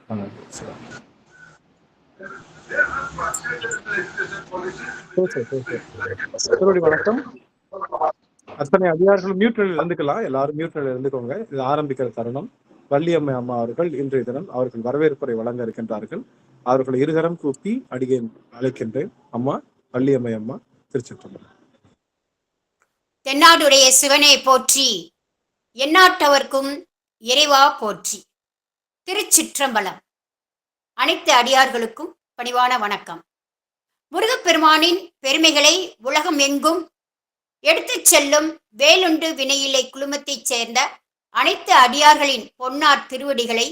வணக்கம். அத்தனை அதிகாரிகளும் மியூட்ல இருந்துக்கலாம். எல்லாரும் மியூட்ல இருந்துக்கோங்க. இது ஆரம்பிக்கிற தருணம். வள்ளியம்மை அம்மா அவர்கள் இன்றைய தினம் அவர்கள் வரவேற்புரை வழங்க இருக்கின்றார்கள். அவர்கள் இருகரம் கூப்பி அடியேன் அழைக்கின்றேன். அம்மா, வள்ளியம்மை அம்மா, திருச்சிற்றம்பலம். தென்னாடுடைய சிவனே போற்றி, எந்நாட்டவர்க்கும் இறைவா போற்றி. திருச்சிற்றம்பலம். அனைத்து அடியார்களுக்கும் பணிவான வணக்கம். முருகப்பெருமானின் பெருமைகளை உலகம் எங்கும் எடுத்துச் செல்லும் வேலுண்டு வினையிலை குழுமத்தைச் சேர்ந்த அனைத்து அடியார்களின் பொன்னார் திருவடிகளை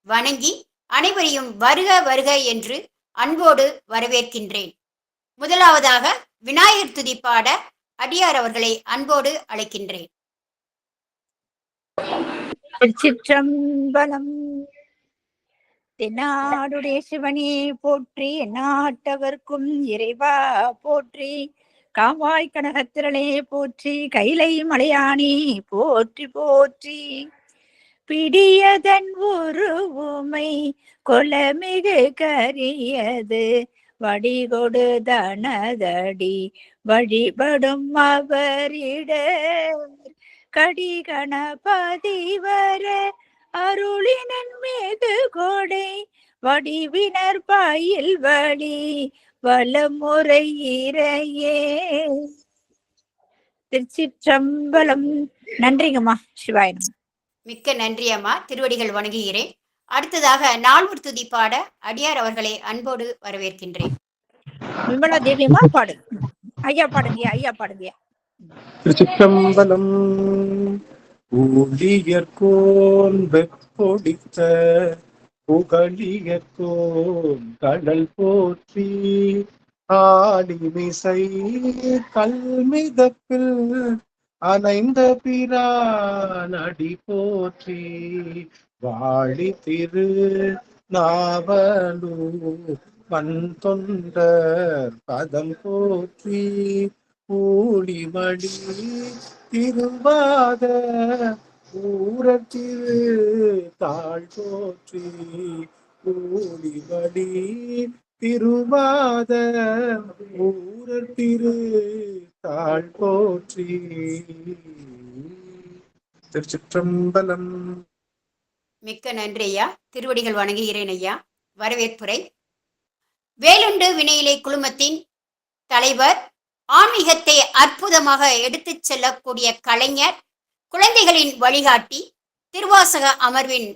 வணங்கி அனைவரையும் வருக வருக என்று அன்போடு வரவேற்கின்றேன். முதலாவதாக விநாயகர் துதி பாட அடியார் அவர்களை அன்போடு அழைக்கின்றேன். திருச்சிற்றம்பலம். தென்னாடுடைய சிவனே போற்றி, எந்நாட்டவர்க்கும் இறைவா போற்றி, காவாய் கனகத்திரளே போற்றி, கைலை மலையானே போற்றி போற்றி. பிடியதன் உருவுமை கொலமிகு கரியது வடிகொடு தனதடி வழிபடும் அவரிட கடி கணபதி வர அருளினன் மீது கொடை வடிவினர் பயில் வழி வலமுறை இறையே. திருச்சிற்றம்பலம். நன்றிங்கம்மா. சிவாயனம். மிக்க நன்றி அம்மா, திருவடிகள் வணங்குகிறேன். அடுத்ததாக நால்வர் துதி பாட அடியார் அவர்களை அன்போடு வரவேற்கின்றேன். விமலா தேவியம்மா பாடு. ஐயா பாடுங்க, ஐயா பாடுங்க. திருச்சிற்றம்பலம். ஊழியர்கோன் வெப்பொடித்த புகழியர்கோன் கடல் போற்றி, ஆடிமிசை கல்மிதப்பில் அனைந்த பிரானடி போற்றி, வாழி திரு நாவலூர் மண் தொண்டர் பதம் போற்றி, ஊழிமடி திருவாத ஊரத்திரு தாழ் போற்றி, ஊழிமடி திருவாத ஊரத்திரு தாழ் போற்றி. திருச்சிற்றம்பலம். மிக்க நன்றி ஐயா, திருவடிகள் வணங்குகிறேன் ஐயா. வரவேற்புரை. வேலுண்டு வினையிலை குழுமத்தின் தலைவர், ஆன்மீகத்தை அற்புதமாக எடுத்துச் செல்லக்கூடிய கலைஞர், குழந்தைகளின் வழிகாட்டி, திருவாசக அமர்வின்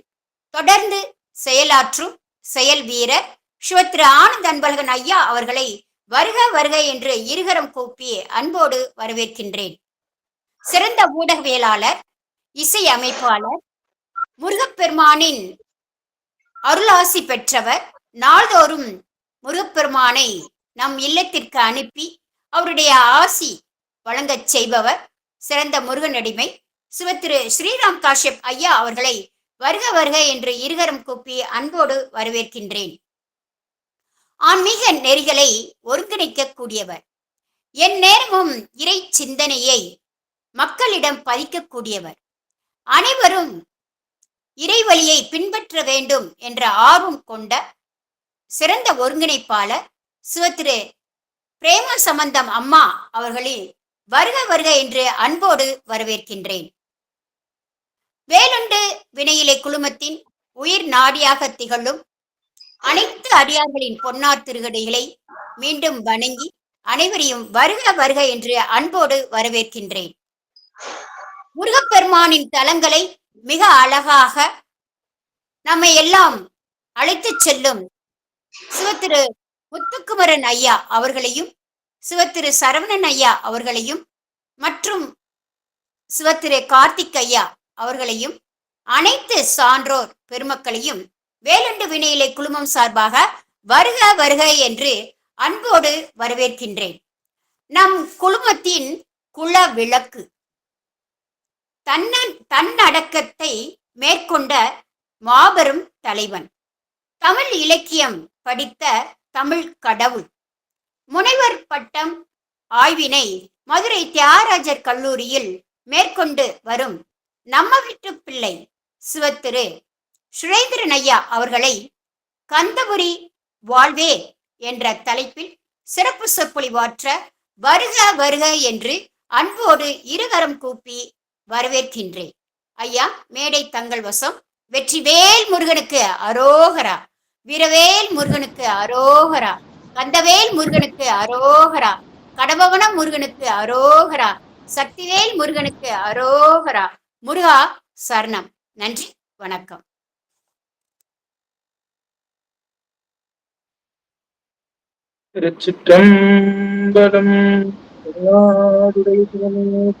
தொடர்ந்து செயலாற்றும் செயல் வீரர் சிவத்திரு ஆனந்த அன்பழகன் ஐயா அவர்களை வருக வருக என்று இருகரம் கூப்பி அன்போடு வரவேற்கின்றேன். சிறந்த ஊடகவியலாளர், இசை அமைப்பாளர், முருகப்பெருமானின் அருளாசி பெற்றவர், நாள்தோறும் முருகப்பெருமானை நம் இல்லத்திற்கு அனுப்பி அவருடைய ஆசி வழங்கச் செய்பவர், சிறந்த முருகனடிமை சிவத்திரு ஸ்ரீராம் காஷ்யப் ஐயா அவர்களை வருக வருக என்று இருகரம் கூப்பி அன்போடு வரவேற்கின்றேன். ஆன்மீக நெறிகளை ஒருங்கிணைக்கக்கூடியவர், என் நேரமும் இறை சிந்தனையை மக்களிடம் பதிக்கக்கூடியவர், அனைவரும் இறைவழியை பின்பற்ற வேண்டும் என்ற ஆர்வம் கொண்ட சிறந்த ஒருங்கிணைப்பாளர் சிவத்திரு பிரேம சம்பந்தம் அம்மா அவர்களில் வருக வருக என்று அன்போடு வரவேற்கின்றேன். வேலுண்டு வினையிலை குழுமத்தின் உயிர் நாடியாக திகழும் அனைத்து அடியார்களின் பொன்னார் திருகடைகளை மீண்டும் வணங்கி அனைவரையும் வருக வருக என்று அன்போடு வரவேற்கின்றேன். முருகப்பெருமானின் தலங்களை மிக அழகாக நம்மை எல்லாம் அழைத்துச் செல்லும் சிவத்திரு முத்துக்குமரன் ஐயா அவர்களையும், சிவத்திரு சரவணன் ஐயா அவர்களையும் மற்றும் சிவத்திரு கார்த்திக் ஐயா அவர்களையும், அனைத்து சான்றோர் பெருமக்களையும் வேலுண்டு வினையிலை குழுமம் சார்பாக வருக வருக என்று அன்போடு வரவேற்கின்றேன். நம் குழுமத்தின் குல விளக்கு, தன்னடக்கத்தை மேற்கொண்ட மாபெரும் தலைவன், தமிழ் இலக்கியம் படித்த தமிழ் கடவுள், முனைவர் பட்டம் ஆய்வினை மதுரை தியாகராஜர் கல்லூரியில் மேற்கொண்டு வரும் நம்ம வீட்டு பிள்ளை சிவத்திரு சுரேந்திரன் ஐயா அவர்களை கந்தபுரி வாழ்வே என்ற தலைப்பில் சிறப்பு சொற்பொழிவாற்ற வருக வருக என்று அன்போடு இருகரம் கூப்பி வரவேற்கின்றேன். ஐயா, மேடை தங்கள் வசம். வெற்றிவேல் முருகனுக்கு அரோகரா, வீரவேல் முருகனுக்கு அரோகரா, கந்தவேல் முருகனுக்கு அரோகரா, கடபவன முருகனுக்கு அரோகரா, சக்திவேல் முருகனுக்கு அரோகரா. முருகா சரணம். நன்றி, வணக்கம். திருச்சிற்றம்பலம்.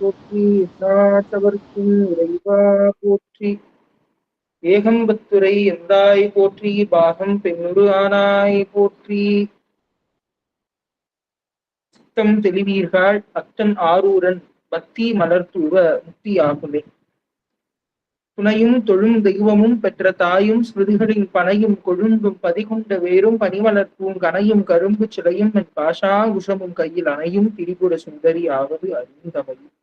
போற்றி, நாட்டவர்க்கும் இறைவா போற்றி. ஏகம்பத்துரை எந்தாய் போற்றி, பாகம் பெண்ணுரு ஆனாய் போற்றி. சித்தம் தெளிவீர்கள் அத்தன் ஆரூரன், பக்தி மலர்தூவ முக்தியாகுமே. துணையும் தொழும் தெய்வமும் பெற்ற தாயும் ஸ்ருதிகளின் பனையும் கொழுந்தும் பதிகொண்ட வேரும் பனிமலர்ப்பூம் கனையும் கரும்பு சிலையும் என் பாஷா குஷமும் கையில் அணையும் திரிபுர சுந்தரி ஆவது அறிந்தமையும்.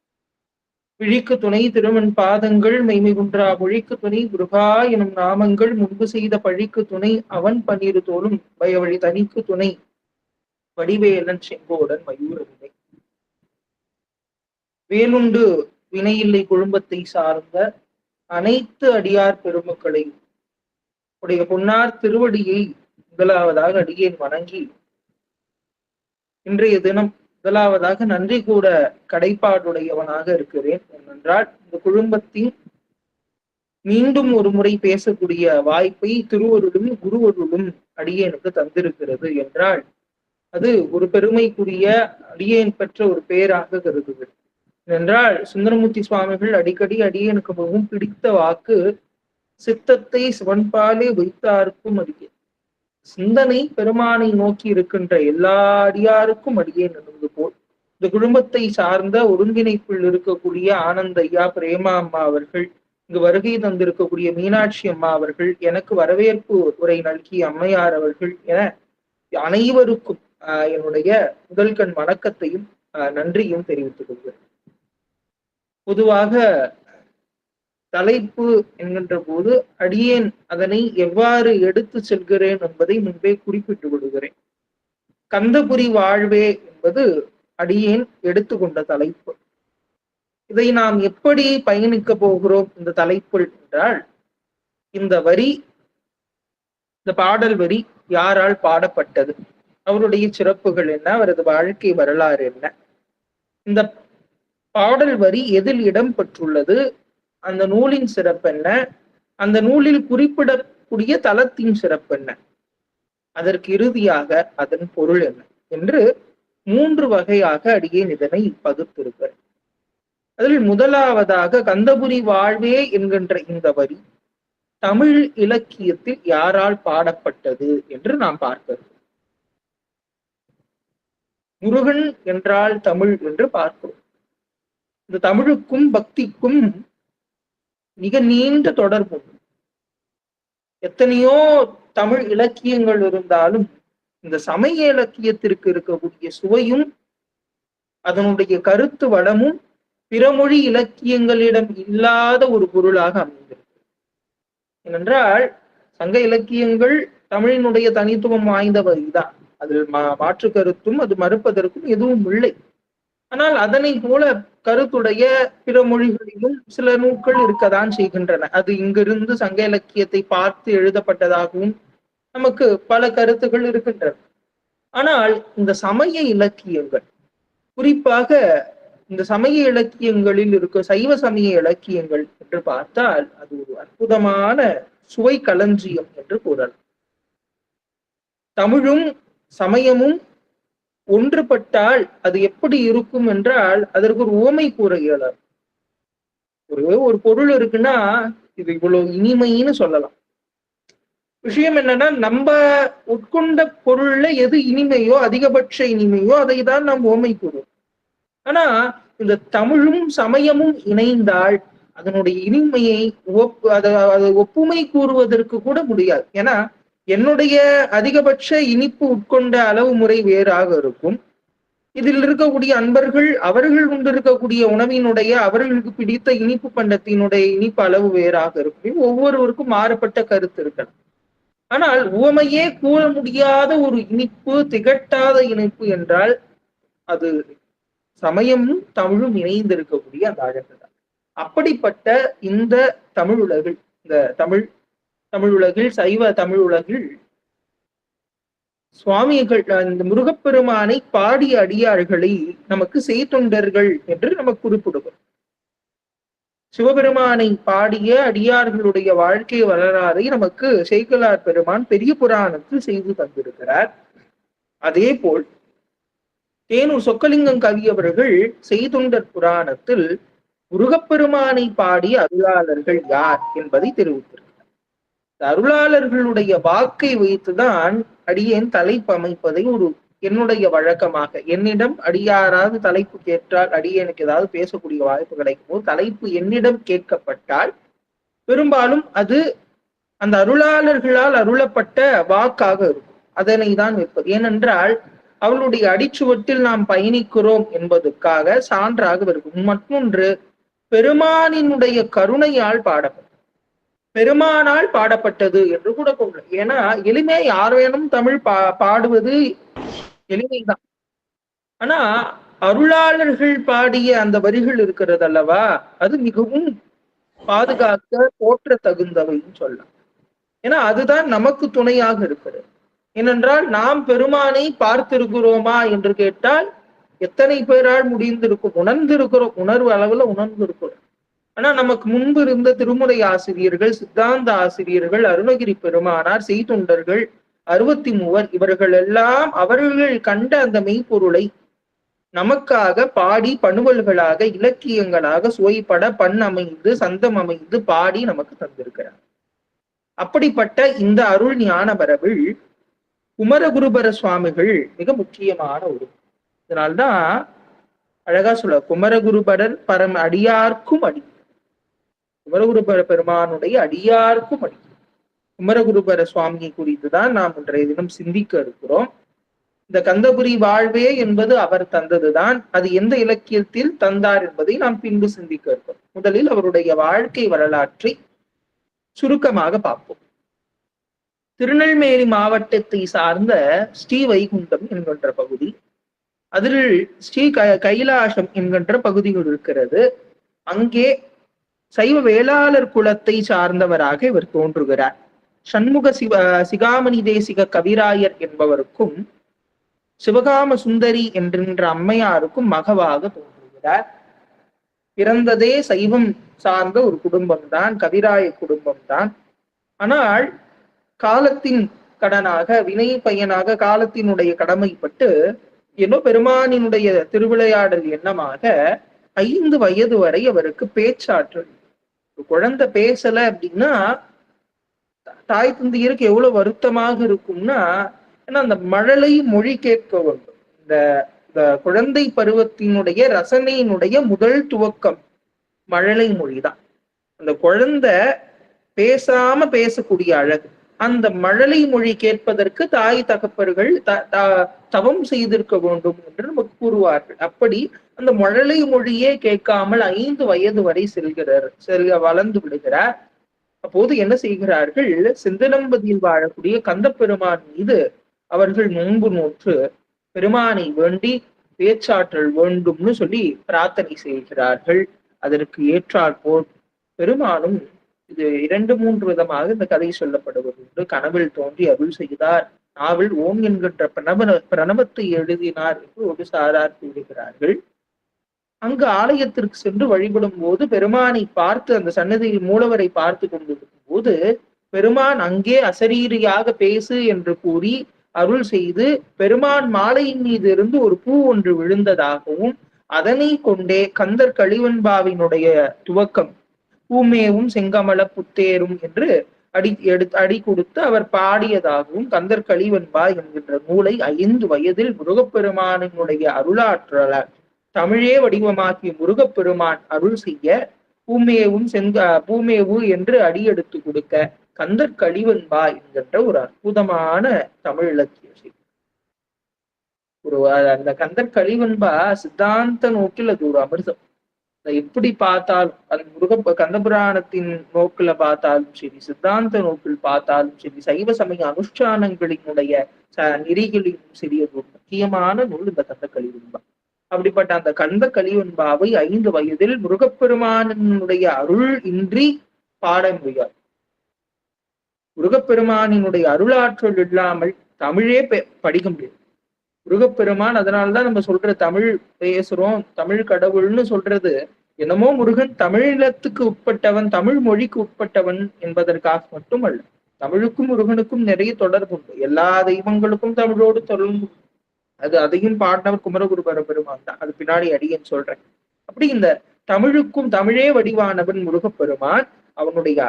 விழிக்கு துணை திருமண் பாதங்கள் மெய்மை குன்றா மொழிக்கு துணை முருகா எனும் நாமங்கள் முன்பு செய்த பழிக்கு துணை அவன் பன்னிரு தோளும் பயவழி தனிக்கு துணை வடிவேலன் செங்கோடன் மயூரவினை. வேலுண்டு வினையில்லை குழும்பத்தை சார்ந்த அனைத்து அடியார் பெருமக்களை உடைய பொன்னார் திருவடியை முதலாவதாக அடியேன் வணங்கி, இன்றைய தினம் முதலாவதாக நன்றி கூட கடைப்பாடுடையவனாக இருக்கிறேன். ஏனென்றால் இந்த குழுமத்தின் மீண்டும் ஒரு முறை பேசக்கூடிய வாய்ப்பை திருவருளும் குருவருளும் அடியேனுக்கு தந்திருக்கிறது என்றால் அது ஒரு பெருமைக்குரிய அடியேன் பெற்ற ஒரு பேராக கருதுகிறேன். என்றால் சுந்தரமூர்த்தி சுவாமிகள் அடிக்கடி அடியேனுக்கு மிகவும் பிடித்த வாக்கு, சித்தத்தை சிவன்பாலே வைத்தார்க்கும் அடியேன். சிந்தனை பெருமானை நோக்கி இருக்கின்ற எல்லா அடியாருக்கும் அடியேன் என்பது போல் இந்த குடும்பத்தை சார்ந்த ஒருங்கிணைப்பில் இருக்கக்கூடிய ஆனந்த ஐயா, பிரேமா அம்மா அவர்கள், இங்கு வருகை தந்திருக்கக்கூடிய மீனாட்சி அம்மா அவர்கள், எனக்கு வரவேற்பு உரை நல்கிய அம்மையார் அவர்கள் என அனைவருக்கும் என்னுடைய முதல்கண் வணக்கத்தையும் நன்றியும் தெரிவித்துக் கொள்கிறேன். பொதுவாக தலைப்பு என்கின்ற போது அடியேன் அதனை எவ்வாறு எடுத்து செல்கிறேன் என்பதை முன்பே குறிப்பிட்டு விடுகிறேன். கந்தபுரி வாழ்வே என்பது அடியேன் எடுத்துக்கொண்ட தலைப்பு. இதை நாம் எப்படி பயணிக்க போகிறோம் இந்த தலைப்பு என்றால், இந்த வரி, இந்த பாடல் வரி யாரால் பாடப்பட்டது, அவருடைய சிறப்புகள் என்ன, அவரது வாழ்க்கை வரலாறு என்ன, இந்த பாடல் வரி எதில் இடம் பெற்றுள்ளது, அந்த நூலின் சிறப்பு என்ன, அந்த நூலில் குறிப்பிடக்கூடிய தலத்தின் சிறப்பு என்ன, அதற்கு இறுதியாக அதன் பொருள் என்ன என்று 3 வகையாக அடியேன் இதனை பகுத்திருக்கிறேன். அதில் முதலாவதாக கந்தபுரி வாழ்வே என்கின்ற இந்த வரி தமிழ் இலக்கியத்தில் யாரால் பாடப்பட்டது என்று நாம் பார்க்கிறோம். முருகன் என்றால் தமிழ் என்று பார்க்கிறோம். இந்த தமிழுக்கும் பக்திக்கும் மிக நீண்ட தொடர்பு. எத்தனையோ தமிழ் இலக்கியங்கள் இருந்தாலும் இந்த சமய இலக்கியத்திற்கு இருக்கக்கூடிய சுவையும் அதனுடைய கருத்து வளமும் பிறமொழி இலக்கியங்களிடம் இல்லாத ஒரு பொருளாக அமைந்திருக்கு. ஏனென்றால் சங்க இலக்கியங்கள் தமிழினுடைய தனித்துவம் வாய்ந்தவைதான், அதில் மாற்று கருத்தும் அது மறுப்பதற்கும் எதுவும் இல்லை. ஆனால் அதனை போல கருத்துடைய பிற மொழிகளிலும் சில நூல்கள் இருக்கத்தான் செய்கின்றன. அது இங்கிருந்து சங்க இலக்கியத்தை பார்த்து எழுதப்பட்டதாகவும் நமக்கு பல கருத்துகள் இருக்கின்றன. ஆனால் இந்த சமய இலக்கியங்கள், குறிப்பாக இந்த சமய இலக்கியங்களில் இருக்க சைவ சமய இலக்கியங்கள் என்று பார்த்தால் அது ஒரு அற்புதமான சுவை களஞ்சியம் என்று கூறலாம். தமிழும் சமயமும் ஒன்றுபட்டால் அது எப்படி இருக்கும் என்றால் அதற்கு ஒரு உவமை கூற இயலாது. ஒரு பொருள் இருக்குன்னா இது இவ்வளவு இனிமைன்னு சொல்லலாம். விஷயம் என்னன்னா, நம்ம உட்கொண்ட பொருள்ல எது இனிமையோ, அதிகபட்ச இனிமையோ அதை தான் நாம் உவமை கூறுவோம். ஆனா இந்த தமிழும் சமயமும் இணைந்தால் அதனுடைய இனிமையை ஒப்புமை கூறுவதற்கு கூட முடியாது. ஏன்னா என்னுடைய அதிகபட்ச இனிப்பு உட்கொண்ட அளவு முறை வேறாக இருக்கும். இதில் இருக்கக்கூடிய அன்பர்கள் அவர்கள் கொண்டிருக்கக்கூடிய உணவினுடைய அவர்களுக்கு பிடித்த இனிப்பு பண்டத்தினுடைய இனிப்பு அளவு வேறாக இருக்கும். ஒவ்வொருவருக்கும் மாறுபட்ட கருத்து இருக்கலாம். ஆனால் உவமையே கூற முடியாத ஒரு இனிப்பு, திகட்டாத இனிப்பு என்றால் அது சமயமும் தமிழும் இணைந்திருக்கக்கூடிய அந்த அழகு தான். அப்படிப்பட்ட இந்த தமிழ் உலகில், இந்த தமிழ் உலகில், சைவ தமிழ் உலகில் சுவாமிகள் இந்த முருகப்பெருமானை பாடிய அடியார்களை நமக்கு செய்தொண்டர்கள் என்று நமக்கு குறிப்பிடுவோம். சிவபெருமானை பாடிய அடியார்களுடைய வாழ்க்கை வரலாறை நமக்கு சேக்கிழார் பெருமான் பெரிய புராணத்தில் செய்து தந்திருக்கிறார். அதே போல் தேனூர் சொக்கலிங்கம் கவி அவர்கள் செய்தொண்டர் புராணத்தில் முருகப்பெருமானை பாடிய அருளாளர்கள் யார் என்பதை தெரிவித்திருக்கிறார். அருளாளர்களுடைய வாக்கை வைத்துதான் அடியேன் தலைப்பு அமைப்பதை என்னுடைய வழக்கமாக, என்னிடம் அடியாராவது தலைப்பு கேட்டால், அடியேனுக்கு ஏதாவது பேசக்கூடிய வாய்ப்பு கிடைக்கும் போது தலைப்பு என்னிடம் கேட்கப்பட்டால் பெரும்பாலும் அது அந்த அருளாளர்களால் அருளப்பட்ட வாக்காக இருக்கும். அதனை தான் வைப்பது. ஏனென்றால் அவளுடைய அடிச்சுவட்டில் நாம் பயணிக்கிறோம் என்பதற்காக சான்றாக இருக்கும். மற்றொன்று, பெருமானினுடைய கருணையால் பாடப்பட்டது, பெருமானால் பாடப்பட்டது என்று கூட கொள்ள. ஏன்னா எளிமையா யார் வேணும் தமிழ் பாடுவது எளிமைதான். ஆனா அருளாளர்கள் பாடிய அந்த வரிகள் இருக்கிறது அல்லவா, அது மிகவும் பாதுகாக்க போற்ற தகுந்தவைன்னு சொல்லலாம். ஏன்னா அதுதான் நமக்கு துணையாக இருக்கிறது. ஏனென்றால் நாம் பெருமானை பார்த்திருக்கிறோமா என்று கேட்டால் எத்தனை பேரால் முடிந்திருக்கும், உணர்ந்திருக்கிறோம், உணர்வு அளவுல உணர்ந்திருக்கிறோம். ஆனா நமக்கு முன்பு இருந்த திருமுறை ஆசிரியர்கள், சித்தாந்த ஆசிரியர்கள், அருணகிரி பெருமானார், செய்தொண்டர்கள், 63 இவர்கள் எல்லாம் அவர்கள் கண்ட அந்த மெய்ப்பொருளை நமக்காக பாடி பணுவல்களாக, இலக்கியங்களாக சுவைப்பட பண் அமைந்து சந்தம் அமைந்து பாடி நமக்கு தந்திருக்கிறார். அப்படிப்பட்ட இந்த அருள் ஞான வரவில் குமரகுருபர சுவாமிகள் மிக முக்கியமான ஒரு. இதனால்தான் அழகா சொல்ல, குமரகுருபரர் பரம் அடியார்க்கும் அடி. குமரகுருபர பெருமானுடைய அடியார்க்கும் அடி. குமரகுருபர சுவாமியை குறித்துதான் நாம் இன்றைய தினம் சிந்திக்க இருக்கிறோம். இந்த கந்தபுரி வாழ்வே என்பது அவர் தந்ததுதான். அது எந்த இலக்கியத்தில் தந்தார் என்பதை நாம் பின்பு சிந்திக்க இருக்கோம். முதலில் அவருடைய வாழ்க்கை வரலாற்றை சுருக்கமாக பார்ப்போம். திருநெல்வேலி மாவட்டத்தை சார்ந்த ஸ்ரீவைகுண்டம் என்கின்ற பகுதி, அதில் ஸ்ரீ கைலாசம் என்கின்ற பகுதிகள் இருக்கிறது. அங்கே சைவ வேளாளர் குலத்தை சார்ந்தவராக இவர் தோன்றுகிறார். சண்முக சிகாமணி தேசிக கவிராயர் என்பவருக்கும் சிவகாம சுந்தரி என்கின்ற அம்மையாருக்கும் மகவாக தோன்றுகிறார். பிறந்ததே சைவம் சார்ந்த ஒரு குடும்பம்தான், கவிராய குடும்பம்தான். ஆனால் காலத்தின் கடனாக, வினை பயனாக, காலத்தினுடைய கடமைப்பட்டு ஏதோ பெருமானினுடைய திருவிளையாடல் எண்ணமாக 5 வயது வரை அவருக்கு பேச்சாற்றல். குழந்தை பேசல அப்படின்னா தாய் தந்தையருக்கு எவ்வளவு வருத்தமாக இருக்கும்னா, ஏன்னா அந்த மழலை மொழி கேட்க வேண்டும். இந்த குழந்தை பருவத்தினுடைய ரசனையினுடைய முதல் துவக்கம் மழலை மொழிதான். அந்த குழந்தை பேசாம பேசக்கூடிய அழகு, அந்த மழலை மொழி கேட்பதற்கு தாய் தகப்பர்கள் தவம் செய்திருக்க வேண்டும் என்று நமக்கு கூறுவார்கள். அப்படி அந்த மழலை மொழியே கேட்காமல் 5 வயது வரை வளர்ந்து விடுகிறார். அப்போது என்ன செய்கிறார்கள், சிந்தனம்பதியில் வாழக்கூடிய கந்த பெருமான் மீது அவர்கள் நோன்பு நோற்று பெருமானை வேண்டி பேச்சாற்றல் வேண்டும்னு சொல்லி பிரார்த்தனை செய்கிறார்கள். அதற்கு ஏற்றாற் போல் பெருமானும், இது 2-3 விதமாக இந்த கதை சொல்லப்படுவது, கனவில் தோன்றி அருள் செய்தார், நாவில் ஓம் என்கின்ற பிரணவத்தை எழுதினார் என்று ஒரு சாரார் கூறுகிறார்கள். அங்கு ஆலயத்திற்கு சென்று வழிபடும் போது பெருமானை பார்த்து, அந்த சன்னதியில் மூலவரை பார்த்து கொண்டிருக்கும் போது பெருமான் அங்கே அசரீரியாக பேசு என்று கூறி அருள் செய்து, பெருமான் மாலையின் மீது இருந்து ஒரு பூ ஒன்று விழுந்ததாகவும், அதனை கொண்டே கந்தர் கலிவன்பாவினுடைய துவக்கம் பூமேவும் செங்கமல புத்தேரும் என்று அடி கொடுத்து அவர் பாடியதாகவும், கந்தர் கலிவன்பா என்கின்ற நூலை 5 வயதில் முருகப்பெருமானினுடைய அருளாற்றலால் தமிழே வடிவமாக்கிய முருகப்பெருமான் அருள் செய்ய பூமேவு என்று அடியெடுத்து கொடுக்க கந்தர் கலிவன்பா என்கின்ற ஒரு அற்புதமான தமிழ் இலக்கிய செய்தி. அந்த கந்தர் கலிவன்பா சித்தாந்த நோக்கில் அது ஒரு அமிர்தம். எப்படி பார்த்தாலும் அது கந்தபுராணத்தின் நோக்குல பார்த்தாலும் சரி, சித்தாந்த நோக்கில் பார்த்தாலும் சரி, சைவ சமய அனுஷ்டானங்களினுடைய நெறிகளிலும் சரி, அது ஒரு முக்கியமான நூல் இந்த கந்த கலிவெண்பா. அப்படிப்பட்ட அந்த கந்த கலிவெண்பாவை 5 வயதில் முருகப்பெருமானினுடைய அருள் இன்றி பாட முடியாது. முருகப்பெருமானினுடைய அருளாற்றல் இல்லாமல் தமிழே படிக்க முடியாது. முருகப்பெருமான், அதனால்தான் நம்ம சொல்ற தமிழ் பேசுறோம், தமிழ் கடவுள்னு சொல்றது என்னமோ முருகன் தமிழத்துக்கு உட்பட்டவன், தமிழ் மொழிக்கு உட்பட்டவன் என்பதற்காக மட்டுமல்ல. தமிழுக்கும் முருகனுக்கும் நிறைய தொடர்பு உண்டு. எல்லா தெய்வங்களுக்கும் தமிழோடு தொடர்பு. அதையும் பாடினவர் குமரகுருபர பெருமான் தான். அது பின்னாடி அடியேன் சொல்றேன். அப்படி இந்த தமிழுக்கும் தமிழே வடிவானவன் முருகப்பெருமான் அவனுடைய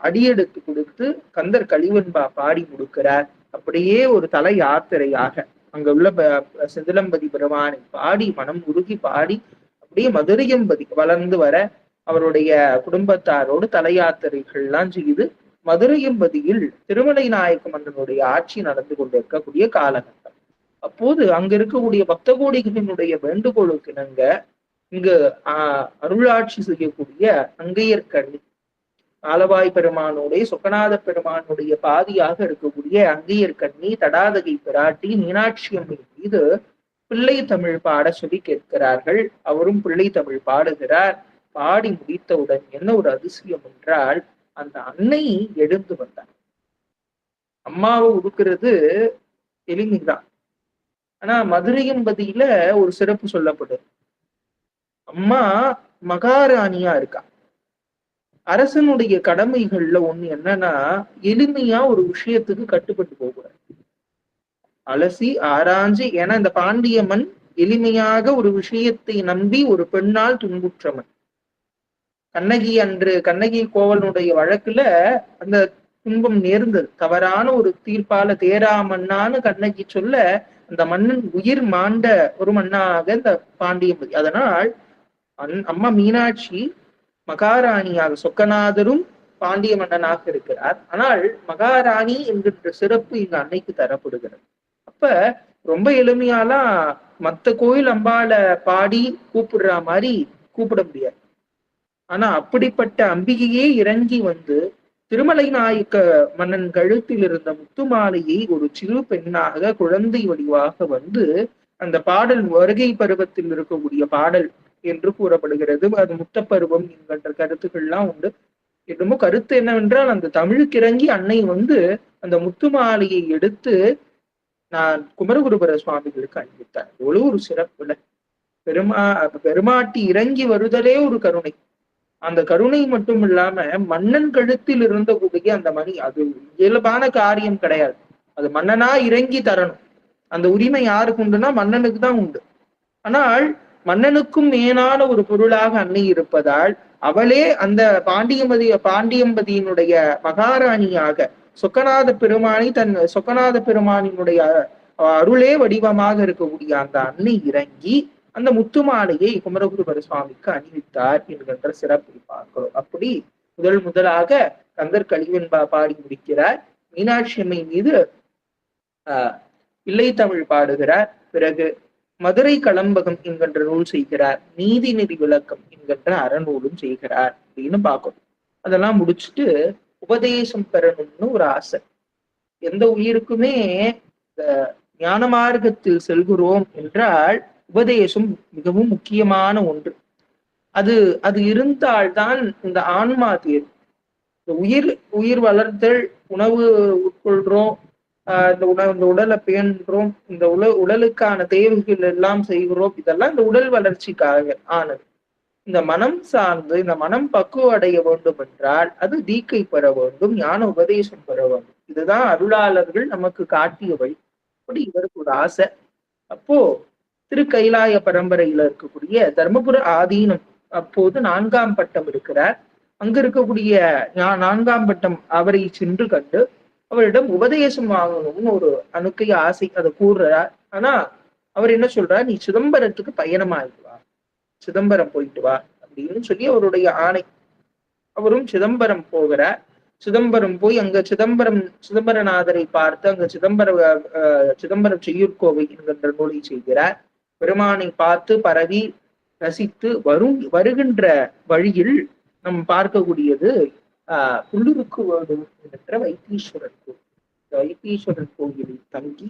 அடியெடுத்து கொடுத்து கந்தர் கலிவெண்பா பாடி முடிக்கிறார். அப்படியே ஒரு தல யாத்திரையாக அங்க உள்ள செந்திலம்பதி பெருமானை பாடி மனம் உருகி பாடி அப்படியே மதுரையம்பதி வளர்ந்து வர அவருடைய குடும்பத்தாரோடு தல யாத்திரைகள்லாம் செய்து மதுரையம்பதியில் திருமலை நாயக்க மன்னனுடைய ஆட்சி நடந்து கொண்டிருக்கக்கூடிய காலகட்டம். அப்போது அங்க இருக்கக்கூடிய பக்த கோடிகளினுடைய வேண்டுகோளுக்கு இணங்க இங்கு அருளாட்சி செய்யக்கூடிய அங்கையர்கண்ணி, ஆலவாய் பெருமானுடைய சொக்கநாத பெருமானுடைய பாதியாக இருக்கக்கூடிய அங்கையர்கண்ணி தடாதகை பிராட்டி மீனாட்சி அம்மை மீது பிள்ளை தமிழ் பாட சொல்லி கேட்கிறார்கள். அவரும் பிள்ளை தமிழ் பாடுகிறார். பாடி முடித்தவுடன் என்ன ஒரு அதிசயம் என்றால், அந்த அன்னை எழுந்து வந்தார். அம்மாவை உடுக்கிறது எளிமைதான். ஆனா மதுரையம்பதியில ஒரு சிறப்பு சொல்லப்படுது. அம்மா மகாராணியா இருக்கா. அரசனுடைய கடமைகள்ல ஒண்ணு என்னன்னா, எளிமையா ஒரு விஷயத்துக்கு கட்டுப்பட்டு போகிறார். அலசி ஆராய்ஞ்சு, ஏன்னா இந்த பாண்டியம்மன் எளிமையாக ஒரு விஷயத்தை நம்பி ஒரு பெண்ணால் துன்புற்றவன். கண்ணகி கோவலனுடைய வழக்குல அந்த துன்பம் நேர்ந்தது. தவறான ஒரு தீர்ப்பால தேராமன்னான்னு கண்ணகி சொல்ல அந்த மன்னன் உயிர் மாண்ட ஒரு மன்னாக இந்த பாண்டியம்பதி. அதனால் அம்மா மீனாட்சி மகாராணியாக, சொக்கநாதரும் பாண்டிய மன்னனாக இருக்கிறார். ஆனால் மகாராணி என்கின்ற சிறப்பு இங்க அன்னைக்கு தரப்படுகிறது. அப்ப ரொம்ப எளிமையாலாம் மத்த கோயில் அம்பால பாடி கூப்பிடுற மாதிரி கூப்பிட முடியாது. ஆனா அப்படிப்பட்ட அம்பிகையே இறங்கி வந்து திருமலை நாயக்க மன்னன் கழுத்தில் இருந்த முத்துமாலையை ஒரு சிறு பெண்ணாக குழந்தை வடிவாக வந்து அந்த பாடல் வருகை பருவத்தில் இருக்கக்கூடிய பாடல் என்று கூறப்படுகிறது. அது முத்தப்பருவம் என்கின்ற கருத்துக்கள்லாம் உண்டு. என்னமோ கருத்து என்னவென்றால், அந்த தமிழுக்கு இறங்கி அன்னை வந்து அந்த முத்துமாலையை எடுத்து நான் குமரகுருபர சுவாமிகளுக்கு அணிவித்தார். எவ்வளவு ஒரு சிறப்புல பெருமாட்டி இறங்கி வருதலே ஒரு கருணை. அந்த கருணை மட்டும் இல்லாம மன்னன் கழுத்தில் இருந்தக்கூடிய அந்த மணி, அது இயல்பான காரியம் கிடையாது. அது மன்னனா இறங்கி தரணும். அந்த உரிமை யாருக்கு உண்டுன்னா மன்னனுக்கு தான் உண்டு. ஆனால் மன்னனுக்கும் மேலான ஒரு பொருளாக அன்னை இருப்பதால் அவளே அந்த பாண்டியம்பதியினுடைய மகாராணியாக சொக்கநாத பெருமானினுடைய அருளே வடிவமாக இருக்கக்கூடிய அந்த அன்னை இறங்கி அந்த முத்துமாலையை குமரகுருபர சுவாமிக்கு அணிவித்தார் என்கின்ற சிறப்பை பார்க்கிறோம். அப்படி முதலாக கந்தர் கலிவெண்பா பாடி முடிக்கிறார். மீனாட்சி அம்மை மீது பிள்ளை தமிழ் பாடுகிறார். பிறகு மதுரை களம்பகம் என்கின்ற நூல் செய்கிறார். நீதி நெறி விளக்கம் என்கின்ற அறநூலும் செய்கிறார் அப்படின்னு பார்க்கணும். அதெல்லாம் முடிச்சுட்டு உபதேசம் பெறணும்னு ஒரு ஆசை. எந்த உயிருக்குமே இந்த ஞான மார்க்கத்தில் செல்கிறோம் என்றால் உபதேசம் மிகவும் முக்கியமான ஒன்று. அது இருந்தால்தான் இந்த ஆன்மா தேர்வு. இந்த உயிர் வளர்த்தல், உணவு உட்கொள்றோம், இந்த உடலை பேணுறோம், இந்த உடலுக்கான தேவைகள் எல்லாம் செய்கிறோம். இதெல்லாம் இந்த உடல் வளர்ச்சிக்காக ஆனது. இந்த மனம் சார்ந்து இந்த மனம் பக்குவம் அடைய வேண்டும் என்றால் அது தீக்கை பெற வேண்டும், ஞான உபதேசம் பெற வேண்டும். இதுதான் அருளாளர்கள் நமக்கு காட்டிய வழி. அப்படி இவருக்கு ஒரு ஆசை. அப்போ திருக்கைலாய பரம்பரையில இருக்கக்கூடிய தர்மபுர ஆதீனம் அப்போது 4ஆம் பட்டம் இருக்கிறார். அங்க இருக்கக்கூடிய 4ஆம் பட்டம் அவரை சென்று கண்டு அவரிடம் உபதேசம் வாங்கணும்னு ஒரு அணுக்கை ஆசை, அதை கூறுறார். ஆனா அவர் என்ன சொல்றார், நீ சிதம்பரத்துக்கு பயணமாயிட்டு வா, சிதம்பரம் போயிட்டு வா அப்படின்னு சொல்லி அவருடைய ஆணை. அவரும் சிதம்பரம் போகிறார். சிதம்பரம் போய் அங்க சிதம்பரநாதரை பார்த்து அங்க சிதம்பரம் செய்யுட்கோவை என்கின்ற நூலை செய்கிறார். பெருமானை பார்த்து பரவி ரசித்து வருகின்ற வழியில் நம்ம பார்க்கக்கூடியது புல்லுருக்கு வேடு என்ற வைத்தீஸ்வரன் கோயில். வைத்தீஸ்வரன் கோயிலில் தங்கி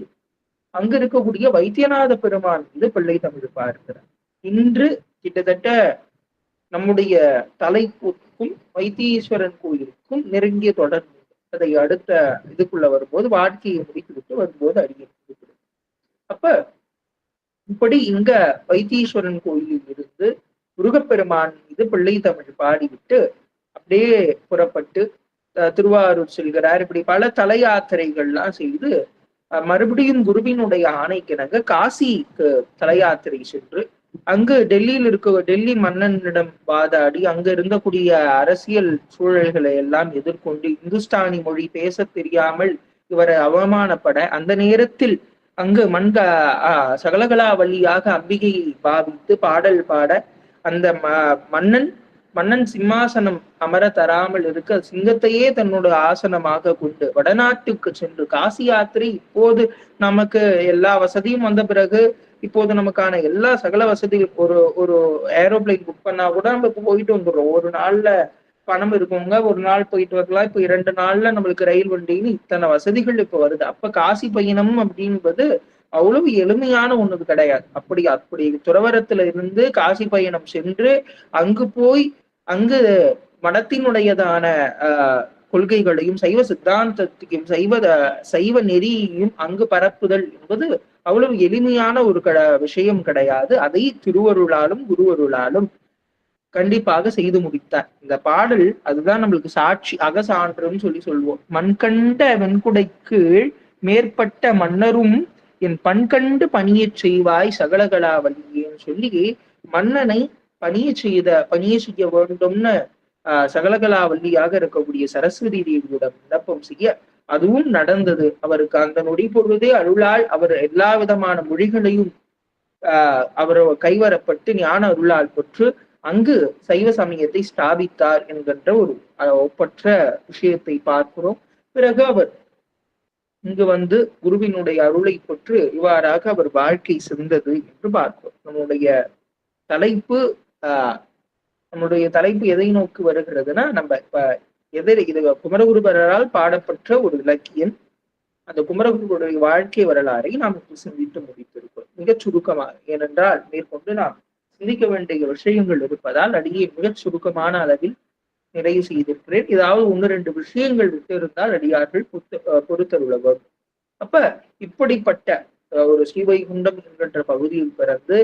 அங்க இருக்கக்கூடிய வைத்தியநாத பெருமான் மீது பிள்ளை தமிழ் பார்க்கிறார். இன்று கிட்டத்தட்ட நம்முடைய தலைப்புக்கும் வைத்தீஸ்வரன் கோயிலுக்கும் நெருங்கிய தொடர்பு. அதை அடுத்த இதுக்குள்ள வரும்போது வாழ்க்கையை முடித்துவிட்டு வரும்போது அறிய. அப்ப இப்படி இங்க வைத்தீஸ்வரன் கோயிலில் இருந்து முருகப்பெருமான் மீது பிள்ளை தமிழ் பாடிவிட்டு அப்படியே புறப்பட்டு திருவாரூர் செல்கிறார். இப்படி பல தல யாத்திரைகள்லாம் செய்து மறுபடியும் குருவினுடைய ஆணைக்கிணங்க காசிக்கு தல யாத்திரை சென்று அங்கு டெல்லி மன்னனிடம் வாதாடி அங்க இருந்தக்கூடிய அரசியல் சூழல்களை எல்லாம் எதிர்கொண்டு இந்துஸ்தானி மொழி பேச தெரியாமல் இவரை அவமானப்பட அந்த நேரத்தில் அங்கு சகலகலாவல்லியாக அம்பிகையை பாவித்து பாடல் பாட அந்த மன்னன் சிம்மாசனம் அமர தராமல் இருக்க சிங்கத்தையே தன்னோட ஆசனமாக கொண்டு வடநாட்டுக்கு சென்று காசி யாத்திரை இப்போது நமக்கு எல்லா வசதியும் வந்த பிறகு இப்போது நமக்கான எல்லா சகல வசதியும் ஒரு ஏரோப்ளைன் புக் பண்ணா கூட நம்ம போயிட்டு வந்துடுறோம். ஒரு நாள்ல பணம் இருக்கவங்க ஒரு நாள் போயிட்டு வரலாம். இப்ப 2 நாள்ல நம்மளுக்கு ரயில் வண்டின்னு இத்தனை வசதிகள் இப்ப வருது. அப்ப காசி பயணம் அப்படின்பது அவ்வளவு எளிமையான ஒண்ணு கிடையாது. அப்படி துறவரத்துல இருந்து காசி பயணம் சென்று அங்கு போய் அங்கு மடத்தினுடையதான கொள்கைகளையும் சைவ சித்தாந்தத்தையும் சைவ நெறியையும் அங்கு பரப்புதல் என்பது அவ்வளவு எளிமையான ஒரு விஷயம் கிடையாது. அதை திருவருளாலும் குருவருளாலும் கண்டிப்பாக செய்து முடித்தார். இந்த பாடல் அதுதான் நம்மளுக்கு சாட்சி அகசான்றுன்னு சொல்லுவோம். மண்கண்ட வெண்குடைக்கு மேற்பட்ட மன்னரும் என் பண்கண்டு பணிய செய்வாய் சகலகலாவல்லியேன்னு சொல்லி மன்னனை பணிய செய்ய வேண்டும்னு சகலகலாவல்லியாக இருக்கக்கூடிய சரஸ்வதி தேவியிடம் விண்ணப்பம் செய்ய அதுவும் நடந்தது. அவருக்கு அந்த நொடி பொழுதே அருளால் அவர் எல்லா விதமான மொழிகளையும் அவர் கைவரப்பட்டு ஞான அருளால் பெற்று அங்கு சைவ சமயத்தை ஸ்தாபித்தார் என்கின்ற ஒரு ஒப்பற்ற விஷயத்தை பார்க்கிறோம். பிறகு அவர் இங்கு வந்து குருவினுடைய அருளை பெற்று இவ்வாறாக அவர் வாழ்க்கை சென்றது என்று பார்க்கிறோம். நம்முடைய தலைப்பு எதை நோக்கி வருகிறதுனா, நம்ம இப்ப இது குமரகுருபரால் பாடப்பட்ட ஒரு இலக்கியம். அந்த குமரகுருடைய வாழ்க்கை வரலாறை நாம் சிந்தித்து முடித்திருக்கிறோம் மிகச் சுருக்கமாக. ஏனென்றால் மேற்கொண்டு நாம் சிந்திக்க வேண்டிய விஷயங்கள் இருப்பதால் அடியே மிகச் சுருக்கமான அளவில் நிறைவு செய்திருக்கிறேன். ஏதாவது 1-2 விஷயங்கள் விட்டு இருந்தால் அடியார்கள் பொறுத்தருள வேண்டும். அப்ப இப்படிப்பட்ட ஒரு ஸ்ரீவைகுண்டம் என்கின்ற பகுதியில் பிறந்து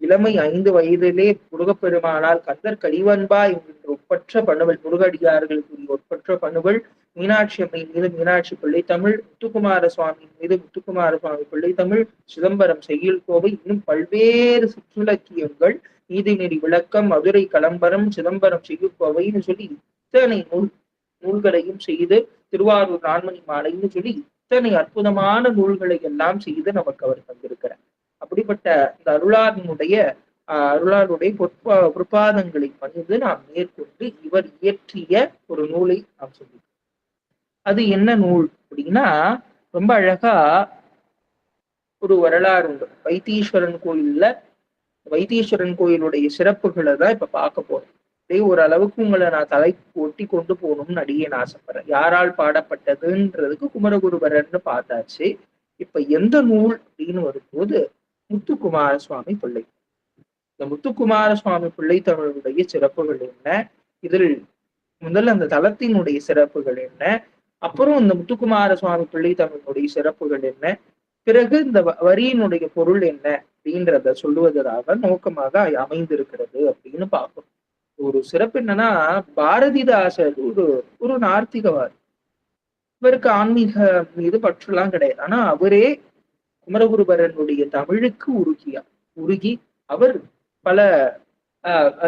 இளமை 5 வயதிலே முருகப்பெருமானால் கந்தர் கடிவன்பா என்கின்ற ஒப்பற்ற பணுவல் முருகடியார்களுக்குரிய ஒப்பற்ற பணுவல் மீனாட்சி அம்மை மீது மீனாட்சி பிள்ளைத்தமிழ், முத்துக்குமார சுவாமி மீது முத்துக்குமார சுவாமி பிள்ளைத்தமிழ், சிதம்பரம் செய்யுள் கோவை, இன்னும் பல்வேறு சிற்றிலக்கியங்கள், நீதிநெறி விளக்கம், மதுரை கலம்பரம், சிதம்பரம் செய்யுள் கோவைன்னு சொல்லி இத்தனை நூல்களையும் செய்து, திருவாரூர் நான்மணி மாலைன்னு சொல்லி இத்தனை அற்புதமான நூல்களை எல்லாம் செய்து நமக்கு அவர் தந்திருக்கிறார். அப்படிப்பட்ட இந்த அருளாருடைய பொற்பாதங்களை பணிந்து நாம் மேற்கொண்டு இவர் இயற்றிய ஒரு நூலை நாம் சொல்லிக்கிறோம். அது என்ன நூல் அப்படின்னா, ரொம்ப அழகா ஒரு வரலாறு உண்டு. வைத்தீஸ்வரன் கோயிலுடைய சிறப்புகளை தான் இப்ப பார்க்க போறோம். இதே ஓரளவுக்கு உங்களை நான் தலைக்கு ஒட்டி கொண்டு போகணும்னு அடியேன் ஆசைப்படுறேன். யாரால் பாடப்பட்டதுன்றதுக்கு குமரகுருபரன்னு பார்த்தாச்சு. இப்ப எந்த நூல் அப்படின்னு வரும்போது முத்துக்குமார சுவாமி பிள்ளை. இந்த முத்துக்குமார சுவாமி பிள்ளை தமிழுடைய சிறப்புகள் என்ன, இதில் முதல் அந்த தலத்தினுடைய சிறப்புகள் என்ன, அப்புறம் இந்த முத்துக்குமார சுவாமி பிள்ளை தமிழுடைய சிறப்புகள் என்ன, பிறகு இந்த வரியினுடைய பொருள் என்ன அப்படின்றத சொல்லுவதாக நோக்கமாக அமைந்திருக்கிறது அப்படின்னு பார்க்கணும். ஒரு சிறப்பு என்னன்னா, பாரதிதாசர் ஒரு நார்த்திகவாதி. இவருக்கு ஆன்மீக மீது பற்றுலாம் கிடையாது. ஆனா அவரே குமரகுருபரனுடைய தமிழுக்கு உருகி அவர் பல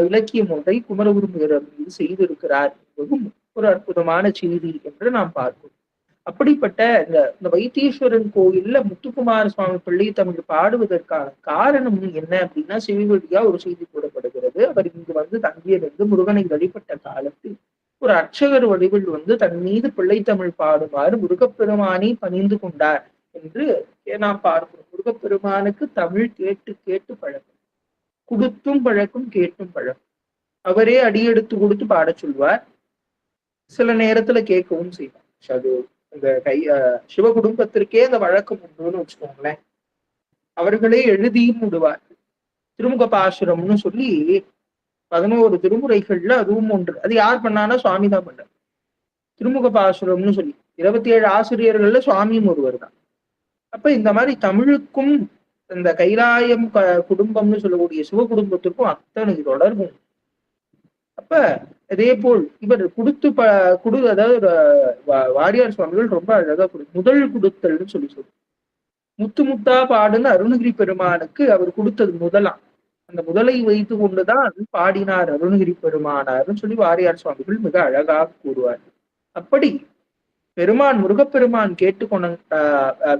இலக்கியம் ஒன்றை குமரகுருபரன் மீது செய்திருக்கிறார் என்பதும் ஒரு அற்புதமான செய்தி என்று நாம் பார்க்கிறோம். அப்படிப்பட்ட இந்த வைத்தீஸ்வரன் கோயில்ல முத்துக்குமார சுவாமி பிள்ளை தமிழ் பாடுவதற்கான காரணம் என்ன அப்படின்னா, செவிவழியா ஒரு செய்தி கூறப்படுகிறது. அவர் இங்கு வந்து தங்கியிருந்து முருகனை வழிபட்ட காலத்தில் ஒரு அர்ச்சகர் வடிவில் வந்து தன் மீது பிள்ளை தமிழ் பாடுமாறு முருகப்பெருமானை பணிந்து கொண்டார் என்று நாம் பார்க்கிறோம். முருகப்பெருமானுக்கு தமிழ் கேட்டு கேட்டு பழக்கம். கொடுத்தும் பழக்கம் கேட்டும் பழக்கம். அவரே அடியெடுத்து கொடுத்து பாடச் சொல்வார். சில நேரத்துல கேட்கவும் செய்வார். அது இந்த சிவ குடும்பத்திற்கே அந்த வழக்கம் உண்டுன்னு வச்சுக்கோங்களேன். அவர்களே எழுதியும் விடுவார். திருமுக பாசுரம்னு சொல்லி 11 திருமுறைகள்ல அதுவும் ஒன்று. அது யார் பண்ணானா சுவாமி தான் பண்ணார். திருமுக பாசுரம்னு சொல்லி 27 ஆசிரியர்கள்ல சுவாமியும் ஒருவர் தான். அப்ப இந்த மாதிரி தமிழுக்கும் இந்த கைலாயம் குடும்பம்னு சொல்லக்கூடிய சிவ குடும்பத்திற்கும் அத்தனை தொடர்பும். அப்ப அதே போல் இவர் அதாவது வாரியார் சுவாமிகள் ரொம்ப அழகா முதல் குடுத்தல்னு சொல்லி முத்து முத்தா பாடுன்னு அருணகிரி பெருமானுக்கு அவர் கொடுத்தது முதலாம். அந்த முதலை வைத்து கொண்டுதான் பாடினார் அருணகிரி பெருமானார்னு சொல்லி வாரியார் சுவாமிகள் மிக அழகாக கூறுவார். அப்படி பெருமான் முருகப்பெருமான் கேட்டுக்கொண்ட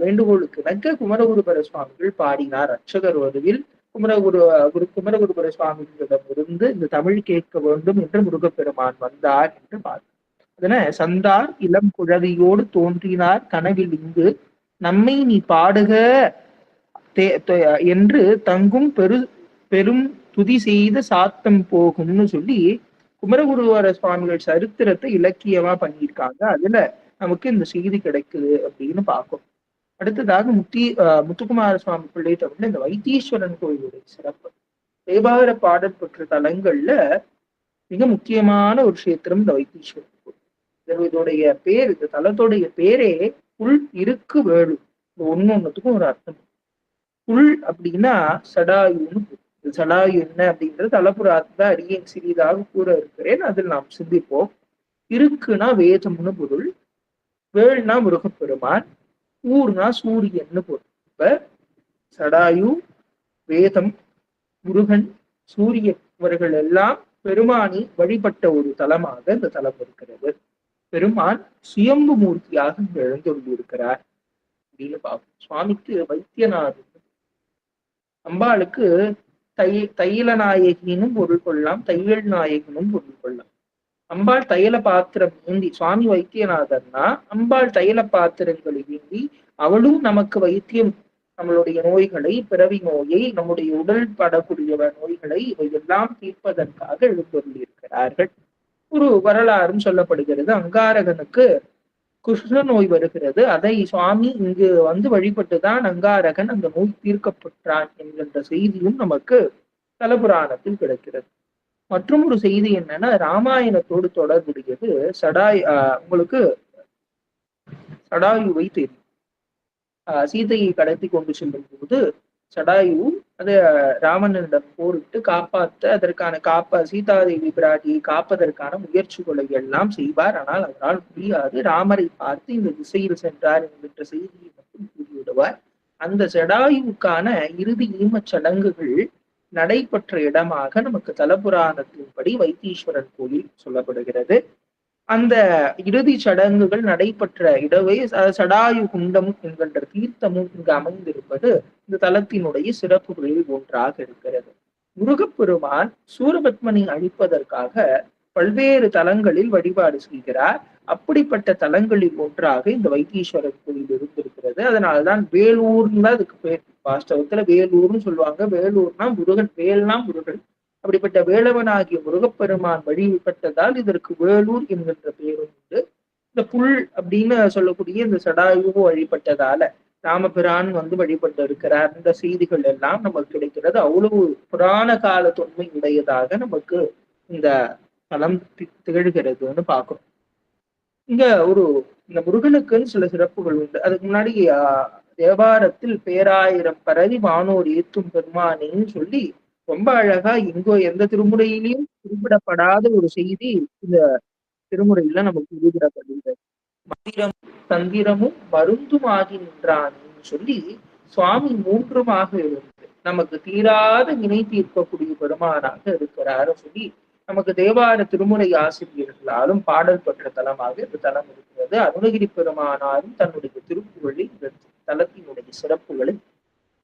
வேண்டுகோளுக்கு இணங்க குமரகுருபர சுவாமிகள் பாடினார். அர்ச்சகர் வதுவில் குமரகுருபர சுவாமிகளிடமிருந்து இந்த தமிழ் கேட்க வேண்டும் என்று முருகப்பெருமான் வந்தார் என்று பார்த்தார். அதன சந்தார் இளம் குழவியோடு தோன்றினார் கனவில் இங்கு நம்மை நீ பாடுக என்று தங்கும் பெரும் துதி செய்த சாத்தம் போகும்னு சொல்லி குமரகுருவர சுவாமிகள் சரித்திரத்தை இலக்கியமா பண்ணியிருக்காங்க. அதுல நமக்கு இந்த செய்தி கிடைக்குது அப்படின்னு பார்க்கும். அடுத்ததாக முத்துக்குமார சுவாமி பிள்ளை தமிழ்ல இந்த வைத்தீஸ்வரன் கோயிலுடைய சிறப்பு. தேவார பாடல் பெற்ற தலங்கள்ல மிக முக்கியமான ஒரு கஷேத்திரம் இந்த வைத்தீஸ்வரன் கோயில். இதோடைய பேர், இந்த தலத்தோடைய பேரே புல் இருக்கு வேலு. ஒன்னொன்னுத்துக்கும் ஒரு அர்த்தம். புல் அப்படின்னா சடாயுன்னு. சடாயு என்ன அப்படின்றது தலப்புறாத்துல அடியேன் சிறிதாக கூற இருக்கிறேன். அதில் நாம் சிந்திப்போம். இருக்குன்னா வேதம்னு பொருள், வேள்னா முருகப்பெருமான், ஊர்னா சூரியன்னு பொருள். இப்ப சடாயு, வேதம், முருகன், சூரியன் இவர்கள் எல்லாம் பெருமானி வழிபட்ட ஒரு தலமாக இந்த தலம் இருக்கிறது. பெருமான் சுயம்பு மூர்த்தியாக எழுந்தொள்ளிருக்கிறார் அப்படின்னு பார்ப்போம். சுவாமிக்கு வைத்தியநாதன், அம்பாளுக்கு தைல நாயகினும் பொருள் கொள்ளலாம், தையல் நாயகனும் பொருள் கொள்ளலாம். அம்பாள் தைல பாத்திரம் ஏந்தி, சுவாமி வைத்தியநாதர்னா அம்பாள் தைல பாத்திரங்களை ஏந்தி அவளும் நமக்கு வைத்தியம், நம்மளுடைய நோய்களை, பிறவி நோயை, நம்முடைய உடல் படக்கூடிய நோய்களை இவையெல்லாம் தீர்ப்பதற்காக எழுந்தொள்ளிருக்கிறார்கள். ஒரு வரலாறும் சொல்லப்படுகிறது. அங்காரகனுக்கு குஷ்ண நோய் வருகிறது. அதை சுவாமி இங்கு வந்து வழிபட்டுதான் அங்காரகன் அந்த நோய் தீர்க்கப்பட்டான் என்கின்ற செய்தியும் நமக்கு தலபுராணத்தில் கிடைக்கிறது. மற்றும் ஒரு செய்தி என்னன்னா, ராமாயணத்தோடு தொடர்புடையது. உங்களுக்கு சடாயுவை தெரியும். சீதையை கடத்தி கொண்டு செல்லும் போது சடாயு அதை ராவணனிடம் போரிட்டு அதற்கான சீதாதேவி பிராட்டியை காப்பதற்கான முயற்சிகளை எல்லாம் செய்வார். ஆனால் அவரால் முடியாது. ராமரை பார்த்து இந்த திசையில் சென்றார் என்கின்ற செய்தியை மட்டும் கூறிவிடுவார். அந்த சடாயுவுக்கான இறுதி ஈமச் சடங்குகள் நடைபெற்ற இடமாக நமக்கு தலபுராணத்தின்படி வைத்தீஸ்வரன் கோயில் சொல்லப்படுகிறது. அந்த இறுதி சடங்குகள் நடைபெற்ற இடவே சடாயு குண்டம் என்கின்ற தீர்த்தமும் இங்கு அமைந்திருப்பது இந்த தலத்தினுடைய சிறப்புகளில் ஒன்றாக இருக்கிறது. முருகப்பெருமான் சூரபத்மனை அழிப்பதற்காக பல்வேறு தலங்களில் வழிபாடு செய்கிறார். அப்படிப்பட்ட தலங்களில் ஒன்றாக இந்த வைத்தீஸ்வரன் கோயில் இருந்திருக்கிறது. அதனால்தான் வேலூர்னு தான் அதுக்கு பேர். வாஸ்தவத்துல வேலூர்னு சொல்லுவாங்க. வேலூர்னா முருகன், வேல்னா முருகன். அப்படிப்பட்ட வேலவனாகிய முருகப்பெருமான் வழிபட்டதால் இதற்கு வேலூர் என்கின்ற பேரும் உண்டு. இந்த புல் அப்படின்னு சொல்லக்கூடிய இந்த சடாயுவும் வழிபட்டதால ராமபிரான் வந்து வழிபட்டு இருக்கிறார். இந்த செய்திகள் எல்லாம் நமக்கு கிடைக்கிறது. அவ்வளவு புராண கால தொன்மை உடையதாக நமக்கு இந்த தலம் திகழ்கிறதுன்னு பார்க்கிறோம். இங்க இந்த முருகனுக்குன்னு சில சிறப்புகள் உண்டு. அதுக்கு முன்னாடி தேவாரத்தில் பேராயிரம் பரவி வானோர் ஏத்தும் பெருமானேன்னு சொல்லி ரொம்ப அழகா எந்த திருமுறையிலையும் குறிப்பிடப்படாத ஒரு செய்தி இந்த திருமுறையில நமக்கு குறிப்பிடப்படுகிறது. மந்திரம் தந்திரமும் மருந்தும் ஆகி நின்றான்னு சொல்லி சுவாமி மூன்றுமாக இருந்து நமக்கு தீராத வினை தீர்க்கக்கூடிய பெருமானாக இருக்கிறாரு சொல்லி நமக்கு தேவார திருமுறை ஆசிரியர்களாலும் பாடல் பெற்ற தலமாக இந்த தலம் இருக்கிறது. அருணகிரி பெருமானாரும் தன்னுடைய திருப்புகழில் இந்த தலத்தினுடைய சிறப்புகளை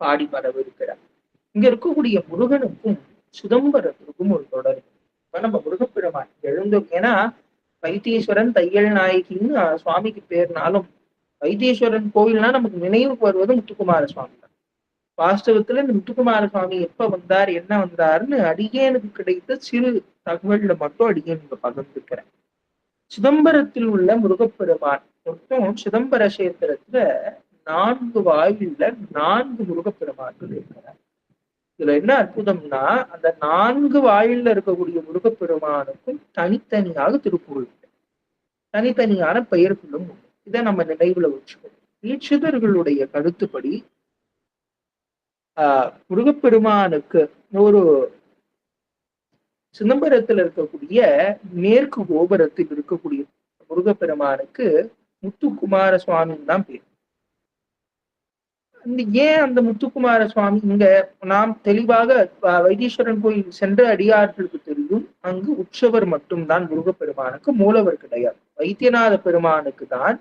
பாடி வரவிருக்கிறார். இங்க இருக்கக்கூடிய முருகனுக்கும் சிதம்பரத்திற்கும் ஒரு தொடர்பு. இப்ப நம்ம முருகப்பெருமான் எழுந்தோம். ஏன்னா வைத்தீஸ்வரன் தையல் நாயகின்னு சுவாமிக்கு பேர்னாலும் வைத்தீஸ்வரன் கோயில்னா நமக்கு நினைவுக்கு வருவது முத்துக்குமார சுவாமி தான். வாஸ்தவத்துல இந்த முத்துக்குமார சுவாமி எப்ப வந்தார், என்ன வந்தாருன்னு அடியேனுக்கு கிடைத்த சிறு தகவல்ல மட்டும் அடியேன் இங்க பகிர்ந்துக்கிறேன். சிதம்பரத்தில் உள்ள முருகப்பெருமான் மொத்தம் சிதம்பர கஷேத்திரத்துல 4 வாயில்ல 4 முருகப்பெருமான்கள் இருக்கிறார். இதுல என்ன அற்புதம்னா, அந்த 4 வாயில்ல இருக்கக்கூடிய முருகப்பெருமானுக்கும் தனித்தனியாக திருப்புகள் உண்டு. தனித்தனியான பெயர்களும் உண்டு. இதை நம்ம நினைவுல வச்சுக்கணும். தீட்சிதர்களுடைய கருத்துப்படி முருகப்பெருமானுக்கு ஒரு சிதம்பரத்தில் இருக்கக்கூடிய மேற்கு கோபுரத்தில் இருக்கக்கூடிய முருகப்பெருமானுக்கு முத்துக்குமார சுவாமின்னு தான் பேர். ஏன் அந்த முத்துக்குமார சுவாமி இங்க நாம் தெளிவாக வைத்தீஸ்வரன் கோயில் சென்ற அடியார்களுக்கு தெரியும், அங்கு உற்சவர் மட்டும்தான் முருகப்பெருமானுக்கு, மூலவர் கிடையாது. வைத்தியநாத பெருமானுக்கு தான்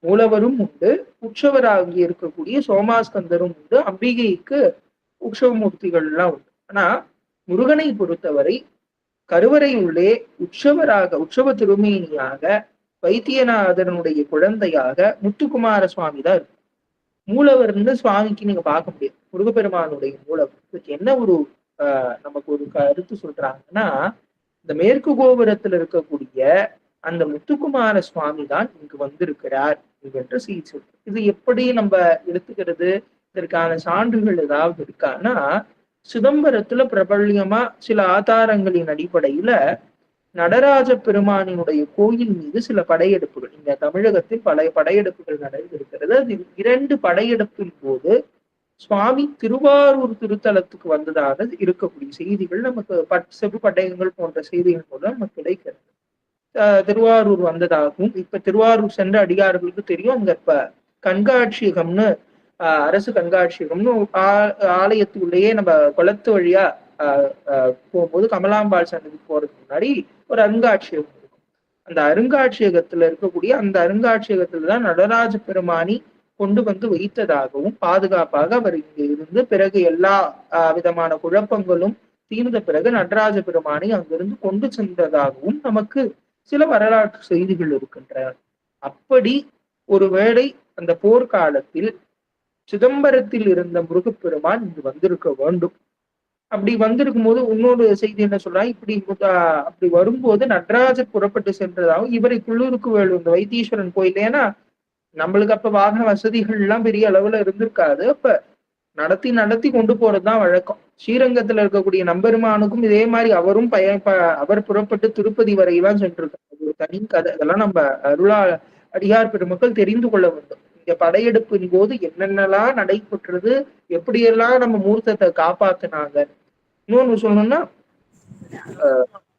மூலவரும் உண்டு, உற்சவராகி இருக்கக்கூடிய சோமாஸ்கந்தரும் உண்டு, அம்பிகைக்கு உற்சவமூர்த்திகள் எல்லாம் உண்டு. ஆனா முருகனை பொறுத்தவரை கருவறை உள்ளே உற்சவ திருமேனியாக வைத்தியநாதனுடைய குழந்தையாக முத்துக்குமார சுவாமி தான் இருக்கு. மூலவர்னு சுவாமிக்கு நீங்க பார்க்க முடியாது. முருகப்பெருமானுடைய மூலவர் இதுக்கு என்ன ஒரு நமக்கு ஒரு கருத்து சொல்றாங்கன்னா, இந்த மேற்கு கோபுரத்தில் இருக்கக்கூடிய அந்த முத்துக்குமார சுவாமி தான் இங்கு வந்திருக்கிறார் என்று செய்தி சொல்றோம். இது எப்படி நம்ம எடுத்துக்கிறது, இதற்கான சான்றுகள் ஏதாவது இருக்கான்னா, சிதம்பரத்துல பிரபல்யமா சில ஆதாரங்களின் அடிப்படையில நடராஜ பெருமானினுடைய கோயில் மீது சில படையெடுப்புகள், இந்த தமிழகத்தில் பல படையெடுப்புகள் நடந்திருக்கிறது. அது 2 படையெடுப்பின் போது சுவாமி திருவாரூர் திருத்தலத்துக்கு வந்ததாக இருக்கக்கூடிய செய்திகள் நமக்கு செப்பு பட்டயங்கள் போன்ற செய்திகள் மூலம் நமக்கு கிடைக்கிறது. திருவாரூர் வந்ததாகவும், இப்ப திருவாரூர் சென்ற அடியார்களுக்கு தெரியும், அங்க இப்ப கண்காட்சியகம்னு அரசு கண்காட்சியகம்னு ஆலயத்துக்குள்ளேயே நம்ம குளத்து வழியா போகும்போது கமலாம்பாள் சன்னதிக்கு போறதுக்கு முன்னாடி ஒரு அருங்காட்சியகம் இருக்கும். அந்த அருங்காட்சியகத்துல இருக்கக்கூடிய அந்த அருங்காட்சியகத்துலதான் நடராஜ பெருமானி கொண்டு வந்து வைத்ததாகவும், பாதுகாப்பாக அவர் இங்க இருந்து பிறகு எல்லா விதமான குழப்பங்களும் தீர்ந்த பிறகு நடராஜ பெருமானை அங்கிருந்து கொண்டு சென்றதாகவும் நமக்கு சில வரலாற்று செய்திகள் இருக்கின்றன. அப்படி ஒருவேளை அந்த போர்க்காலத்தில் சிதம்பரத்தில் இருந்த முருகப்பெருமான் இங்கு வந்திருக்க வேண்டும். அப்படி வந்திருக்கும் போது இன்னொரு செய்தி என்ன சொல்றாங்க, அப்படி வரும்போது நடராஜர் புறப்பட்டு சென்றதாகவும், இவரை குள்ளூருக்கு வேணும் இந்த வைத்தீஸ்வரன் கோயில், ஏன்னா நம்மளுக்கு அப்ப வாகன வசதிகள் எல்லாம் பெரிய அளவுல இருந்திருக்காது. அப்ப நடத்தி கொண்டு போறதுதான் வழக்கம். ஸ்ரீரங்கத்துல இருக்கக்கூடிய நம்பெருமானுக்கும் இதே மாதிரி அவரும் அவர் புறப்பட்டு திருப்பதி வரையெல்லாம் சென்றிருக்காங்க. ஒரு தனி கதை. அதெல்லாம் நம்ம அடியார் பெருமக்கள் தெரிந்து கொள்ள வேண்டும். இங்க படையெடுப்பின் போது என்னென்னலாம் நடைபெற்றது, எப்படியெல்லாம் நம்ம மூர்த்தத்தை காப்பாத்தினாங்க. இன்னொன்னு சொல்லணும்னா,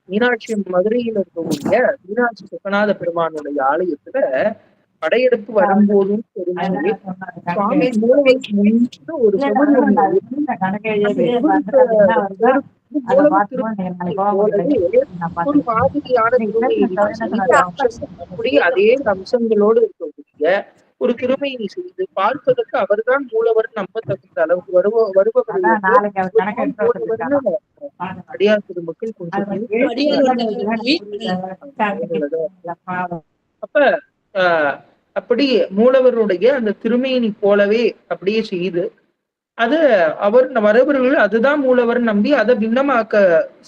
மீனாட்சி மதுரையில் இருக்கக்கூடிய மீனாட்சி சொக்கநாத பெருமானுடைய ஆலயத்துல படையெடுப்பு வரும்போதும் தெரிஞ்சு சுவாமி மூலவருக்கு முன்னிட்டு ஒரு ஒரு மாதிரியான அப்படி அதே அம்சங்களோடு இருக்கக்கூடிய ஒரு திருமையை செய்து பார்ப்பதற்கு அவர்தான் மூலவர் நம்ப தகுந்த அளவுக்கு வருபவர்கள் அடியார் பெருமக்கள் அப்ப அப்படி மூலவருடைய அந்த திருமேனி போலவே அப்படியே செய்து அது அவர் வரவர்கள் அதுதான் மூலவர் நம்பி அதை பின்னமாக்க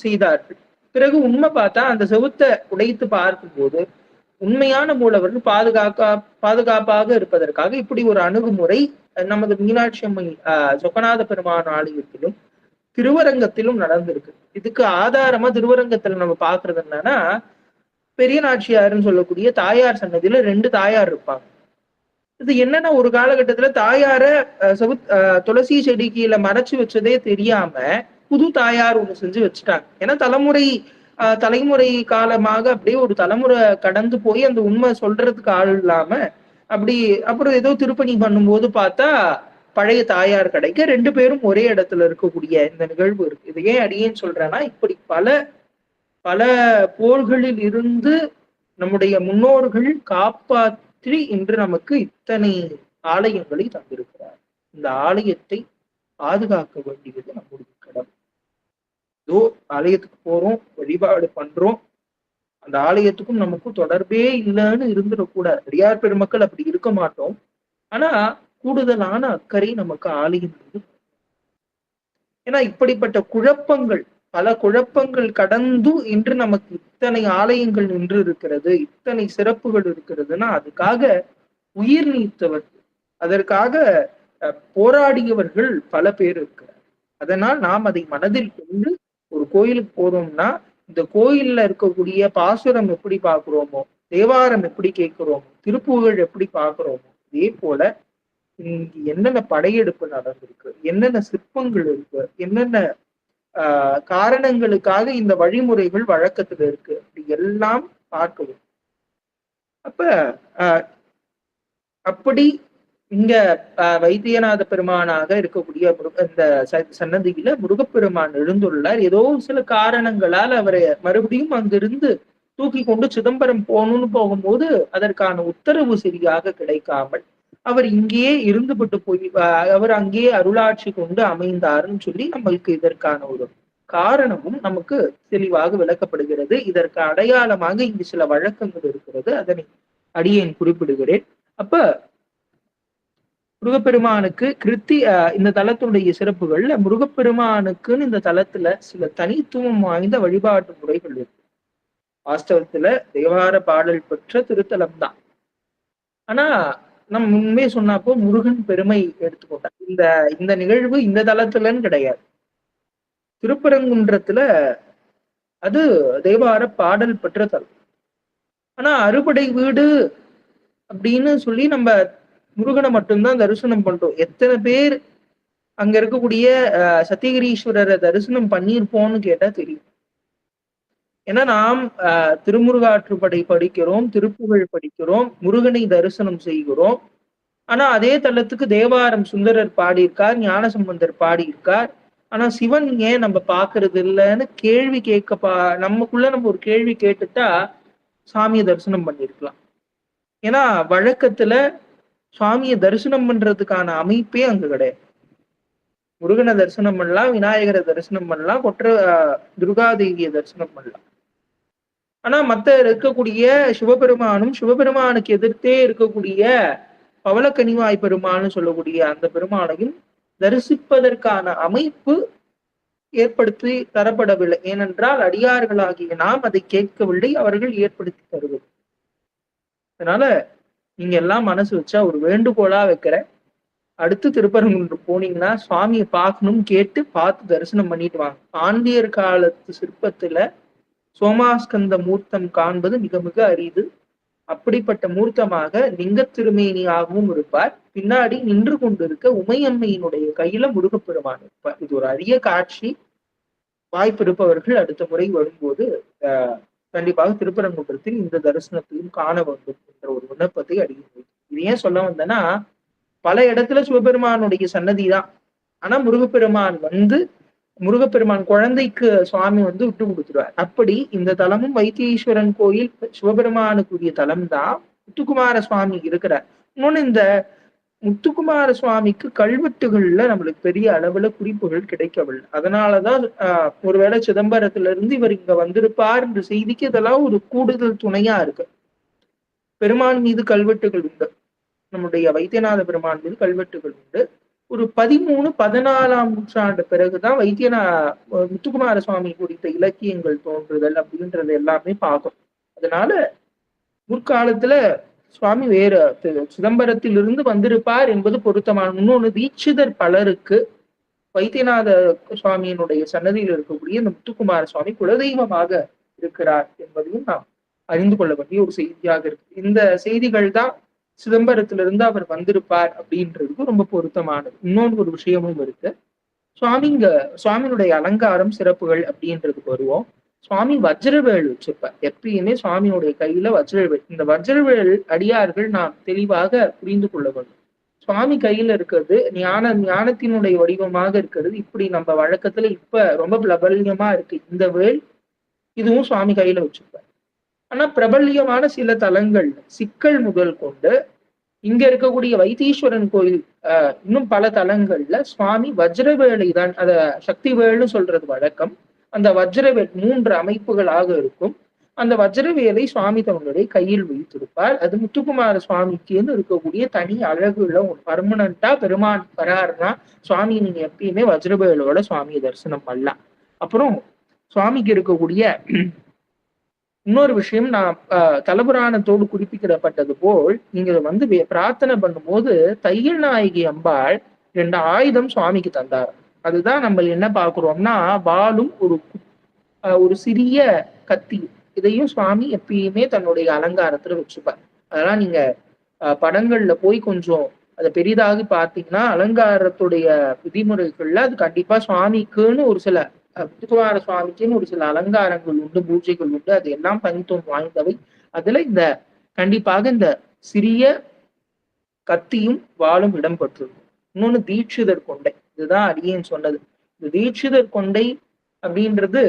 செய்தார்கள். பிறகு உண்மை பார்த்தா அந்த செவுத்தை உடைத்து பார்க்கும்போது உண்மையான மூலவர் பாதுகாப்பாக இருப்பதற்காக இப்படி ஒரு அணுகுமுறை நமது மீனாட்சி அம்மை சொக்கநாத பெருமான் ஆலயத்திலும் திருவரங்கத்திலும் நடந்திருக்கு. இதுக்கு ஆதாரமா திருவரங்கத்துல நம்ம பாக்குறது என்னன்னா, பெரிய நாச்சியாருன்னு சொல்லக்கூடிய தாயார் சன்னதியில 2 தாயார் இருப்பாங்க. இது என்னன்னா, ஒரு காலகட்டத்துல தாயார துளசி செடி கீழே மறைச்சு வச்சதே தெரியாம புது தாயார் ஒண்ணு செஞ்சு வச்சுட்டாங்க. ஏன்னா தலைமுறை காலமாக அப்படியே ஒரு தலைமுறை கடந்து போய் அந்த உண்மை சொல்றதுக்கு ஆள் இல்லாம அப்படி அப்புறம் ஏதோ திருப்பணி பண்ணும்போது பார்த்தா பழைய தாயார் கிடைக்க 2 பேரும் ஒரே இடத்துல இருக்கக்கூடிய இந்த நிகழ்வு இருக்கு. இது ஏன் அடியேன்னு சொல்றேன்னா, இப்படி பல போர்களில் இருந்து நம்முடைய முன்னோர்கள் காப்பாற்றி இன்று நமக்கு இத்தனை ஆலயங்களை தந்திருக்கிறார். இந்த ஆலயத்தை பாதுகாக்க வேண்டியது நம்முடைய கடமை. ஏதோ ஆலயத்துக்கு போறோம், வழிபாடு பண்றோம், அந்த ஆலயத்துக்கும் நமக்கும் தொடர்பே இல்லைன்னு இருந்துடக்கூடாது. அடியார் பெருமக்கள் அப்படி இருக்க மாட்டோம். ஆனா கூடுதலான அக்கறை நமக்கு ஆலயம் ஏன்னா இப்படிப்பட்ட குழப்பங்கள், பல குழப்பங்கள் கடந்து இன்று நமக்கு இத்தனை ஆலயங்கள் நின்று இருக்கிறது, இத்தனை சிறப்புகள் இருக்கிறதுன்னா அதுக்காக உயிர் நீத்தவர், அதற்காக போராடியவர்கள் பல பேர் இருக்கிறார். அதனால் நாம் அதை மனதில் கொண்டு ஒரு கோயிலுக்கு போறோம்னா இந்த கோயில்ல இருக்கக்கூடிய பாசுரம் எப்படி பார்க்கிறோமோ, தேவாரம் எப்படி கேட்கிறோமோ, திருப்புகழ் எப்படி பார்க்கிறோமோ, இதே போல இங்கு என்னென்ன படையெடுப்பு நடந்திருக்கு, என்னென்ன சிற்பங்கள் இருக்கு, என்னென்ன காரணங்களுக்காக இந்த வழிமுறைகள் வழக்கத்துல இருக்கு, அப்படி எல்லாம் பார்க்கணும். அப்ப அப்படி இங்க வைத்தியநாத பெருமானாக இருக்கக்கூடிய இந்த சன்னதியில முருகப்பெருமான் எழுந்துள்ளார். ஏதோ சில காரணங்களால் அவரை மறுபடியும் அங்கிருந்து தூக்கி கொண்டு சிதம்பரம் போகணும்னு போகும்போது அதற்கான உத்தரவு சரியாக கிடைக்காமல் அவர் இங்கேயே இருந்துபட்டு போய் அவர் அங்கேயே அருளாட்சி கொண்டு அமைந்தாருன்னு சொல்லி நம்மளுக்கு இதற்கான ஒரு காரணமும் நமக்கு தெளிவாக விளக்கப்படுகிறது. இதற்கு அடையாளமாக இங்கு சில வழக்கங்கள் இருக்கிறது, அதனை அடியேன் குறிப்பிடுகிறேன். அப்ப முருகப்பெருமானுக்கு இந்த தலத்துடைய சிறப்புகள்ல முருகப்பெருமானுக்குன்னு இந்த தலத்துல சில தனித்துவம் வாய்ந்த வழிபாட்டு முறைகள் இருக்கு. வாஸ்தவத்துல தேவார பாடல் பெற்ற திருத்தலம் தான். ஆனா நம்ம முன்பே சொன்னப்போ முருகன் பெருமை எடுத்துக்கொண்டார். இந்த நிகழ்வு இந்த தலத்துலன்னு கிடையாது, திருப்பரங்குன்றத்துல அது தேவார பாடல் பெற்ற தலம். ஆனா அறுபடை வீடு அப்படின்னு சொல்லி நம்ம முருகனை மட்டும்தான் தரிசனம் பண்றோம். எத்தனை பேர் அங்க இருக்கக்கூடிய சத்தியகிரீஸ்வரரை தரிசனம் பண்ணியிருப்போம்னு கேட்டா தெரியும். ஏன்னா நாம் திருமுருகாற்றுப்படை படிக்கிறோம், திருப்புகழ் படிக்கிறோம், முருகனை தரிசனம் செய்கிறோம். ஆனா அதே தலத்துக்கு தேவாரம் சுந்தரர் பாடியிருக்கார், ஞானசம்பந்தர் பாடியிருக்கார். ஆனா சிவன் ஏன் நம்ம பாக்குறது இல்லைன்னு கேள்வி நமக்குள்ள நம்ம ஒரு கேள்வி கேட்டுட்டா சாமியை தரிசனம் பண்ணிருக்கலாம். ஏன்னா வழக்கத்துல சுவாமியை தரிசனம் பண்றதுக்கான அமைப்பே அங்க கிடையாது. முருகனை தரிசனம் பண்ணலாம், விநாயகரை தரிசனம் பண்ணலாம், துர்காதேவியை தரிசனம் பண்ணலாம். ஆனா மத்த இருக்கக்கூடிய சிவபெருமானும் சிவபெருமானுக்கு எதிர்த்தே இருக்கக்கூடிய பவளக்கனிவாய் பெருமான்னு சொல்லக்கூடிய அந்த பெருமானையும் தரிசிப்பதற்கான அமைப்பு ஏற்படுத்தி தரப்படவில்லை. ஏனென்றால் அடியார்களாகிய நாம் அதை கேட்கவில்லை, அவர்கள் ஏற்படுத்தி தருவது. அதனால நீங்க எல்லாம் மனசு வச்சா ஒரு வேண்டுகோளா வைக்கிறேன், அடுத்து திருப்பரங்குன்றம் போனீங்கன்னா சுவாமியை பார்க்கணும், கேட்டு பார்த்து தரிசனம் பண்ணிட்டு வாங்க. பாண்டியர் காலத்து சிற்பத்துல சோமாஸ்கந்த மூர்த்தம் காண்பது மிக மிக அரிது. அப்படிப்பட்ட மூர்த்தமாக லிங்க திருமேனியாகவும் இருப்பார். பின்னாடி நின்று கொண்டிருக்க உமையம்மையினுடைய கையில முருகப்பெருமான் இருப்பார். இது ஒரு அரிய காட்சி. வாய்ப்பு இருப்பவர்கள் அடுத்த முறை வரும்போது கண்டிப்பாக திருப்பரங்குன்றத்தில் இந்த தரிசனத்தையும் காண வேண்டும் என்ற ஒரு விண்ணப்பத்தை அடிக்கிறேன். இது ஏன் சொல்ல வந்தேன்னா, பல இடத்துல சிவபெருமானுடைய சன்னதி தான், ஆனா முருகப்பெருமான் குழந்தைக்கு சுவாமி விட்டு கொடுத்துருவார். அப்படி இந்த தலமும் வைத்தீஸ்வரன் கோயில் சிவபெருமானுக்குரிய தலம் தான். முத்துக்குமார சுவாமி இருக்கிறார். இன்னொன்னு, இந்த முத்துக்குமார சுவாமிக்கு கல்வெட்டுகள்ல நம்மளுக்கு பெரிய அளவுல குறிப்புகள் கிடைக்கவில்லை. அதனாலதான் ஒருவேளை சிதம்பரத்துல இருந்து இவர் இங்க வந்திருப்பார் என்ற செய்திக்கு இதெல்லாம் ஒரு கூடுதல் துணையா இருக்கு. பெருமான் மீது கல்வெட்டுகள் உண்டு, நம்முடைய வைத்தியநாத பெருமான் மீது கல்வெட்டுகள் உண்டு. ஒரு 13-14ஆம் நூற்றாண்டு பிறகுதான் முத்துக்குமார சுவாமி குறித்த இலக்கியங்கள் தோன்றுதல் அப்படின்றது எல்லாமே பார்க்கும். அதனால முற்காலத்துல சுவாமி வேற சிதம்பரத்தில் இருந்து வந்திருப்பார் என்பது பொருத்தமான. இன்னொன்னு, தீட்சிதர் பலருக்கு வைத்தியநாத சுவாமியினுடைய சன்னதியில் இருக்கக்கூடிய இந்த முத்துக்குமார சுவாமி குலதெய்வமாக இருக்கிறார் என்பதையும் நாம் அறிந்து கொள்ள வேண்டிய ஒரு செய்தியாக இருக்கு. இந்த செய்திகள் தான் சிதம்பரத்திலிருந்து அவர் வந்திருப்பார் அப்படின்றதுக்கு ரொம்ப பொருத்தமானது. இன்னொன்று ஒரு விஷயமும் இருக்கு. சுவாமியினுடைய அலங்காரம் சிறப்புகள் அப்படின்றதுக்கு வருவோம். சுவாமி வஜ்ரவேல் வச்சிருப்பார். எப்பயுமே சுவாமியுடைய கையில வஜ்ரவேல். இந்த வஜ்ரவேல் அடியார்கள் நாம் தெளிவாக புரிந்து கொள்ள வேண்டும். சுவாமி கையில இருக்கிறது ஞானத்தினுடைய வடிவமாக இருக்கிறது. இப்படி நம்ம வழக்கத்துல இப்ப ரொம்ப பிரபல்யமா இருக்கு இந்த வேல், இதுவும் சுவாமி கையில வச்சிருப்பார். ஆனா பிரபல்யமான சில தலங்கள் சிக்கல் முதல் கொண்டு இங்க இருக்கக்கூடிய வைத்தீஸ்வரன் கோயில் இன்னும் பல தலங்கள்ல சுவாமி வஜ்ரவேலை தான், அத சக்தி வேல்னு சொல்றது வழக்கம். அந்த வஜ்ரவேல் 3 அமைப்புகளாக இருக்கும். அந்த வஜ்ரவேலை சுவாமி தன்னுடைய கையில் வைத்திருப்பார். அது முத்துக்குமார சுவாமிக்குன்னு இருக்கக்கூடிய தனி அழகுள்ள ஒரு பர்மனண்டா பெருமான் வராருன்னா சுவாமி நீங்க எப்பயுமே வஜ்ரவேலோட சுவாமியை தரிசனம் பண்ணலாம். அப்புறம் சுவாமிக்கு இருக்கக்கூடிய இன்னொரு விஷயம், நான் தலபுராணத்தோடு குறிப்பிடப்பட்டது போல் நீங்க வந்து பிரார்த்தனை பண்ணும்போது தையல் நாயகி அம்பாள் 2 ஆயுதம் சுவாமிக்கு தந்தார். அதுதான் நம்ம என்ன பார்க்கிறோம்னா வாளும் ஒரு சிறிய கத்தி. இதையும் சுவாமி எப்பயுமே தன்னுடைய அலங்காரத்துல வச்சுப்பார். அதெல்லாம் நீங்க படங்கள்ல போய் கொஞ்சம் அதை பெரிதாகி பார்த்தீங்கன்னா அலங்காரத்துடைய விதிமுறைகள்ல அது கண்டிப்பா சுவாமிக்குன்னு ஒரு சில முத்துக்குமார சுவாமிக்குன்னு ஒரு சில அலங்காரங்கள் உண்டு, பூஜைகள் உண்டு. அது எல்லாம் தனித்துவம் வாய்ந்தவை. அதுல இந்த கண்டிப்பாக இந்த சிறிய கத்தியும் வாளும் இடம்பெற்றிருக்கும். இன்னொன்னு தீட்சிதர் கொண்டை. இதுதான் அடியேன் சொன்னது. இந்த தீட்சிதர் கொண்டை அப்படின்றது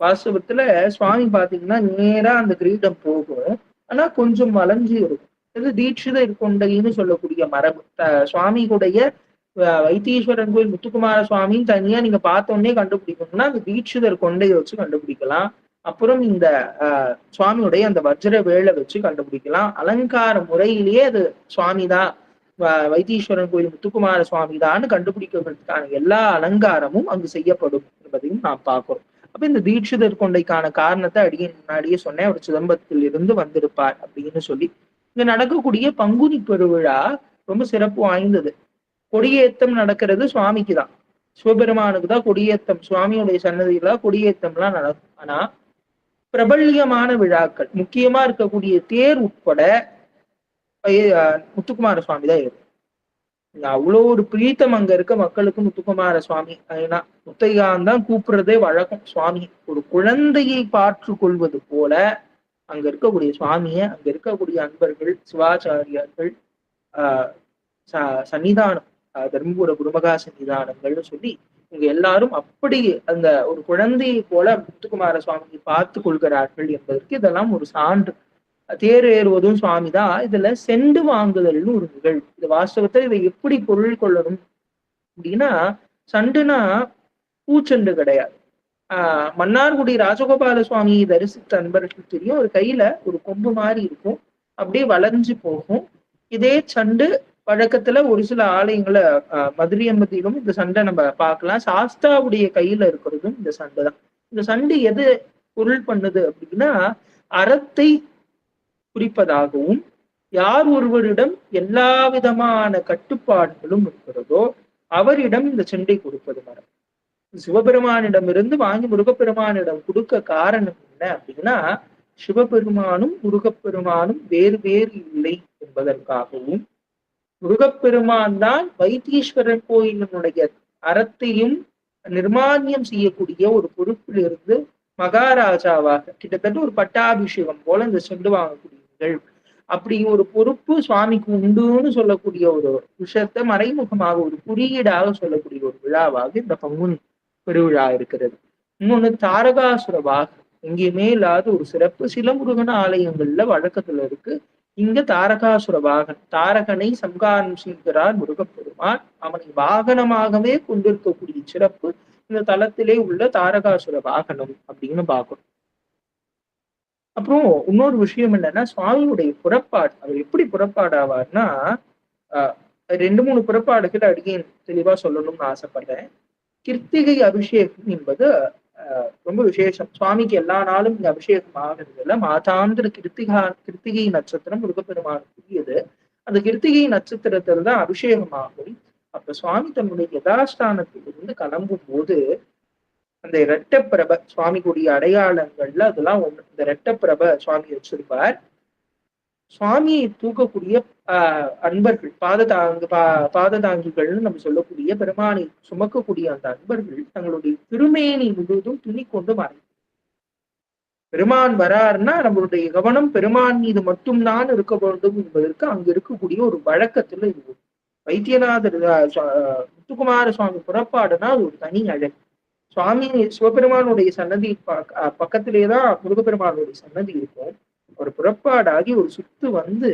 வாஸ்தவத்துல சுவாமி பாத்தீங்கன்னா நேரா அந்த கிரீடம் போகும், ஆனா கொஞ்சம் வளைஞ்சு இருக்கும். இது தீட்சிதர் கொண்டைன்னு சொல்லக்கூடிய மரபு. சுவாமியுடைய வைத்தீஸ்வரன் கோயில் முத்துக்குமார சுவாமின்னு தனியா நீங்க பார்த்தோன்னே கண்டுபிடிக்கணும்னா அந்த தீட்சிதர் கொண்டையை வச்சு கண்டுபிடிக்கலாம். அப்புறம் இந்த சுவாமியுடைய அந்த வஜ்ர வேலை வச்சு கண்டுபிடிக்கலாம். அலங்கார முறையிலேயே அது சுவாமிதான், வைத்தீஸ்வரன் கோயில் முத்துக்குமார சுவாமிதான்னு கண்டுபிடிக்கிறதுக்கான எல்லா அலங்காரமும் அங்கு செய்யப்படும் என்பதையும் நாம் பார்க்கிறோம். அப்ப இந்த தீட்சிதர் கொண்டைக்கான காரணத்தை அடியே முன்னாடியே சொன்னேன். அவர் சிதம்பரத்தில் இருந்து வந்திருப்பார் அப்படின்னு சொல்லி. இங்க நடக்கக்கூடிய பங்குனி பெருவிழா ரொம்ப சிறப்பு வாய்ந்தது. கொடியேத்தம் நடக்கிறது சுவாமிக்கு தான், சிவபெருமானுக்கு தான் கொடியேத்தம். சுவாமியுடைய சன்னதியில கொடியேத்தம்லாம் நடக்கும். ஆனா பிரபல்யமான விழாக்கள் முக்கியமா இருக்கக்கூடிய தேர் உட்பட முத்துக்குமார சுவாமி தான் இருக்கும். அவ்வளோ ஒரு பிரீத்தம் அங்க இருக்க மக்களுக்கு முத்துக்குமார சுவாமி. ஏன்னா முத்தையான் தான் கூப்பிடுறதே வழக்கம். சுவாமி ஒரு குழந்தையை பார்த்து கொள்வது போல அங்க இருக்கக்கூடிய சுவாமிய, அங்க இருக்கக்கூடிய அன்பர்கள், சிவாச்சாரியார்கள், சன்னிதானம், தர்மபுர குருமகா சன்னிதானங்கள்னு சொல்லி இங்க எல்லாரும் அப்படி அந்த ஒரு குழந்தையை போல முத்துக்குமார சுவாமியை பார்த்து கொள்கிறார்கள் என்பதற்கு இதெல்லாம் ஒரு சான்று. தேர் ஏறுவதும் சுவாமி தான். இதுல செண்டு வாங்குதல்னு ஒரு நிகழ்வு. இது வாஸ்தவத்தை இதை எப்படி பொருள் கொள்ளணும் அப்படின்னா, சண்டுனா பூச்செண்டு கிடையாது. மன்னார்குடி ராஜகோபால சுவாமியை தரிசித்த அன்பர்கள் தெரியும். ஒரு கையில ஒரு கொம்பு மாதிரி இருக்கும், அப்படியே வளைஞ்சு போகும். இதே சண்டு வழக்கத்துல ஒரு சில ஆலயங்களை மதுரையம்பதியிலும் இந்த சண்டை நம்ம பார்க்கலாம். சாஸ்தாவுடைய கையில இருக்கிறதும் இந்த சண்டை தான். இந்த சண்டை எது பொருள் பண்ணுது அப்படின்னா, அறத்தை குறிப்பதாகவும் யார் ஒருவரிடம் எல்லா விதமான கட்டுப்பாடுகளும் இருக்கிறதோ அவரிடம் இந்த செண்டை கொடுப்பது மரம். சிவபெருமானிடமிருந்து வாங்கி முருகப்பெருமானிடம் கொடுக்க காரணம் என்ன அப்படின்னா, சிவபெருமானும் முருகப்பெருமானும் வேறு வேறு இல்லை என்பதற்காகவும், முருகப்பெருமான் தான் வைத்தீஸ்வரன் கோயிலினுடைய அறத்தையும் நிர்மாணியம் செய்யக்கூடிய ஒரு பொறுப்பிலிருந்து மகாராஜாவாக கிட்டத்தட்ட ஒரு பட்டாபிஷேகம் போல இந்த செண்டு வாங்கக்கூடிய நிகழ்வு. அப்படி ஒரு பொறுப்பு சுவாமிக்கு உண்டுன்னு சொல்லக்கூடிய ஒரு விஷயத்த மறைமுகமாக ஒரு குறியீடாக சொல்லக்கூடிய ஒரு விழாவாக இந்த பங்குனி பெருவிழா இருக்கிறது. இன்னொன்னு தாரகாசுரவாக எங்கேயுமே இல்லாத ஒரு சிறப்பு. சில முருகன் ஆலயங்கள்ல வழக்கத்துல இருக்கு. இங்க தாரகாசுர வாகனம், தாரகனை சம்காரம் செய்கிறார் முருகப்பெருமான். அவனை வாகனமாகவே கொண்டிருக்கக்கூடிய சிறப்பு இந்த தலத்திலே உள்ள தாரகாசுர வாகனம் அப்படின்னு பார்க்கணும். அப்புறம் இன்னொரு விஷயம் என்னன்னா, சுவாமியுடைய புறப்பாடு. அவர் எப்படி புறப்பாடு ஆவார்னா, 2-3 புறப்பாடுகள் அடியேன் தெளிவா சொல்லணும்னு ஆசைப்படுறேன். கிருத்திகை அபிஷேகம் என்பது ரொம்ப விசேஷம். சுவாமிக்கு எல்லா நாளும் இந்த அபிஷேகம் ஆகிறது இல்லை. மாதாந்திர கிருத்திகை நட்சத்திரம் முருகப்பெருமானுக்குரியது. அந்த கிருத்திகை நட்சத்திரத்துல தான் அபிஷேகம் ஆகும். அப்ப சுவாமி தன்னுடைய யதாஸ்தானத்திலிருந்து கிளம்பும் போது அந்த இரட்டப்பிரப சுவாமிக்குரிய அடையாளங்கள்ல அதெல்லாம் ஒண்ணு. இந்த இரட்டப்பிரப சுவாமி வச்சிருப்பார். சுவாமியை தூக்கக்கூடிய அன்பர்கள், பாததாங்கிகள்னு நம்ம சொல்லக்கூடிய பெருமானை சுமக்கக்கூடிய அந்த அன்பர்கள் தங்களுடைய திருமேனி முழுவதும் துணி கொண்டு மறையும். பெருமான் வராருன்னா நம்மளுடைய கவனம் பெருமான் மீது மட்டும்தான் இருக்க வேண்டும் என்பதற்கு அங்க இருக்கக்கூடிய ஒரு வழக்கத்துல இது. வைத்தியநாதர் முத்துக்குமார சுவாமி புறப்பாடுனா அது ஒரு தனி அழகு. சுவாமி சிவபெருமானுடைய சன்னதி பக்கத்திலேதான் முருகப்பெருமானுடைய சன்னதி இருக்கும். ஒரு புறப்பாடாகி ஒரு சுத்து வந்து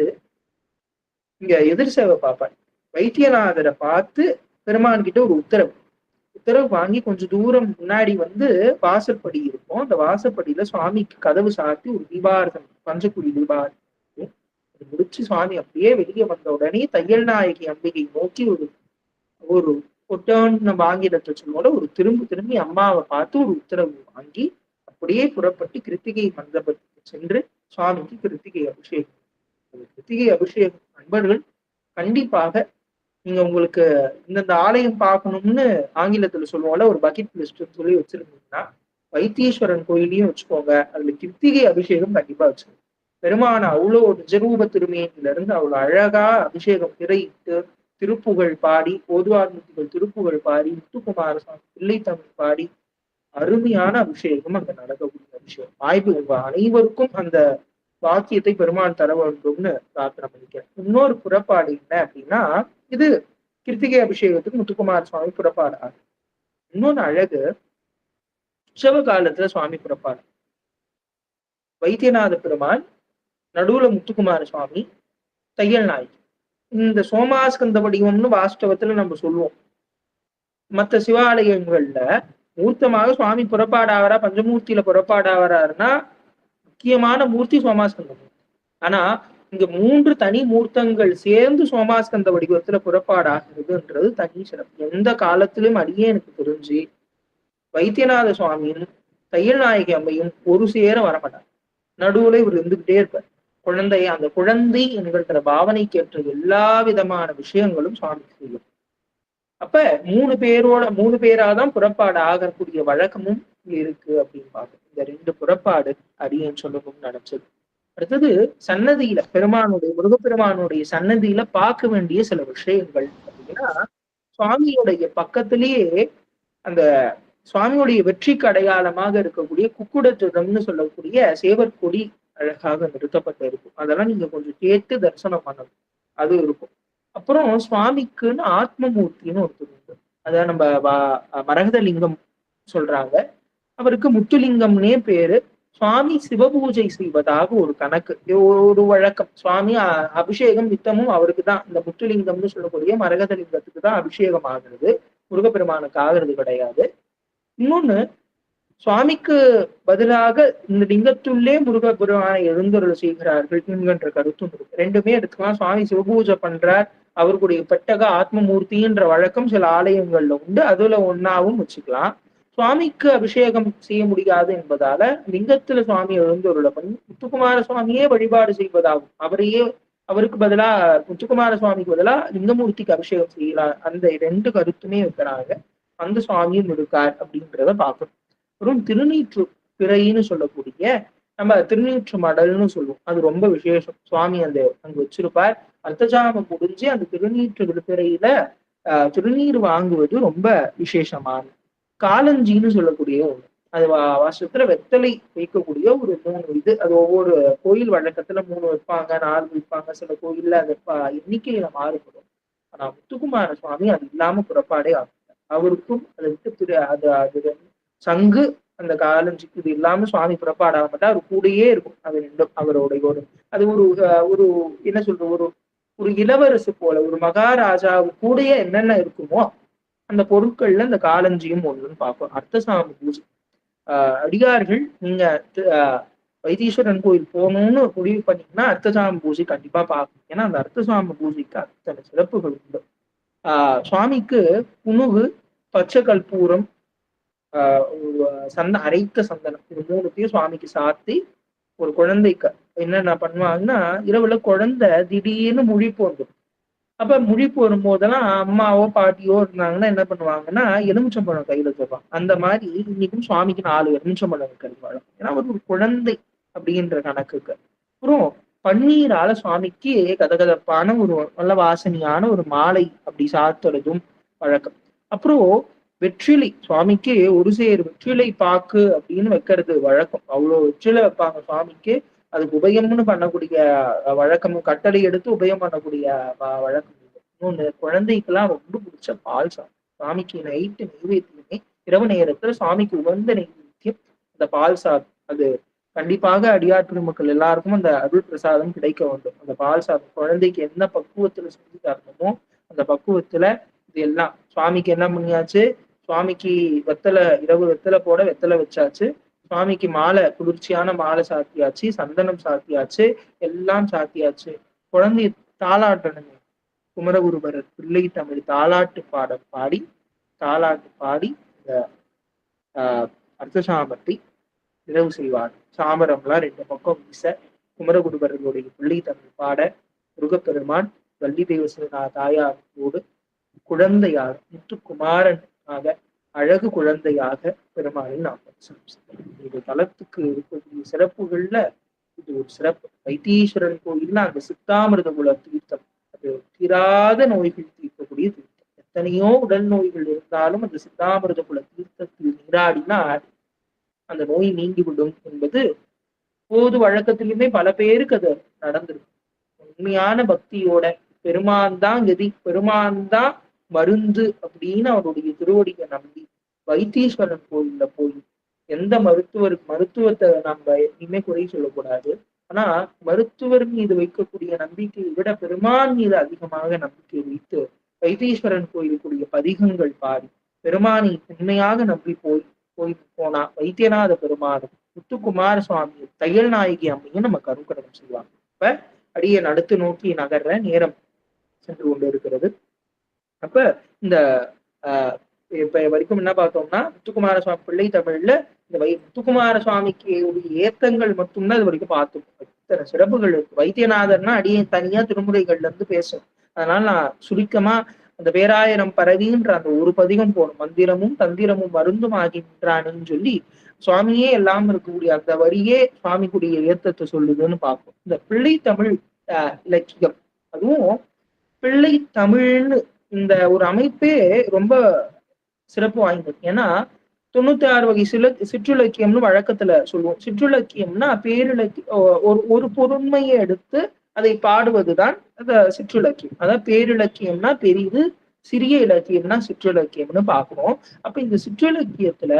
இங்க எதிர் சேவை பார்ப்பார். வைத்தியநாதரை பார்த்து பெருமான் கிட்ட ஒரு உத்தரவு, உத்தரவு வாங்கி கொஞ்சம் தூரம் முன்னாடி வந்து வாசற்படி இருக்கும். அந்த வாசற்படியில சுவாமிக்கு கதவு சாத்தி ஒரு தீபாரதம், பஞ்சக்குடி தீபாரதம் முடிச்சு சுவாமி அப்படியே வெளியே வந்த உடனே தையல் நாயகி அம்பிகை நோக்கி ஒரு ஒரு ஒட்டான ஆங்கிலத்தை சொல்லுவோட ஒரு திரும்பி அம்மாவை பார்த்து ஒரு உத்தரவு வாங்கி அப்படியே புறப்பட்டு கிருத்திகை மண்டபத்துக்கு சென்று சுவாமிக்கு கிருத்திகை அபிஷேகம். கிருத்திகை அபிஷேகம் நண்பர்கள் கண்டிப்பாக நீங்க உங்களுக்கு இந்தந்த ஆலயம் பார்க்கணும்னு ஆங்கிலத்துல சொல்லுவோம்ல, ஒரு பக்கெட் லிஸ்ட் சொல்லி வச்சிருந்தீங்கன்னா வைத்தீஸ்வரன் கோயிலையும் வச்சுக்கோங்க. அதுல கிருத்திகை அபிஷேகம் கண்டிப்பா வச்சுக்கோங்க. பெருமான அவ்வளோ நிஜரூப திருமேனில இருந்து அவ்வளவு அழகா அபிஷேகம் திரையிட்டு திருப்புகழ் பாடி, போதுவார்மூர்த்திகள் திருப்புகழ் பாடி, முத்துக்குமாரசாமி பிள்ளை தமிழ் பாடி அருமையான அபிஷேகம் அங்க நடக்கக்கூடிய அபிஷேகம். வாய்ப்பு உங்க அனைவருக்கும் அந்த வாக்கியத்தை பெருமாள் தர வேண்டும்னு பிரார்த்தனை பண்ணிக்கிறேன். இன்னொரு புறப்பாடு என்ன அப்படின்னா, இது கிருத்திகை அபிஷேகத்துக்கு முத்துக்குமார சுவாமி புறப்பாடு ஆகும். இன்னொன்னு அழகு, உற்சவ காலத்துல சுவாமி புறப்பாடு. வைத்தியநாத பெருமாள், நடுவுல முத்துக்குமார சுவாமி, தையல் நாயகி. இந்த சோமாஸ்கந்த வடிவம்னு வாஸ்தவத்துல நம்ம சொல்லுவோம். மற்ற சிவாலயங்கள்ல மூர்த்தமாக சுவாமி புறப்பாடாவரா, பஞ்சமூர்த்தியில புறப்பாடாவராருன்னா முக்கியமான மூர்த்தி சோமாஸ்கந்த மூர்த்தி. ஆனா இங்க 3 தனி மூர்த்தங்கள் சேர்ந்து சோமாஸ்கந்த வடிவத்துல புறப்பாடாகிறதுன்றது தனி சிறப்பு. எந்த காலத்திலும் அடியே எனக்கு தெரிஞ்சு வைத்தியநாத சுவாமியும் தையல் நாயகி அம்மையும் ஒரு சேர வரமாட்டாங்க. நடுவுல இவர் இருந்துகிட்டே இருப்பார். குழந்தைய அந்த குழந்தை என்கிற பாவனைக்கேற்ற எல்லா விதமான விஷயங்களும் சுவாமி செய்யும். அப்ப 3 பேராதான் புறப்பாடு ஆகக்கூடிய வழக்கமும் இருக்கு அப்படின்னு பார்க்கணும். இந்த 2 புறப்பாடு அடியேன் சொல்லணும்னு நினைச்சது. அடுத்தது சன்னதியில முருகப்பெருமானுடைய சன்னதியில பார்க்க வேண்டிய சில விஷயங்கள் அப்படின்னா, சுவாமியுடைய பக்கத்திலேயே அந்த சுவாமியுடைய வெற்றிக்கு அடையாளமாக இருக்கக்கூடிய குக்குடத்துடம்னு சொல்லக்கூடிய சேவற்கொடி அழகாக நிறுத்தப்பட்டு இருக்கும். அதெல்லாம் நீங்க கொஞ்சம் கேட்டு தரிசனம் பண்ணணும். அது இருக்கும். அப்புறம் சுவாமிக்குன்னு ஆத்மமூர்த்தின்னு ஒருத்தர் உண்டு. அதான் நம்ம மரகதலிங்கம் சொல்றாங்க. அவருக்கு முத்துலிங்கம்னே பேரு. சுவாமி சிவபூஜை செய்வதாக ஒரு கணக்கு, ஒரு வழக்கம். சுவாமி அபிஷேகம் நித்தமும் அவருக்கு தான், இந்த முத்துலிங்கம்னு சொல்லக்கூடிய மரகதலிங்கத்துக்கு தான் அபிஷேகம் ஆகுறது, முருகப்பெருமானுக்கு ஆகிறது கிடையாது. இன்னொன்னு, சுவாமிக்கு பதிலாக இந்த லிங்கத்துள்ளே முருகப்பெருமானை எழுந்தருள் செய்கிறார்கள் என்கின்ற கருத்தும் இருக்கு. 2மே எடுத்துக்கலாம். சுவாமி சிவபூஜை பண்றார், அவருடைய பெட்டக ஆத்மமூர்த்தின்ற வழக்கம் சில ஆலயங்கள்ல உண்டு. அதுல ஒன்னாவும் வச்சுக்கலாம். சுவாமிக்கு அபிஷேகம் செய்ய முடியாது என்பதால லிங்கத்துல சுவாமி எழுந்தருளை பண்ணி முத்துக்குமார சுவாமியே வழிபாடு செய்வதாகும். அவருக்கு பதிலா முத்துக்குமார சுவாமிக்கு பதிலா லிங்கமூர்த்திக்கு அபிஷேகம் செய்யலாம். அந்த 2 கருத்துமே இருக்கிறாங்க. அந்த சுவாமியும் இருக்கார் அப்படின்றத பார்க்கணும். அப்புறம் திருநீற்று பிறைன்னு சொல்லக்கூடிய, நம்ம திருநீற்று மடல்னு சொல்லுவோம், அது ரொம்ப விசேஷம். சுவாமி அங்க வச்சிருப்பார். அர்த்தஜாம முடிஞ்சு அந்த திருநீற்று பிறையில திருநீர் வாங்குவது ரொம்ப விசேஷமான. காலஞ்சின்னு சொல்லக்கூடிய ஒண்ணு, அது வருஷத்துல வெத்தலை வைக்கக்கூடிய ஒரு 3 இது. அது ஒவ்வொரு கோயில் வழக்கத்துல 3 வைப்பாங்க, 4 வைப்பாங்க. சில கோயில்ல அது எண்ணிக்கையில மாறுபடும். ஆனா முத்துக்குமார சுவாமி அது இல்லாம புறப்பாடே ஆகும். அவருக்கும் அதை விட்டு அது சங்கு அந்த காலஞ்சிக்கு இது இல்லாம சுவாமி புறப்பாடாக மாட்டா, அவர் கூடயே இருக்கும். அது 2 அவருடைய அது ஒரு என்ன சொல்ற, ஒரு இளவரசு போல, ஒரு மகாராஜாவு கூடயே என்னென்ன இருக்குமோ அந்த பொருட்கள்ல இந்த காலஞ்சியும் ஒண்ணுன்னு பார்ப்போம். அர்த்தசாமி பூஜை. அடியார்கள் நீங்க வைத்தீஸ்வரன் கோயில் போகணும்னு முடிவு பண்ணீங்கன்னா அர்த்தசாமி பூஜை கண்டிப்பா பார்க்கணும். ஏன்னா அந்த அர்த்தசாமி பூஜைக்கு அத்தனை சிறப்புகள் உண்டு. சுவாமிக்கு புனுகு, பச்சை கற்பூரம், அரைத்த சந்தனம், இது 3த்தையும் சுவாமிக்கு சாத்தி ஒரு குழந்தைக்கு என்னென்ன பண்ணுவாங்கன்னா, இரவுல குழந்தை திடீர்னு முழிப்பு வந்துடும். அப்ப முழிப்பு வரும்போதெல்லாம் அம்மாவோ பாட்டியோ இருந்தாங்கன்னா என்ன பண்ணுவாங்கன்னா, எலுமிச்சம்பழம் கையில வச்சிருப்பாங்க. அந்த மாதிரி இன்னைக்கும் சுவாமிக்கு 4 எலுமிச்சம்பழம் இருக்கிறது. ஏன்னா ஒரு குழந்தை அப்படின்ற கணக்குக்கு. அப்புறம் பன்னீரால சுவாமிக்கு கதகதப்பான ஒரு நல்ல வாசனையான ஒரு மாலை அப்படி சாத்துறதும் வழக்கம். அப்புறம் வெற்றிலை, சுவாமிக்கு ஒரு சேர் வெற்றிலை பாக்கு அப்படின்னு வைக்கிறது வழக்கம். அவ்வளோ வெற்றிலை வைப்பாங்க சுவாமிக்கு. அதுக்கு உபயம்னு பண்ணக்கூடிய வழக்கமும், கட்டளை எடுத்து உபயம் பண்ணக்கூடிய வழக்கம். இன்னொன்னு, குழந்தைக்கெல்லாம் ரொம்ப பிடிச்ச பால் சாதம். சுவாமிக்கு நைட்டு நைவேத்தியமே, இரவு நேரத்துல சுவாமிக்கு உகந்த நைவேத்தியம் அந்த பால் சாதம். அது கண்டிப்பாக அடியார் பெருமக்கள் எல்லாருக்கும் அந்த அருள் பிரசாதம் கிடைக்க வேண்டும். அந்த பால் சாதம் குழந்தைக்கு என்ன பக்குவத்துல செஞ்சு தரணுமோ அந்த பக்குவத்துல இது எல்லாம் சுவாமிக்கு என்ன பண்ணியாச்சு. சுவாமிக்கு இரவு வெத்தலை போட வெத்தலை வச்சாச்சு, சுவாமிக்கு மாலை, குளிர்ச்சியான மாலை சாத்தியாச்சு, சந்தனம் சாத்தியாச்சு, எல்லாம் சாத்தியாச்சு. குழந்தைய தாளாட்டணுங்க. குமரகுருபரர் பிள்ளை தமிழ் தாலாட்டு தாலாட்டு பாடி இந்த அர்த்தசாமத்தை நிறைவு செய்வார். சாமரம்லாம் 2 பக்கம் வீச குமரகுருபரர்களுடைய பிள்ளை தமிழ் பாட முருகப்பெருமான் வள்ளி தேவசேனா தாயாரோடு குழந்தையாக முத்துக்குமாரனாக அழகு குழந்தையாக பெருமாளை நாம் இந்த தலத்துக்கு இருக்கக்கூடிய சிறப்புகள்ல இது ஒரு சிறப்பு. வைத்தீஸ்வரன் கோயில்ல அந்த சித்தாமிர்த குல தீர்த்தம், அது தீராத நோய்கள் தீர்க்கக்கூடிய தீர்த்தம். எத்தனையோ உடல் நோய்கள் இருந்தாலும் அந்த சித்தாமிர்த குல தீர்த்தத்தில் நீராடினால் அந்த நோய் நீங்கிவிடும் என்பது பொது வழக்கத்திலுமே பல பேருக்கு அது நடந்திருக்கு. உண்மையான பக்தியோட பெருமான் தான் கதி, பெருமான் தான் மருந்து அப்படின்னு அவருடைய திருவடியை நம்பி வைத்தீஸ்வரன் கோயில்ல போய் எந்த மருத்துவத்தை நம்ம இனிமே குறை சொல்லக்கூடாது. ஆனா மருத்துவர் மீது வைக்கக்கூடிய நம்பிக்கையை விட பெருமான் மீது அதிகமாக நம்பிக்கை வைத்து வைத்தீஸ்வரன் கோயிலுக்குரிய பதிகங்கள் பாடி பெருமானை உண்மையாக நம்பி போனா வைத்தியநாத பெருமானும் முத்துக்குமார சுவாமியும் தையல் நாயகி அம்மையும் நமக்கு அனுக்கிரகம் செய்வாங்க. இப்ப அடியேன் அடுத்து நோக்கி நகர்ற நேரம் சென்று கொண்டு இருக்கிறது. அப்ப இந்த இப்ப வரைக்கும் என்ன பார்த்தோம்னா முத்துக்குமார சுவாமி பிள்ளை தமிழ்ல இந்த முத்துக்குமார சுவாமிக்கு ஏத்தங்கள் மட்டும்தான் இது வரைக்கும் பார்த்தோம். இத்தனை சிறப்புகள் இருக்கு. வைத்தியநாதர்னா அடியேன் தனியா திருமுறைகள்ல இருந்து பேசும். அதனால நான் சுருக்கமா அந்த பேராயிரம் பரவின்ற அந்த ஒரு பதிகம் போகணும். மந்திரமும் தந்திரமும் மருந்தும் ஆகின்றான்னு சொல்லி சுவாமியே எல்லாம் இருக்கக்கூடிய அந்த வரியே சுவாமிக்குடைய ஏத்தத்தை சொல்லுதுன்னு பார்ப்போம். இந்த பிள்ளை தமிழ் இலக்கியம், அதுவும் பிள்ளை தமிழ்னு இந்த ஒரு அமைப்பே ரொம்ப சிறப்பு வாய்ந்தது. ஏன்னா 96 வகை சிற்றிலக்கியம்னு வழக்கத்துல சொல்லுவோம். சிற்றிலக்கியம்னா ஒரு பொருண்மையை எடுத்து அதை பாடுவதுதான் அந்த சிற்றிலக்கியம். அதாவது பேரிலக்கியம்னா பெரிது, சிறிய இலக்கியம்னா சிற்றிலக்கியம்னு பார்க்கிறோம். அப்ப இந்த சிற்றிலக்கியத்துல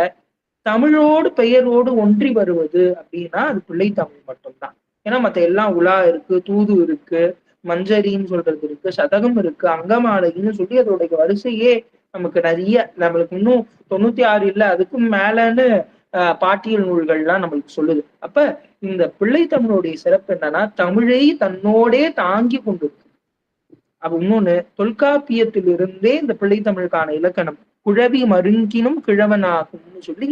தமிழோடு பெயரோடு ஒன்றி வருவது அப்படின்னா அது பிள்ளை தமிழ் மட்டும்தான். ஏன்னா மத்த எல்லாம் உலா இருக்கு, தூது இருக்கு, மஞ்சரின்னு சொல்றது இருக்கு, சதகம் இருக்கு, அங்கமாலைன்னு சொல்லி அதோடைய வரிசையே நமக்கு நிறைய, நம்மளுக்கு இன்னும் 96 இல்லை அதுக்கும் மேலன்னு பாட்டியல் நூல்கள்லாம் நம்மளுக்கு சொல்லுது. அப்ப இந்த பிள்ளை தமிழுடைய சிறப்பு என்னன்னா தமிழை தன்னோடே தாங்கி கொண்டிருக்கு. அப்ப இன்னொன்னு தொல்காப்பியத்திலிருந்தே இந்த பிள்ளை தமிழுக்கான இலக்கணம் குழவி மருங்கினும் கிழவனாகும்னு சொல்லி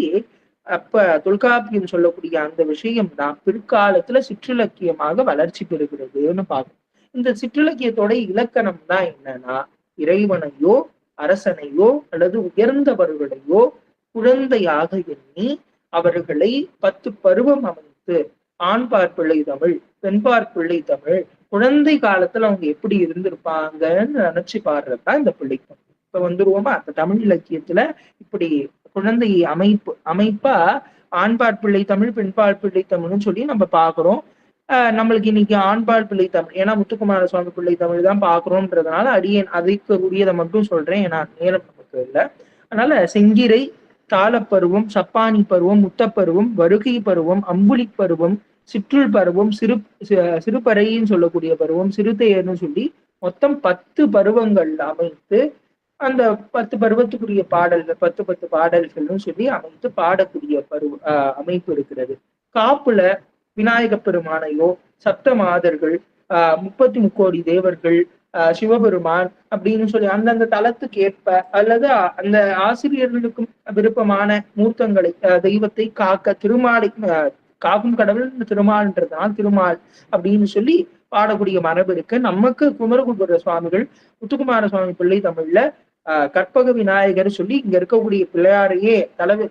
அப்ப தொல்காப்பியம் சொல்லக்கூடிய அந்த விஷயம் தான் பிற்காலத்துல சிற்றிலக்கியமாக வளர்ச்சி பெறுகிறதுன்னு பார்க்கும். இந்த சிற்றிலக்கியத்தோட இலக்கணம் தான் என்னன்னா இறைவனையோ அரசனையோ அல்லது உயர்ந்தவர்களையோ குழந்தையாக எண்ணி அவர்களை 10 பருவம் அமைத்து ஆண்பார் பிள்ளை தமிழ், பெண்பார் பிள்ளை தமிழ், குழந்தை காலத்துல அவங்க எப்படி இருந்திருப்பாங்கன்னு நினைச்சு பாடுறதுதான் இந்த பிள்ளை தமிழ். இப்ப வந்துருவோமா அந்த தமிழ் இலக்கியத்துல இப்படி குழந்தை அமைப்பா ஆண்பார் பிள்ளை தமிழ், பெண்பார் பிள்ளை தமிழ்னு சொல்லி நம்ம பாக்குறோம். நம்மளுக்கு இன்னைக்கு ஆண்பால் பிள்ளை தமிழ், ஏன்னா முத்துக்குமார சுவாமி பிள்ளை தமிழ் தான் பாக்குறோம்ன்றதுனால அடியேன் அதுக்கு உரியதை மட்டும் சொல்றேன், ஏன்னா நேரம் நமக்கு இல்லை. அதனால செங்கிரை, தாளப்பருவம், சப்பானி பருவம், முத்தப்பருவம், வருகை பருவம், அம்புலி பருவம், சிற்றுள் பருவம், சிறுபறைன்னு சொல்லக்கூடிய பருவம், சிறுத்தையர்னு சொல்லி மொத்தம் 10 பருவங்கள் அமைத்து அந்த 10 பருவத்துக்குரிய பாடல்கள் 10 பாடல்கள்னு சொல்லி அமைத்து பாடக்கூடிய அமைப்பு இருக்கிறது. காப்புல விநாயக பெருமானையோ, சப்த மாதர்கள், 33 கோடி தேவர்கள், சிவபெருமான் அப்படின்னு சொல்லி அந்தந்த தலத்துக்கு ஏற்ப அல்லது அந்த ஆசிரியர்களுக்கும் விருப்பமான மூர்த்தங்களை தெய்வத்தை காக்க திருமாலை காக்கும் கடவுள் திருமால்ன்றதுனால் திருமால் அப்படின்னு சொல்லி பாடக்கூடிய மரபு இருக்கு. நமக்கு குமரகுருபர சுவாமிகள் முத்துக்குமார சுவாமி பிள்ளை தமிழ்ல கற்பக விநாயகர் சொல்லி இங்க இருக்கக்கூடிய பிள்ளையாரையே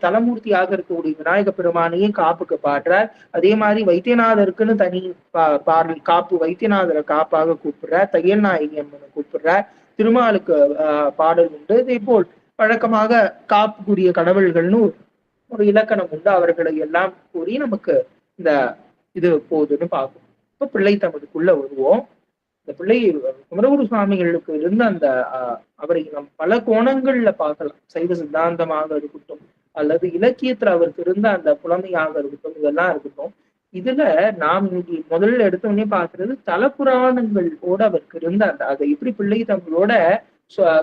தலமூர்த்தியாக இருக்கக்கூடிய விநாயக பெருமானையே காப்புக்கு பாடுறார். அதே மாதிரி வைத்தியநாதருக்குன்னு தனி பாடல் காப்பு, வைத்தியநாதரை காப்பாக கூப்பிடுறார், தையல் நாயகி அம்மனை கூப்பிடுறார், திருமாலுக்கு பாடல் உண்டு. இதே போல் வழக்கமாக காப்புக்குரிய கடவுள்கள்னு ஒரு இலக்கணம் உண்டு. அவர்களை எல்லாம் கூறி நமக்கு இந்த இது போகுதுன்னு பார்க்கும். இப்ப பிள்ளை தமிழுக்குள்ள வருவோம். இந்த பிள்ளை குமரகுரு சுவாமிகளுக்கு இருந்த அந்த அவரை நம் பல கோணங்கள்ல பார்க்கலாம். சைவ சித்தாந்தமாக இருக்கட்டும் அல்லது இலக்கியத்துல அவருக்கு இருந்த அந்த புலமையாக இருக்கட்டும், இதெல்லாம் இருக்கட்டும். இதுல நாம் இன்னைக்கு முதல்ல எடுத்தோடனே பாக்குறது தல புராணங்களோட அவருக்கு இருந்த அந்த அதை எப்படி பிள்ளை தமிழோட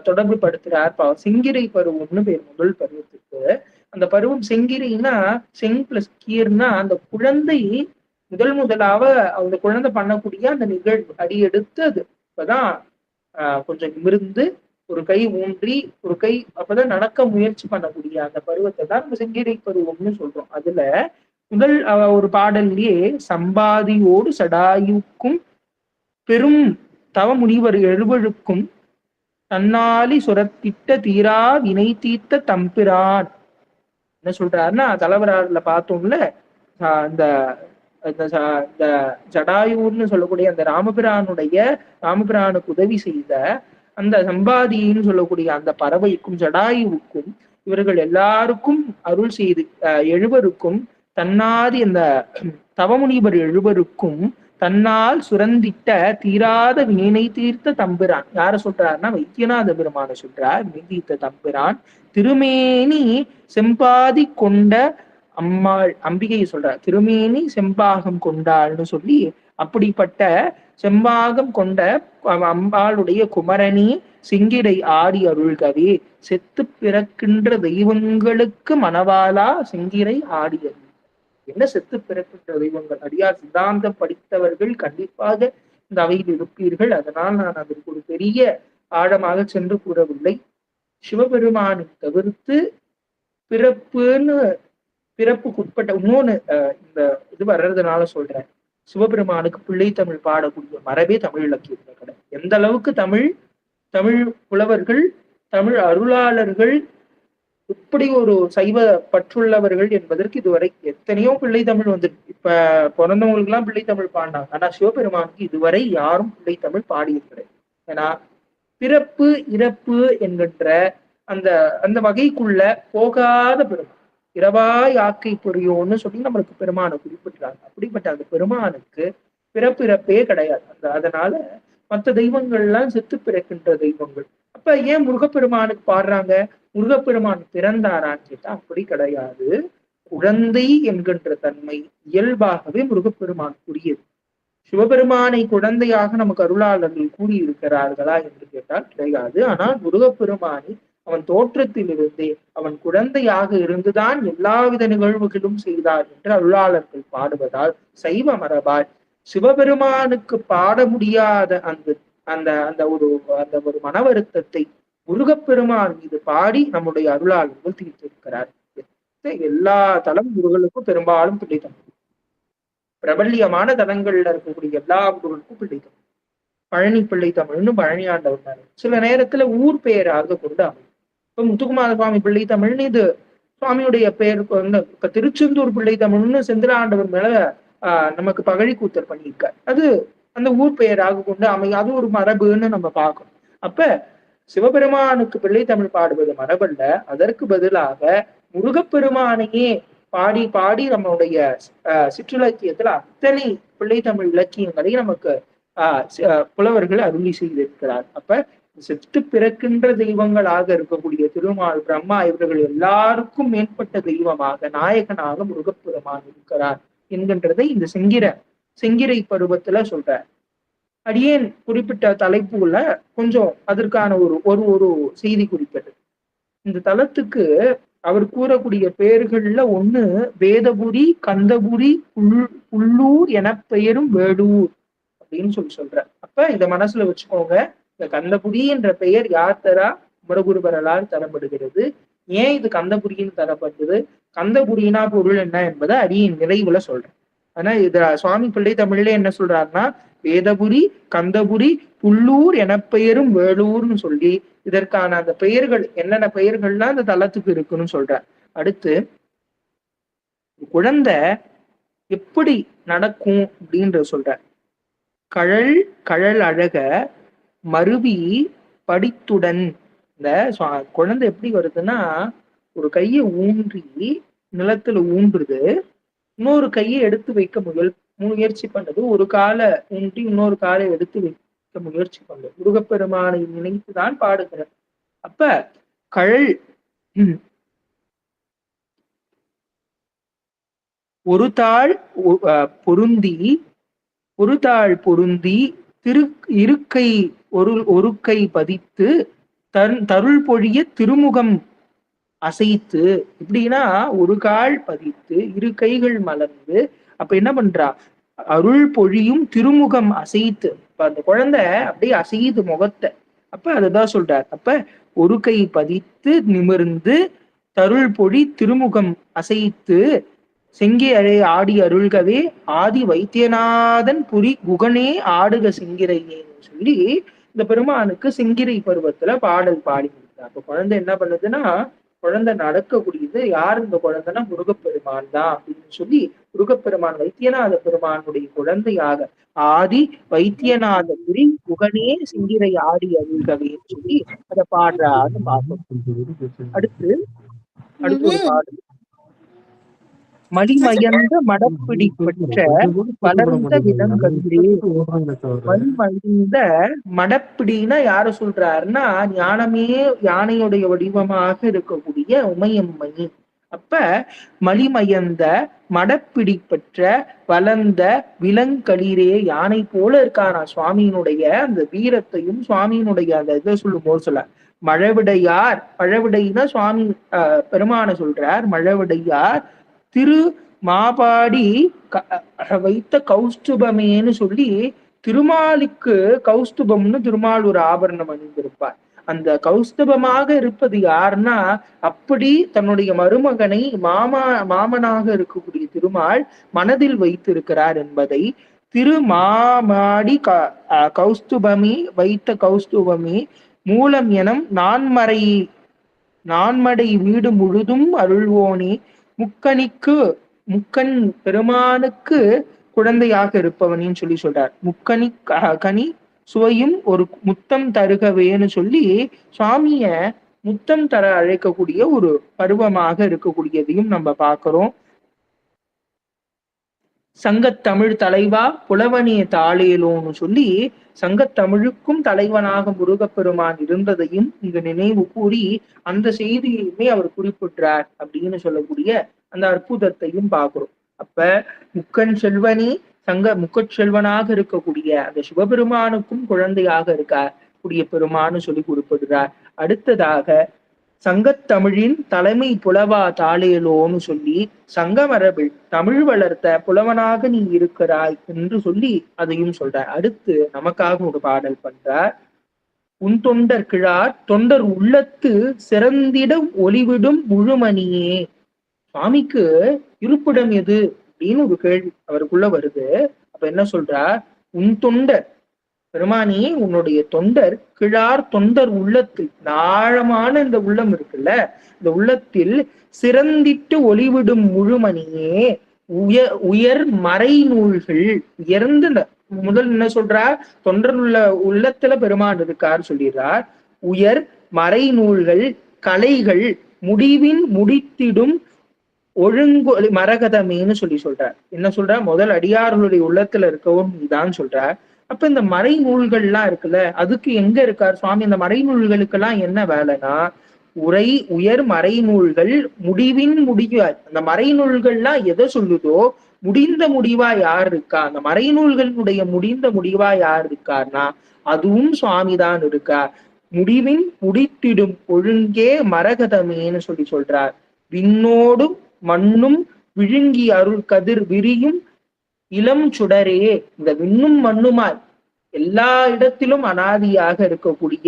தொடர்பு படுத்துறார். செங்கிரை பருவம்னு பேர் முதல் பருவத்துக்கு. அந்த பருவம் செங்கிரைனா செங் பிளஸ் கீர்னா அந்த குழந்தை முதலாக அந்த குழந்தை பண்ணக்கூடிய அந்த நிகழ்வு அடியெடுத்து அது இப்பதான் கொஞ்சம் நிமிர்ந்து ஒரு கை ஊன்றி ஒரு கை அப்பதான் நடக்க முயற்சி பண்ணக்கூடிய அந்த பருவத்தை தான் நம்ம செங்கிரை பருவம்னு சொல்றோம். அதுல முதல் ஒரு பாடல்லையே சம்பாதியோடு சடாயுக்கும் பெரும் தவ முனிவர் எழுவழுக்கும் தன்னாலி சுரத்திட்ட தீரா வினை தீர்த்த தம்பிரான் என்ன சொல்றாருன்னா, தலைவரால பார்த்தோம்ல இந்த ஜடாயூர்னு சொல்லக்கூடிய அந்த ராமபிரானுக்கு உதவி செய்த அந்த சம்பாதின்னு சொல்லக்கூடிய அந்த பறவைக்கும் ஜடாயுவுக்கும் இவர்கள் எல்லாருக்கும் அருள் செய்து எழுவருக்கும் தன்னாதி அந்த தவமுனிவர் எழுவருக்கும் தன்னால் சுரந்திட்ட தீராத வினை தீர்த்த தம்பிரான் யார சொல்றாருன்னா வைத்தியநாத பெருமான சொல்றார். வினை தீர்த்த தம்பிரான் திருமேனி செம்பாதி கொண்ட அம்மாள் அம்பிகையை சொல்றார். திருமேனி செம்பாகம் கொண்டாள்னு சொல்லி அப்படிப்பட்ட செம்பாகம் கொண்ட அம்பாளுடைய குமரணி சிங்கிடை ஆடி அருள்கவே செத்து பிறக்கின்ற தெய்வங்களுக்கு மணவாளா சிங்கிரை ஆடியது. என்ன செத்து பிறக்கின்ற தெய்வங்கள்? அடியார் சித்தாந்தம் படித்தவர்கள் கண்டிப்பாக இந்த அவையில் இருப்பீர்கள். அதனால் நான் அதற்கு ஒரு பெரிய ஆழமாக சென்று கூறவில்லை. சிவபெருமானை தவிர்த்து பிறப்புக்குட்பட்ட இன்னொன்னு இந்த இது வர்றதுனால சொல்றேன். சிவபெருமானுக்கு பிள்ளை தமிழ் பாடக்கூடிய மரபே தமிழ் இலக்கியத்துல கிடையாது. எந்த அளவுக்கு தமிழ் புலவர்கள் தமிழ் அருளாளர்கள் இப்படி ஒரு சைவ பற்றுள்ளவர்கள் என்பதற்கு இதுவரை எத்தனையோ பிள்ளை தமிழ் வந்துருக்கு. இப்ப பிறந்தவங்களுக்கு எல்லாம் பிள்ளை தமிழ் பாடினாங்க. ஆனா சிவபெருமானுக்கு இதுவரை யாரும் பிள்ளை தமிழ் பாடியது கிடையாது. ஏன்னா பிறப்பு இறப்பு என்கின்ற அந்த அந்த வகைக்குள்ள போகாத பெருமான். இரவாய் ஆக்கை புரியோன்னு சொல்லி நம்மளுக்கு பெருமானை குறிப்பிட்டாங்க. அப்படிப்பட்ட அந்த பெருமானுக்கு பிறப்பிறப்பே கிடையாது. அதனால மற்ற தெய்வங்கள்லாம் செத்து பிறக்கின்ற தெய்வங்கள். அப்ப ஏன் முருகப்பெருமானுக்கு பாடுறாங்க? முருகப்பெருமான் பிறந்தாரான்னு கேட்டா அப்படி கிடையாது. குழந்தை என்கின்ற தன்மை இயல்பாகவே முருகப்பெருமானுக்குரியது. சிவபெருமானை குழந்தையாக நமக்கு அருளாளர்கள் கூறியிருக்கிறார்களா என்று கேட்டால் கிடையாது. ஆனால் முருகப்பெருமானை அவன் தோற்றத்திலிருந்தே அவன் குழந்தையாக இருந்துதான் எல்லாவித நிகழ்வுகளும் செய்தார் என்று அருளாளர்கள் பாடுவதால் சைவ மரபால் சிவபெருமானுக்கு பாட முடியாத அந்த அந்த அந்த ஒரு அந்த ஒரு மன வருத்தத்தை முருகப்பெருமான் மீது பாடி நம்முடைய அருளாளர்கள் தீர்த்திருக்கிறார். எல்லா தலம் முருகனுக்கும் பெரும்பாலும் பிள்ளைத்தமிழ். பிரபல்யமான தலங்கள்ல இருக்கக்கூடிய எல்லா முருகனுக்கும் பிள்ளைத்தமிழ். பழனி பிள்ளை தமிழ்னு பழனி ஆண்டவர் சில நேரத்துல ஊர் பெயராக கொண்டு அமையும். இப்ப முத்துக்குமார சுவாமி பிள்ளை தமிழ்னு இது சுவாமியுடைய பெயருக்கு வந்து இப்ப திருச்செந்தூர் பிள்ளை தமிழ்னு செந்திர ஆண்டவர் மேல நமக்கு பகழி கூத்தல் பண்ணியிருக்கார். அது அந்த ஊர் பெயராக கொண்டு அமையும். அது ஒரு மரபுன்னு நம்ம பார்க்கணும். அப்ப சிவபெருமானுக்கு பிள்ளை தமிழ் பாடுவது மரபல்ல. அதற்கு பதிலாக முருகப்பெருமானையே பாடி பாடி நம்மளுடைய சிற்றிலக்கியத்துல அத்தனை பிள்ளை தமிழ் இலக்கியங்களை நமக்கு புலவர்கள் அருளி செய்திருக்கிறார். அப்ப செத்து பிறக்கின்ற தெய்வங்களாக இருக்கக்கூடிய திருமால் பிரம்மா இவர்கள் எல்லாருக்கும் மேற்பட்ட தெய்வமாக நாயகனாக முருகப்பெருமான் இருக்கிறார் என்கின்றதை இந்த செங்கிரை பருவத்துல சொல்ற. அடியேன் குறிப்பிட்ட தலைப்புல கொஞ்சம் அதற்கான ஒரு செய்தி குறிப்பிட்டது. இந்த தலத்துக்கு அவர் கூறக்கூடிய பெயர்கள்ல ஒண்ணு வேதபுரி, கந்தபுரி, புல்லூர் என பெயரும் வேடூர் அப்படின்னு சொல்ற. அப்ப இத மனசுல வச்சுக்கோங்க. இந்த கந்தபுரி என்ற பெயர் யார் தரா? குமரகுருபரலால் தரப்படுகிறது. ஏன் இது கந்தபுரின்னு தரப்பட்டது? கந்தபுரினா பொருள் என்ன என்பதை அடியின் நிறைவுல சொல்றேன். ஆனா இது சுவாமி பிள்ளை தமிழ்ல என்ன சொல்றாருன்னா வேதபுரி, கந்தபுரி, புல்லூர் என பெயரும் வேலூர்னு சொல்லி இதற்கான அந்த பெயர்கள் என்னென்ன பெயர்கள்லாம் அந்த தலத்துக்கு இருக்குன்னு சொல்ற. அடுத்து குழந்தை எப்படி நடக்கும் அப்படின்ற சொல்ற. கழல் அழக மருவி படித்துடன். இந்த குழந்தை எப்படி வருதுன்னா ஒரு கையை ஊன்றி நிலத்துல ஊன்றுது, இன்னொரு கையை எடுத்து வைக்க முயற்சி பண்ணது, ஒரு காலை ஊன்றி இன்னொரு காலை எடுத்து வைக்க முயற்சி பண்ணது. முருகப்பெருமானை நினைத்துதான் பாடுகிறார். அப்ப கழல் ஒரு தாள் பொருந்தி இருக்கை ஒரு கை பதித்து தருள் பொழிய திருமுகம் அசைத்து, இப்படின்னா ஒரு கால் பதித்து இரு கைகள் மலர்ந்து, அப்ப என்ன பண்றா, அருள் பொழியும் திருமுகம் அசைத்து, இப்ப அந்த குழந்தை அப்படியே அசையுது முகத்தை. அப்ப அதுதான் சொல்றார். அப்ப ஒரு கை பதித்து நிமிர்ந்து தருள் பொழி திருமுகம் அசைத்து செங்கை அழை ஆடி அருள்கவே ஆதி வைத்தியநாதன் புரி குகனே ஆடுக செங்கிரையேன்னு சொல்லி இந்த பெருமானுக்கு செங்கிரை பருவத்துல பாடல் பாடி கொடுத்தார். அப்ப குழந்தை என்ன பண்ணுதுன்னா, குழந்தை நடக்கக்கூடியது யார், இந்த குழந்தைன்னா முருகப்பெருமான் தான் அப்படின்னு சொல்லி, முருகப்பெருமான் வைத்தியநாத பெருமானுடைய குழந்தையாக ஆதி வைத்தியநாத புரி குகனே செங்கிரை ஆடி அருள்கவேன்னு சொல்லி அதை பாடுறான்னு பார்ப்போம். அடுத்து ஒரு பாடல். மலிமயந்த மடப்பிடி பெற்ற வளர்ந்த விலங்கன்றே. மலிமயந்த மடப்பிடினா யார சொல்றாருன்னா, ஞானமே யானையுடைய வடிவமாக இருக்கக்கூடிய உமையம்மை. அப்ப மலிமயந்த மடப்பிடி பெற்ற வளர்ந்த விலங்களிரே, யானை போல இருக்காரா சுவாமியினுடைய அந்த வீரத்தையும் சுவாமியினுடைய அந்த இதை சொல்லும் போது சொல்ல. மழவிடையார், மழவிடைனா சுவாமி பெருமான சொல்றார். மழவிடையார் திரு மாபாடி வைத்த கௌஸ்துபமேன்னு சொல்லி, திருமாலுக்கு கௌஸ்துபம்னு திருமால் ஒரு ஆபரணம் அணிந்திருப்பார். அந்த கௌஸ்துபமாக இருப்பது யாருன்னா, அப்படி தன்னுடைய மருமகனை மாமனாக இருக்கக்கூடிய திருமால் மனதில் வைத்திருக்கிறார் என்பதை, திருமாமாடி கௌஸ்துபமே வைத்த கௌஸ்துபமே மூலம் எனம் நான்மடை வீடு முழுதும் அருள்வோனே, முக்கன் பெருமானுக்கு குழந்தையாக இருப்பவனின்னு சொல்லி சொல்றார். கனி சுவையும் ஒரு முத்தம் தருகவேன்னு சொல்லி சுவாமிய முத்தம் தர அழைக்கக்கூடிய ஒரு பருவமாக இருக்கக்கூடியதையும் நம்ம பார்க்கிறோம். சங்கத்தமிழ் தலைவா புலவனே தாளேலோன்னு சொல்லி சங்கத்தமிழுக்கும் தலைவனாக முருகப்பெருமான் இருந்ததையும் இங்கு நினைவு கூறி அந்த செய்தியுமே அவர் குறிப்பிட்டார் அப்படின்னு சொல்லக்கூடிய அந்த அற்புதத்தையும் பார்க்கிறோம். அப்ப முக்கன் செல்வனே முக்கச்செல்வனாக இருக்கக்கூடிய அந்த சிவபெருமானுக்கும் குழந்தையாக இருக்கக்கூடிய பெருமான்னு சொல்லி குறிப்பிடுறார். அடுத்ததாக சங்கத்தமிழின் தலைமை புலவா தாளேலோன்னு சொல்லி, சங்கமரபில் தமிழ் வளர்த்த புலவனாக நீ இருக்கிறாய் என்று சொல்லி அதையும் சொல்றார். அடுத்து நமக்காக ஒரு பாடல் பண்றார். உன் தொண்டர் கிழார் தொண்டர் உள்ளத்து சிறந்திட ஒளிவிடும் முழுமணியே. சுவாமிக்கு இருப்பிடம் எது அப்படின்னு ஒரு கேள்வி அவருக்குள்ள வருது. அப்ப என்ன சொல்றார், உன் தொண்டர் பெருமானி, உன்னுடைய தொண்டர் கிழார் தொண்டர் உள்ளத்தில், ஆழமான இந்த உள்ளம் இருக்குல்ல, இந்த உள்ளத்தில் சிறந்திட்டு ஒளிவிடும் முழுமணியே, உயர் மறை நூல்கள் உயர்ந்த, முதல் என்ன சொல்றார், தொண்டர் உள்ளத்துல பெருமான் இருக்கார் சொல்லிடுறார். உயர் மறை நூல்கள் கலைகள் முடிவின் முடித்திடும் ஒழுங்கு மரகதமேன்னு சொல்றார். என்ன சொல்றார், முதல் அடியார்களுடைய உள்ளத்துல இருக்கவும் இதான் சொல்றார். அப்ப இந்த மறை நூல்கள்லாம் இருக்குல்ல, அதுக்கு எங்க இருக்கார் சுவாமி? இந்த மறை நூல்களுக்கெல்லாம் என்ன வேலைன்னா, உயர் மறை நூல்கள் முடிவின் முடிவாய். அந்த மறை நூல்கள்லாம் எதை சொல்லுதோ, முடிந்த முடிவா யார் இருக்கா, அந்த மறை நூல்களுடைய முடிந்த முடிவா யார் இருக்கார்னா அதுவும் சுவாமிதான் இருக்கார். முடிவின் முடித்திடும் ஒழுங்கே மரகதமேன்னு சொல்றார். விண்ணோடும் மண்ணும் விழுங்கி அருள் கதிர் விரியும் இளம் சுடரே. இந்த விண்ணும் மண்ணுமாய் எல்லா இடத்திலும் அனாதியாக இருக்கக்கூடிய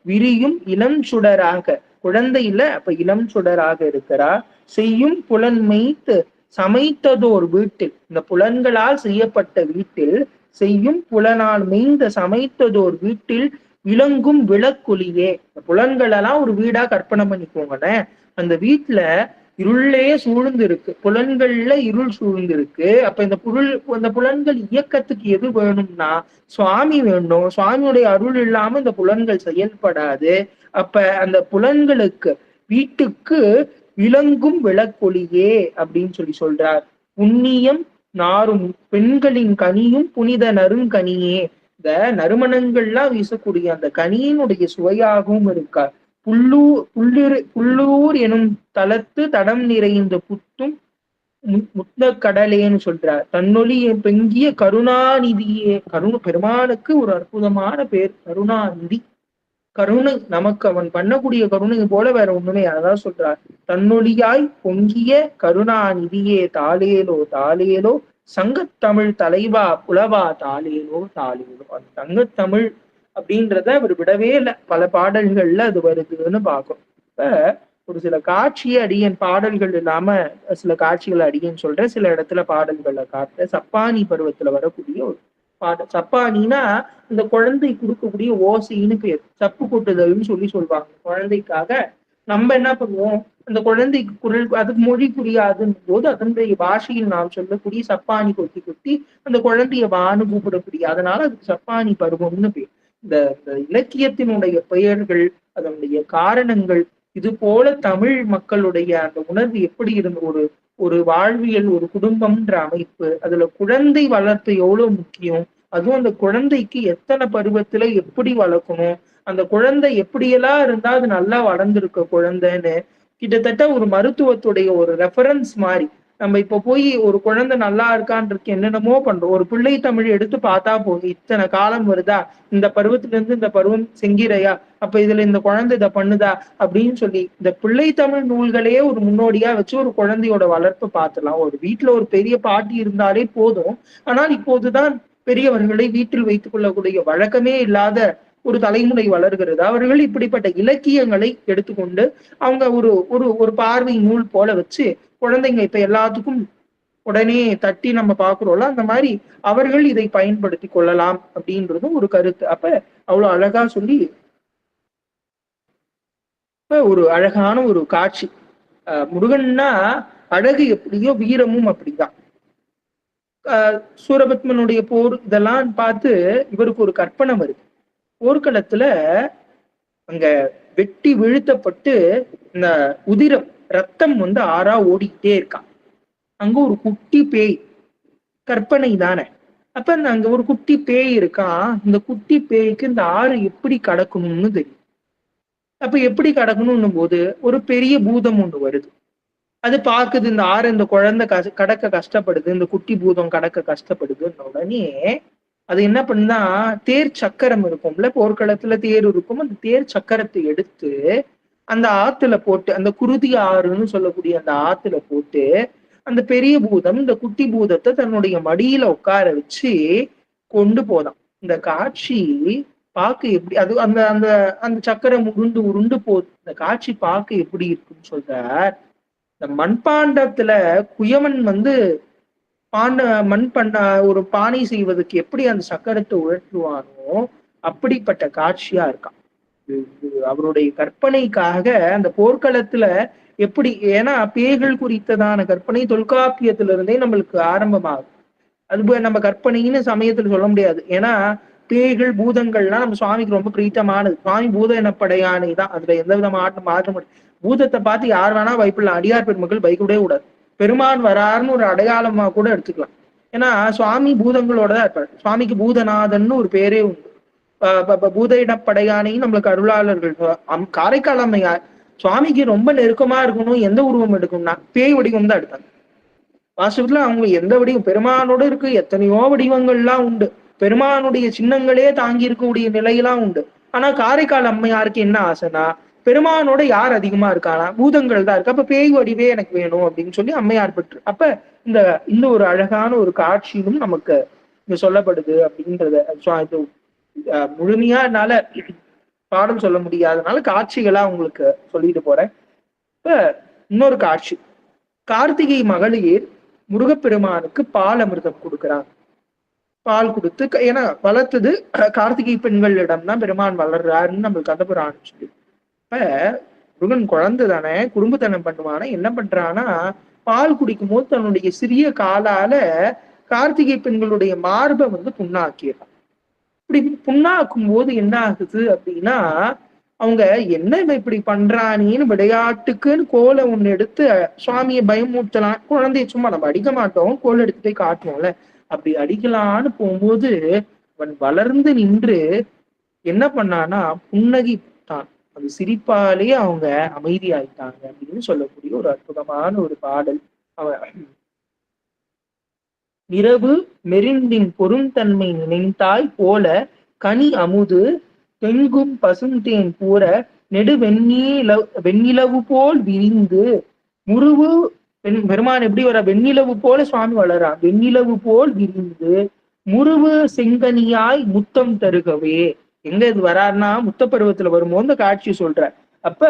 விரியும் இளம் சுடராக, குழந்தை இல்ல, அப்ப இளம் சுடராக இருக்கிறார். செய்யும் புலன் மெய்த்து சமைத்ததோர் வீட்டில், இந்த புலன்களால் செய்யப்பட்ட வீட்டில், செய்யும் புலனால் மெய்ந்த சமைத்ததோர் வீட்டில் விளங்கும் விளக்கொலியே. இந்த புலன்களெல்லாம் ஒரு வீடா கற்பனை பண்ணிக்கோங்கன்னு, அந்த வீட்டுல இருளே சூழ்ந்து இருக்கு, புலன்கள்ல இருள் சூழ்ந்து இருக்கு. அப்ப இந்த புலன்கள் இயக்கத்துக்கு எது வேணும்னா சுவாமி வேணும். சுவாமியுடைய அருள் இல்லாம இந்த புலன்கள் செயல்படாது. அப்ப அந்த புலன்களுக்கு வீட்டுக்கு விளங்கும் விளக்கொலியே அப்படின்னு சொல்றார். புண்ணியம் நாரும் பெண்களின் கனியும் புனித நறுங்கனியே. இந்த நறுமணங்கள்லாம் வீசக்கூடிய அந்த கனியினுடைய சுவையாகவும் இருக்கார். புல்லூர் எனும் தளத்து தடம் நிறைந்த புத்தும் முத்த கடலேன்னு சொல்றார். தன்னொலியை பெங்கிய கருணாநிதியே. பெருமானுக்கு ஒரு அற்புதமான பேர் கருணாநிதி. கருணை நமக்கு அவன் பண்ணக்கூடிய கருணை போல வேற ஒண்ணுமே. அதான் சொல்றார், தன்னொழியாய் பொங்கிய கருணாநிதியே தாளேலோ தாளேலோ சங்கத்தமிழ் தலைவா புலவா தாளேலோ தாளேலோ. அந்த சங்கத்தமிழ் அப்படின்றத அவர் விடவே இல்லை. பல பாடல்கள்ல அது வருதுன்னு பார்க்கும். இப்ப ஒரு சில காட்சியை அடியன் பாடல்கள் இல்லாம சில காட்சிகளை அடியன் சொல்றேன், சில இடத்துல பாடல்களை காட்டுறேன். சப்பானி பருவத்துல வரக்கூடிய ஒரு பாடல். சப்பானினா இந்த குழந்தை கொடுக்கக்கூடிய ஓசைன்னு பேர். சப்பு கொட்டுதல்னு சொல்லுவாங்க குழந்தைக்காக. நம்ம என்ன பண்ணுவோம், அந்த குழந்தைக்கு குரல் அதுக்கு மொழி புரியாதுன்னு போது அதனுடைய பாஷையில் நாம் சொல்லக்கூடிய சப்பானி கொட்டி கொட்டி அந்த குழந்தைய வான்னு கூப்பிடக்கூடிய, அதனால அதுக்கு சப்பானி பருவம்னு பேர். இந்த இலக்கியத்தினுடைய பெயர்கள், அதனுடைய காரணங்கள், இது போல தமிழ் மக்களுடைய அந்த உணர்வு எப்படி இருந்த ஒரு ஒரு வாழ்வியல், ஒரு குடும்பம்ன்ற அமைப்பு, அதுல குழந்தை வளர்ப்பு எவ்வளவு முக்கியம், அதுவும் அந்த குழந்தைக்கு எத்தனை பருவத்துல எப்படி வளர்க்கணும், அந்த குழந்தை எப்படியெல்லாம் இருந்தா அது நல்லா வளர்ந்துருக்க குழந்தைன்னு கிட்டத்தட்ட ஒரு மருத்துவத்துடைய ஒரு ரெஃபரன்ஸ் மாதிரி. நம்ம இப்ப போய் ஒரு குழந்தை நல்லா இருக்கான்றதுக்கு என்னென்னமோ பண்றோம். ஒரு பிள்ளை தமிழ் எடுத்து பார்த்தா போதும், இத்தனை காலம் வருதா, இந்த பருவத்துல இருந்து இந்த பருவம் செங்கிறையா, அப்ப இதுல இந்த குழந்தை இதை பண்ணுதா அப்படின்னு சொல்லி இந்த பிள்ளை தமிழ் நூல்களையே ஒரு முன்னோடியா வச்சு ஒரு குழந்தையோட வளர்ப்பு பார்த்துலாம். ஒரு வீட்டுல ஒரு பெரிய பாட்டி இருந்தாலே போதும். ஆனால் இப்போதுதான் பெரியவர்களை வீட்டில் வைத்துக் கொள்ளக்கூடிய வழக்கமே இல்லாத ஒரு தலைமுறை வளர்கிறது. அவர்கள் இப்படிப்பட்ட இலக்கியங்களை எடுத்துக்கொண்டு அவங்க ஒரு ஒரு ஒரு பார்வை நூல் போல வச்சு குழந்தைங்க இப்ப எல்லாத்துக்கும் உடனே தட்டி நம்ம பாக்குறோம்ல, அந்த மாதிரி அவர்கள் இதை பயன்படுத்தி கொள்ளலாம் அப்படின்றதும் ஒரு கருத்து. அப்ப அவ்வளவு அழகா சொல்லி இப்ப ஒரு அழகான ஒரு காட்சி. முருகன்னா அழகு எப்படியோ வீரமும் அப்படிதான். சூரபத்மனுடைய போர் இதெல்லாம் பார்த்து இவருக்கு ஒரு கற்பனை வருது. போர்க்களத்துல அங்க வெட்டி வீழ்த்தப்பட்டு இந்த உதிரம் ரத்தம் ஆறா ஓடிக்கிட்டே இருக்கான். அங்க ஒரு குட்டி பேய், கற்பனை தானே. அப்ப அங்க ஒரு குட்டி பேய் இருக்கான். இந்த குட்டி பேய்க்கு இந்த ஆறு எப்படி கடக்கணும்னு தெரியும். அப்ப எப்படி கடக்கணும்னும் போது ஒரு பெரிய பூதம் ஒண்ணு வருது. அது பாக்குது இந்த ஆறு இந்த குழந்தை கடக்க கஷ்டப்படுது, இந்த குட்டி பூதம் கடக்க கஷ்டப்படுதுன்னு உடனே அது என்ன பண்ணுனா, தேர் சக்கரம் இருக்கும்ல, போர்க்களத்துல தேர் இருக்கும், அந்த தேர் சக்கரத்தை எடுத்து அந்த ஆத்துல போட்டு, அந்த குருதி ஆறுன்னு சொல்லக்கூடிய அந்த ஆத்துல போட்டு அந்த பெரிய பூதம் இந்த குட்டி பூதத்தை தன்னுடைய மடியில உட்கார வச்சு கொண்டு போதான். இந்த காட்சி பார்க்க எப்படி, அது அந்த அந்த அந்த சக்கரம் உருண்டு உருண்டு போகுது. இந்த காட்சி பார்க்க எப்படி இருக்குன்னு சொல்றார். இந்த மண்பாண்டத்துல குயவன் மண் பண்ண ஒரு பானை செய்வதற்கு எப்படி அந்த சக்கரத்தை உழற்றுவானோ அப்படிப்பட்ட காட்சியா இருக்கான். அவருடைய கற்பனைக்காக அந்த போர்க்களத்துல எப்படி, ஏன்னா பேய்கள் குறித்ததான கற்பனை தொல்காப்பியத்திலிருந்தே நம்மளுக்கு ஆரம்பமாகும். அது நம்ம கற்பனைன்னு சமயத்துல சொல்ல முடியாது. ஏன்னா பேய்கள் பூதங்கள்லாம் நம்ம சுவாமிக்கு ரொம்ப பிரீத்தமானது. சுவாமி பூத எனப்படையானை தான், அதுல எந்த விதமான மாற்றம் முடியாது. பூதத்தை பார்த்து யார் வேணா பயப்படலாம், அடியார் பெருமக்கள் பயப்படவே கூடாது. பெருமான் வராருன்னு ஒரு அடையாளமா கூட எடுத்துக்கலாம். ஏன்னா சுவாமி பூதங்களோட தான் இருப்பார். சுவாமிக்கு பூதநாதன் ஒரு பேரே உண்டு. பூத இடப்படையானையும் நம்மளுக்கு அருளாளர்கள். காரைக்கால் அம்மையார் சுவாமிக்கு ரொம்ப நெருக்கமா இருக்கணும், எந்த உருவம் எடுக்கும்னா பேய் வடிவம் தான் எடுத்தாங்க. வாஸ்தவத்துல அவங்க எந்த வடிவம் பெருமானோட இருக்கு, எத்தனையோ வடிவங்கள்லாம் உண்டு. பெருமானுடைய சின்னங்களே தாங்கி இருக்கக்கூடிய நிலையெல்லாம் உண்டு. ஆனா காரைக்கால் அம்மையாருக்கு என்ன ஆசைனா, பெருமானோட யார் அதிகமா இருக்கானா, பூதங்கள் தான் இருக்கு. அப்ப பேய் வடிவே எனக்கு வேணும் அப்படின்னு சொல்லி அம்மையார் பெற்று. அப்ப இந்த ஒரு அழகான ஒரு காட்சியும் நமக்கு இங்க சொல்லப்படுது அப்படின்றத முழுமையா என்னால பாடம் சொல்ல முடியாதனால காட்சிகளா உங்களுக்கு சொல்லிட்டு போறேன். இப்ப இன்னொரு காட்சி, கார்த்திகை மகளிர் முருகப்பெருமானுக்கு பால் அமிர்தம் கொடுக்குறாங்க. பால் கொடுத்து, ஏன்னா வளர்த்தது கார்த்திகை பெண்களிடம் தான் பெருமான் வளர்றாருன்னு நம்மளுக்கு கந்தபுராணம் சொல்லி. இப்ப முருகன் குழந்தை தானே, குறும்புத்தனம் பண்ணுவானா, என்ன பண்றான்னா பால் குடிக்கும் போது தன்னுடைய சிறிய காலால கார்த்திகை பெண்களுடைய மார்பை புண்ணாக்கிடுறான். இப்படி புண்ணாக்கும் போது என்ன ஆகுது அப்படின்னா, அவங்க என்ன இப்படி பண்றானேன்னு விளையாட்டுக்குன்னு கோலை ஒண்ணு எடுத்து சுவாமியை பயமூட்டலாம். குழந்தைய சும்மா நம்ம அடிக்க மாட்டோம், கோல் எடுத்து போய் காட்டுவோம்ல, அப்படி அடிக்கலான்னு போகும்போது அவன் வளர்ந்து நின்று என்ன பண்ணானா புன்னகிட்டான். அது சிரிப்பாலே அவங்க அமைதியாயிட்டாங்க அப்படின்னு சொல்லக்கூடிய ஒரு அற்புதமான ஒரு பாடல். அவன் இரவு மெரிந்தின் பொருந்தன்மை நினைத்தாய் போல கனி அமுது தெங்கும் பசுந்தேன் பூர நெடு வெண்ணிலவு போல் விரிந்து முருவு பெருமான் எப்படி வர வெண்ணிலவு போல சுவாமி வளரா வெண்ணிலவு போல் விரிந்து முருவு செங்கனியாய் முத்தம் தருகவே. எங்க இது வராருன்னா முத்த பருவத்துல வரும்போது இந்த காட்சி சொல்ற. அப்ப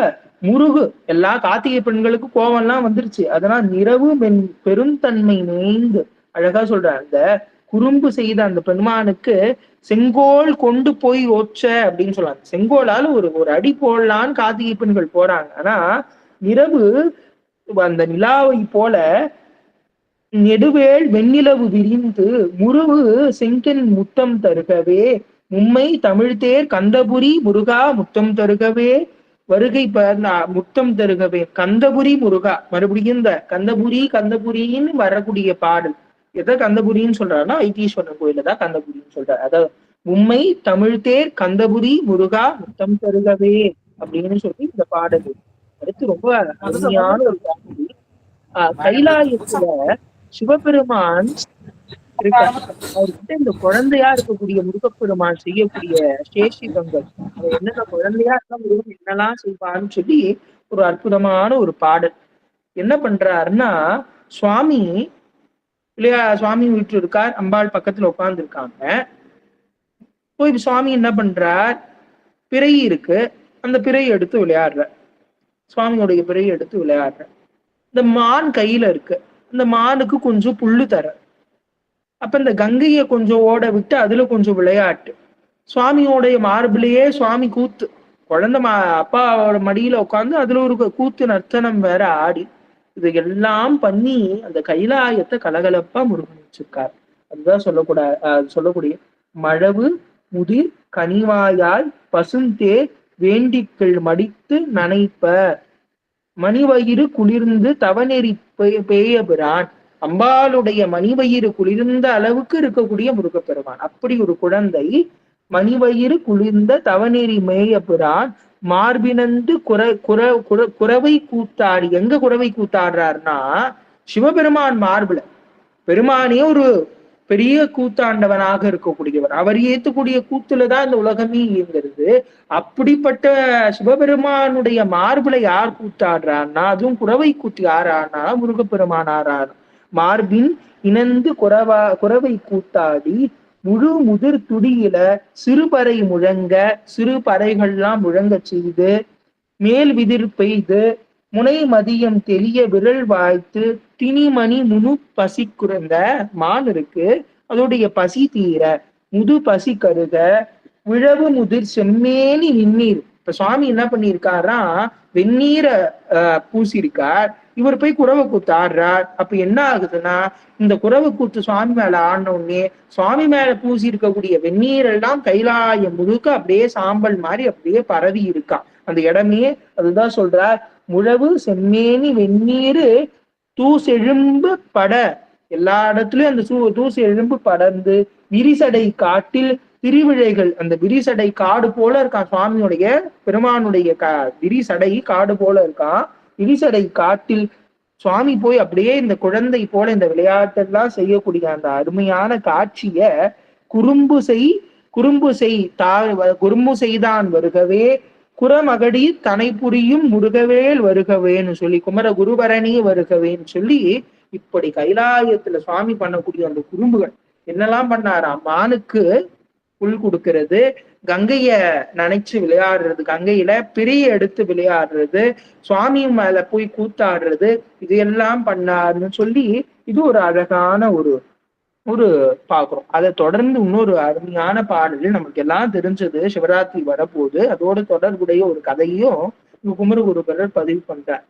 முருகு எல்லா கார்த்திகை பெண்களுக்கு கோவம்லாம் வந்துருச்சு. அதெல்லாம் நிறவு பெருந்தன்மை நேய்ந்து அழகா சொல்ற. அந்த குறும்பு செய்த அந்த பெருமானுக்கு செங்கோல் கொண்டு போய் ஓச்ச அப்படின்னு சொல்றாங்க. செங்கோலால ஒரு அடி போடலான்னு கார்த்திகை பெண்கள் போறாங்க. ஆனா நிறவு அந்த நிலாவை போல நெடுவேள் வெண்ணிலவு விரிந்து முருவு செங்கன் முத்தம் தருகவே மும்மை தமிழ்தேர் கந்தபுரி முருகா முத்தம் தருகவே வருகை முத்தம் தருகவே. கந்தபுரி முருகா, மறுபடியும் இந்த கந்தபுரின்னு வரக்கூடிய பாடல். எதை கந்தபுரின்னு சொல்றாருன்னா ஐத்தீஸ்வரன் கோயில தான் கந்தபுரின்னு சொல்றாரு. அதாவது மும்மை தமிழ்தேர் கந்தபுரி முருகா முத்தம் தருகவே அப்படின்னு சொல்லி இந்த பாடல். அடுத்து ரொம்ப அருமையான ஒரு பாடல். கைலாயத்துல சிவபெருமான் அவர்கிட்ட இந்த குழந்தையா இருக்கக்கூடிய முருகப்பெருமான் செய்யக்கூடிய சேஷிதங்கள், அவன் என்னென்ன குழந்தையா இருந்தா முருகன் என்னெல்லாம் செய்வான்னு சொல்லி ஒரு அற்புதமான ஒரு பாடல். என்ன பண்றாருன்னா சுவாமி இல்லையா, சுவாமி வீட்டு இருக்கார், அம்பாள் பக்கத்துல உட்கார்ந்து இருக்காங்க. போய் சுவாமி என்ன பண்றார், பிறை இருக்கு, அந்த பிறையை எடுத்து விளையாடுற, சுவாமியோடைய பிறையை எடுத்து விளையாடுற. இந்த மான் கையில இருக்கு, அந்த மானுக்கு கொஞ்சம் புல்லு தர. அப்ப இந்த கங்கைய கொஞ்சம் ஓட விட்டு அதுல கொஞ்சம் விளையாட்டு. சுவாமியோடைய மார்பிலேயே சுவாமி கூத்து, குழந்தை அப்பாவோட மடியில உட்காந்து அதுல ஒரு கூத்து நர்த்தனம் வேற ஆடி, இது எல்லாம் பண்ணி அந்த கைலாயத்தை கலகலப்பா முருகன் வச்சிருக்கார். அதுதான் சொல்லக்கூடிய மழவு முதிர் கனிவாயாய் பசுந்தேர் வேண்டிக்கள் மடித்து நனைப்ப மணிவயிறு குளிர்ந்து தவநெறி பேயபிரான். அம்பாளுடைய மணிவயிறு குளிர்ந்த அளவுக்கு இருக்கக்கூடிய முருகப்பெருமான். அப்படி ஒரு குழந்தை மணிவயிறு குளிர்ந்த தவநெறி மேயபிரான் மார்பினந்து குறவை கூத்தாடி. எங்க குறவை கூத்தாடுறாருன்னா சிவபெருமான் மார்புல. பெருமானே ஒரு பெரிய கூத்தாண்டவனாக இருக்கக்கூடியவர், அவர் ஏத்துக்கூடிய கூத்துலதான் இந்த உலகமே இயங்கிறது. அப்படிப்பட்ட சிவபெருமானுடைய மார்புல யார் கூத்தாடுறான்னா, அதுவும் குறவை கூத்து யாரானா முருகப்பெருமான் ஆறார். மார்பின் இணைந்து குறவை கூத்தாடி முழு முதிர் துடியில சிறுபறை முழங்க, சிறு பறைகள்லாம் முழங்க செய்து மேல் விதிர் பெய்து முனை மதியம் தெளிய விரல் வாய்த்து திணிமணி முழு பசி குறைந்த மான் இருக்கு, அதோடைய பசி தீர முது பசி கருக விழவு முதிர் செம்மேனி நின்னீர். இப்ப சுவாமி என்ன பண்ணியிருக்காரா, வெந்நீரை பூசியிருக்கார், இவர் போய் குறவை கூத்து ஆடுறார். அப்ப என்ன ஆகுதுன்னா, இந்த குறவை கூத்து சுவாமி மேல ஆடின உடனே சுவாமி மேல பூசி இருக்கக்கூடிய வெந்நீரெல்லாம் கைலாயம் முழுக்க அப்படியே சாம்பல் மாதிரி அப்படியே பரவி இருக்கான் அந்த இடமே. அதுதான் சொல்றார், முழவு செம்மேனி வெந்நீரு தூசெழும்பு பட. எல்லா இடத்துலயும் அந்த தூசு எலும்பு படர்ந்து விரிசடை காட்டில் திருவிழைகள், அந்த விரிசடை காடு போல இருக்கான் சுவாமியுடைய பெருமானுடைய விரிசடை காடு போல இருக்கான். விரிசடை காட்டில் சுவாமி போய் அப்படியே இந்த குழந்தை போல இந்த விளையாட்டெல்லாம் செய்யக்கூடிய அந்த அருமையான காட்சிய குறும்பு செய்தான் வருகவே குறமகடி தனை புரியும் முருகவேல் வருகவேன்னு சொல்லி, குமர குருபரணி வருகவேன்னு சொல்லி, இப்படி கைலாயத்துல சுவாமி பண்ணக்கூடிய அந்த குறும்புகள் என்னெல்லாம் பண்ணாராம். மானுக்கு புல் கொடுக்கறது, கங்கைய நினைச்சு விளையாடுறது, கங்கையில பிரிய எடுத்து விளையாடுறது, சுவாமி மேல போய் கூத்தாடுறது, இது எல்லாம் பண்ணாருன்னு சொல்லி இது ஒரு அழகான ஒரு பாக்குறோம். அதை தொடர்ந்து இன்னொரு அருமையான பாடல் நமக்கு எல்லாம் தெரிஞ்சது, சிவராத்திரி வரப்போது அதோட தொடர்புடைய ஒரு கதையும் குமரகுருபரர் பதிவு பண்றார்.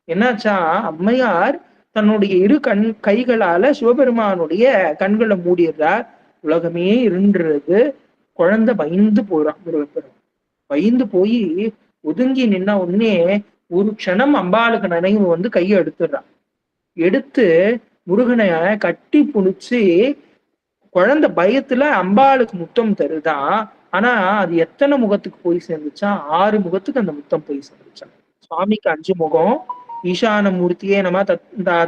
என்னாச்சா, அம்மையார் தன்னுடைய இரு கைகளால சிவபெருமானுடைய கண்களை மூடிடுறார். உலகமே இருன்றது. குழந்தை பயந்து போறான். முருகப்பெருமான் பயந்து போய் ஒதுங்கி நின்ன உடனே ஒரு க்ஷணம் அம்பாளுக்கு நினைவு வந்து கையை எடுத்துடுறான். எடுத்து முருகனை கட்டி புடிச்சு குழந்தை பயத்துல அம்பாளுக்கு முத்தம் தருதான். ஆனா அது எத்தனை முகத்துக்கு போய் சேர்ந்துச்சான்? 6 முகத்துக்கு அந்த முத்தம் போய் சேர்ந்துச்சான். சுவாமிக்கு 5 முகம், ஈசான மூர்த்தியே நம்ம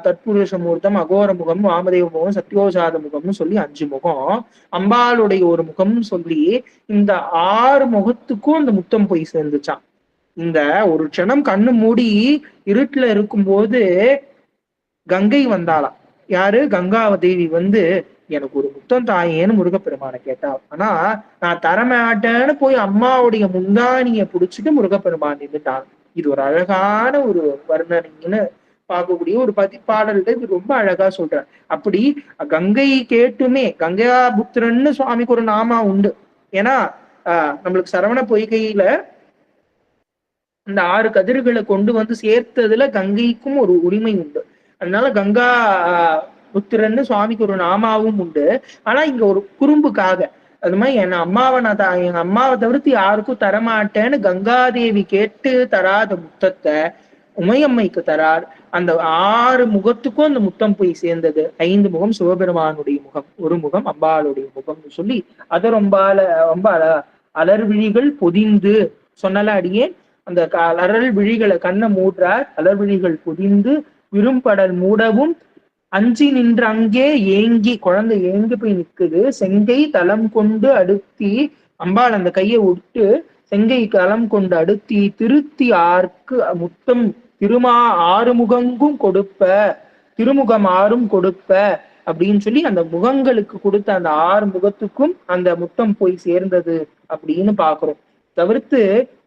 தத்புருஷ மூர்த்தம், அகோர முகம், வாமதேவ முகம், சத்யோஜாத முகம்னு சொல்லி 5 முகம், அம்பாளுடைய ஒரு முகம்னு சொல்லி இந்த 6 முகத்துக்கும் அந்த முத்தம் போய் சேர்ந்துச்சான். இந்த ஒரு க்ஷணம் கண்ணு மூடி இருட்டுல இருக்கும்போது கங்கை வந்தாளாம். யாரு? கங்காதேவி வந்து எனக்கு ஒரு முத்தம் தாயேன்னு முருகப்பெருமானை கேட்டா. ஆனா நான் தரமாட்டேன்னு போய் அம்மாவுடைய முந்தானிய புடிச்சிட்டு முருகப்பெருமான் நின்றுட்டான். இது ஒரு அழகான ஒரு வர்ணனைன்னு பார்க்கக்கூடிய ஒரு பாடல்கள் இது ரொம்ப அழகா சொல்ற. அப்படி கங்கை கேட்டுமே, கங்கா புத்திரன்னு சுவாமிக்கு ஒரு நாமா உண்டு. ஏன்னா நம்மளுக்கு சரவண பொய்கையில இந்த 6 கதிர்களை கொண்டு வந்து சேர்த்ததுல கங்கைக்கும் ஒரு உரிமை உண்டு. அதனால கங்கா புத்திரன்னு சுவாமிக்கு ஒரு நாமாவும் உண்டு. ஆனா இங்க ஒரு குறும்புக்காக அது மாதிரி என் அம்மாவை எங்க அம்மாவை தவிர்த்து யாருக்கும் தரமாட்டேன்னு கங்காதேவி கேட்டு தராத முத்தத்தை உமையம்மைக்கு தரார். அந்த 6 முகத்துக்கும் அந்த முத்தம் போய் சேர்ந்தது. 5 முகம் சிவபெருமானுடைய முகம், ஒரு முகம் அம்பாளுடைய முகம்னு சொல்லி அதை ரொம்ப அலர் விழிகள் பொதிந்து சொன்னல அடியே. அந்த அலறல் விழிகளை கண்ணை மூடுறார். அலர் விழிகள் பொதிந்து விரும்படல் மூடவும் அஞ்சி நின்று அங்கே ஏங்கி, குழந்தை ஏங்கி போய் நிக்குது. செங்கை தலம் கொண்டு அடுத்தி, அம்பாள் அந்த கையை விட்டு செங்கை தலம் கொண்டு அடுத்தி திருத்தி ஆர்க்கு முத்தம் திருமா 6 முகங்கும் கொடுப்ப, திருமுகம் 6ம் கொடுப்ப அப்படின்னு சொல்லி அந்த முகங்களுக்கு கொடுத்த அந்த 6 முகத்துக்கும் அந்த முத்தம் போய் சேர்ந்தது அப்படின்னு பாக்குறோம். தவிர்த்து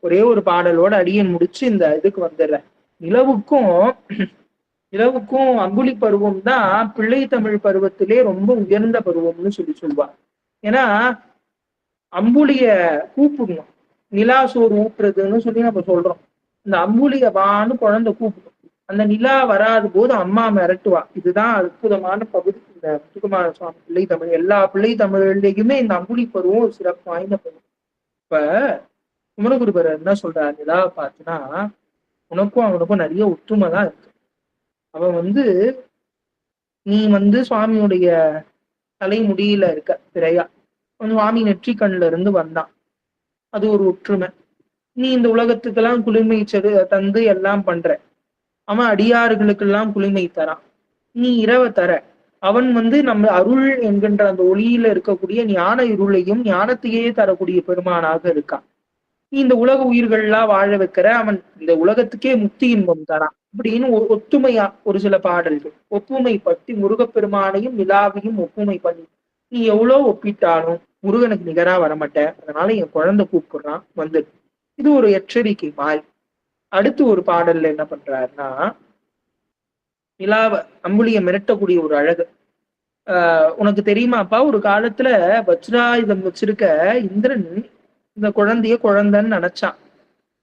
ஒரே ஒரு பாடலோட அடியன் முடிச்சு இந்த இதுக்கு வந்துடுறேன். நிலவுக்கும் அம்புலி பருவம் தான் பிள்ளை தமிழ் பருவத்திலே ரொம்ப உயர்ந்த பருவம்னு சொல்லுவார். ஏன்னா அம்புலிய கூப்பிடணும், நிலா சோறு ஊட்டுறதுன்னு சொல்லி நம்ம சொல்றோம். இந்த அம்புலிய வான்னு குழந்தை கூப்பிடும். அந்த நிலா வராத போது அம்மா மிரட்டுவா. இதுதான் அற்புதமான பகுதி இந்த முத்துக்குமார சுவாமி பிள்ளை தமிழ். எல்லா பிள்ளை தமிழ்லையுமே இந்த அம்புலி பருவம் ஒரு சிறப்பு வாய்ந்த பருவம். இப்ப குமரகுருபர் என்ன சொல்றாரு, நிலாவை பார்த்துன்னா உனக்கும் அவனுக்கும் நிறைய ஒற்றுமை தான் இருக்கு. அவன் வந்து நீ சுவாமியுடைய தலைமுடியில இருக்க திரையா, சுவாமி நெற்றி கண்ணுல இருந்து வந்தான், அது ஒரு ஒற்றுமை. நீ இந்த உலகத்துக்கெல்லாம் குளிர்மை தந்து எல்லாம் பண்ற. அவன் அடியார்களுக்கெல்லாம் குளிர்மை தரான், நீ இரவை தர. அவன் நம்ம அருள் என்கின்ற அந்த ஒளியில இருக்கக்கூடிய ஞான இருளையும் ஞானத்தையே தரக்கூடிய பெருமானாக இருக்கான். நீ இந்த உலக உயிர்கள்லாம் வாழ வைக்கிற, அவன் இந்த உலகத்துக்கே முக்தி இன்பம் தரான் அப்படின்னு ஒத்துமையா ஒரு சில பாடல்கள் ஒப்புமை பற்றி முருகப்பெருமானையும் நிலாவையும் ஒப்புமை பண்ணி நீ எவ்வளவு ஒப்பிட்டாலும் முருகனுக்கு நிகரா வரமாட்ட, அதனால என் குழந்தை கூப்பிடுறான் வந்து. இது ஒரு எச்சரிக்கை மாதிரி. அடுத்து ஒரு பாடல்ல என்ன பண்றாருன்னா, நிலாவை அம்புலிய மிரட்டக்கூடிய ஒரு அழகு. உனக்கு தெரியுமாப்பா, ஒரு காலத்துல வஜ்ராயுதம் வச்சிருக்க இந்திரன் இந்த குழந்தைன்னு நினைச்சான்.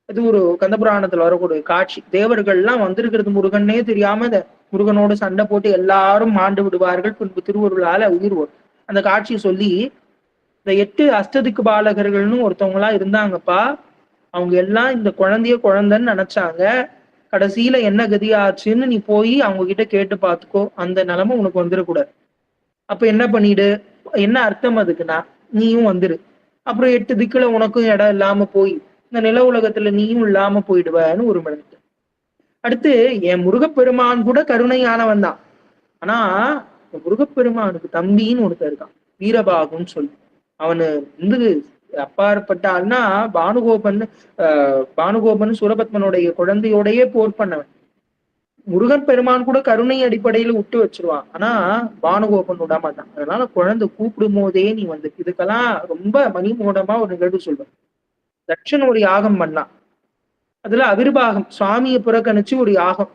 அது ஒரு கந்தபுராணத்துல வரக்கூடிய காட்சி. தேவர்கள்லாம் வந்திருக்கிறது முருகனே தெரியாம முருகனோடு சண்டை போட்டு எல்லாரும் மாண்டு விடுவார்கள், பின்பு திருவருளால உயிர் வரும். அந்த காட்சியை சொல்லி இந்த 8 அஷ்டதிக்கு பாலகர்கள்னு ஒருத்தவங்களா இருந்தாங்கப்பா, அவங்க எல்லாம் இந்த குழந்தைன்னு நினைச்சாங்க. கடைசியில என்ன கதியாச்சுன்னு நீ போய் அவங்க கிட்ட கேட்டு பார்த்துக்கோ, அந்த நிலைமை உனக்கு வந்துடக்கூடாது. அப்ப என்ன பண்ணிடு, என்ன அர்த்தம் அதுக்குன்னா, நீயும் வந்துரு. அப்புறம் 8 திக்குல உனக்கும் இடம் இல்லாம போய் இந்த நில உலகத்துல நீயும் இல்லாம போயிடுவேன்னு ஒரு மனிதன். அடுத்து என் முருகப்பெருமான் கூட கருணையானவன் தான். ஆனா முருகப்பெருமானுக்கு தம்பின்னு ஒருத்தர் இருக்கான், வீரபாகுன்னு சொல்லி. அவனு அப்பாற்பட்டால்னா பானுகோபன் சூரபத்மனுடைய குழந்தையோடையே போர் பண்ணவன். முருகன் பெருமான் கூட கருணை அடிப்படையில விட்டு வச்சிருவான், ஆனா பானுகோபன் விட மாட்டான். அதனால குழந்தை கூப்பிடும் போதே நீ இதுக்கெல்லாம் ரொம்ப மணிமூடமா ஒரு நிகழ்வு சொல்வேன். தட்சன் ஒரு யாகம் பண்ணான், அதுல அவிர்வாகம் சுவாமியை புறக்கணிச்சு ஒரு யாகம்,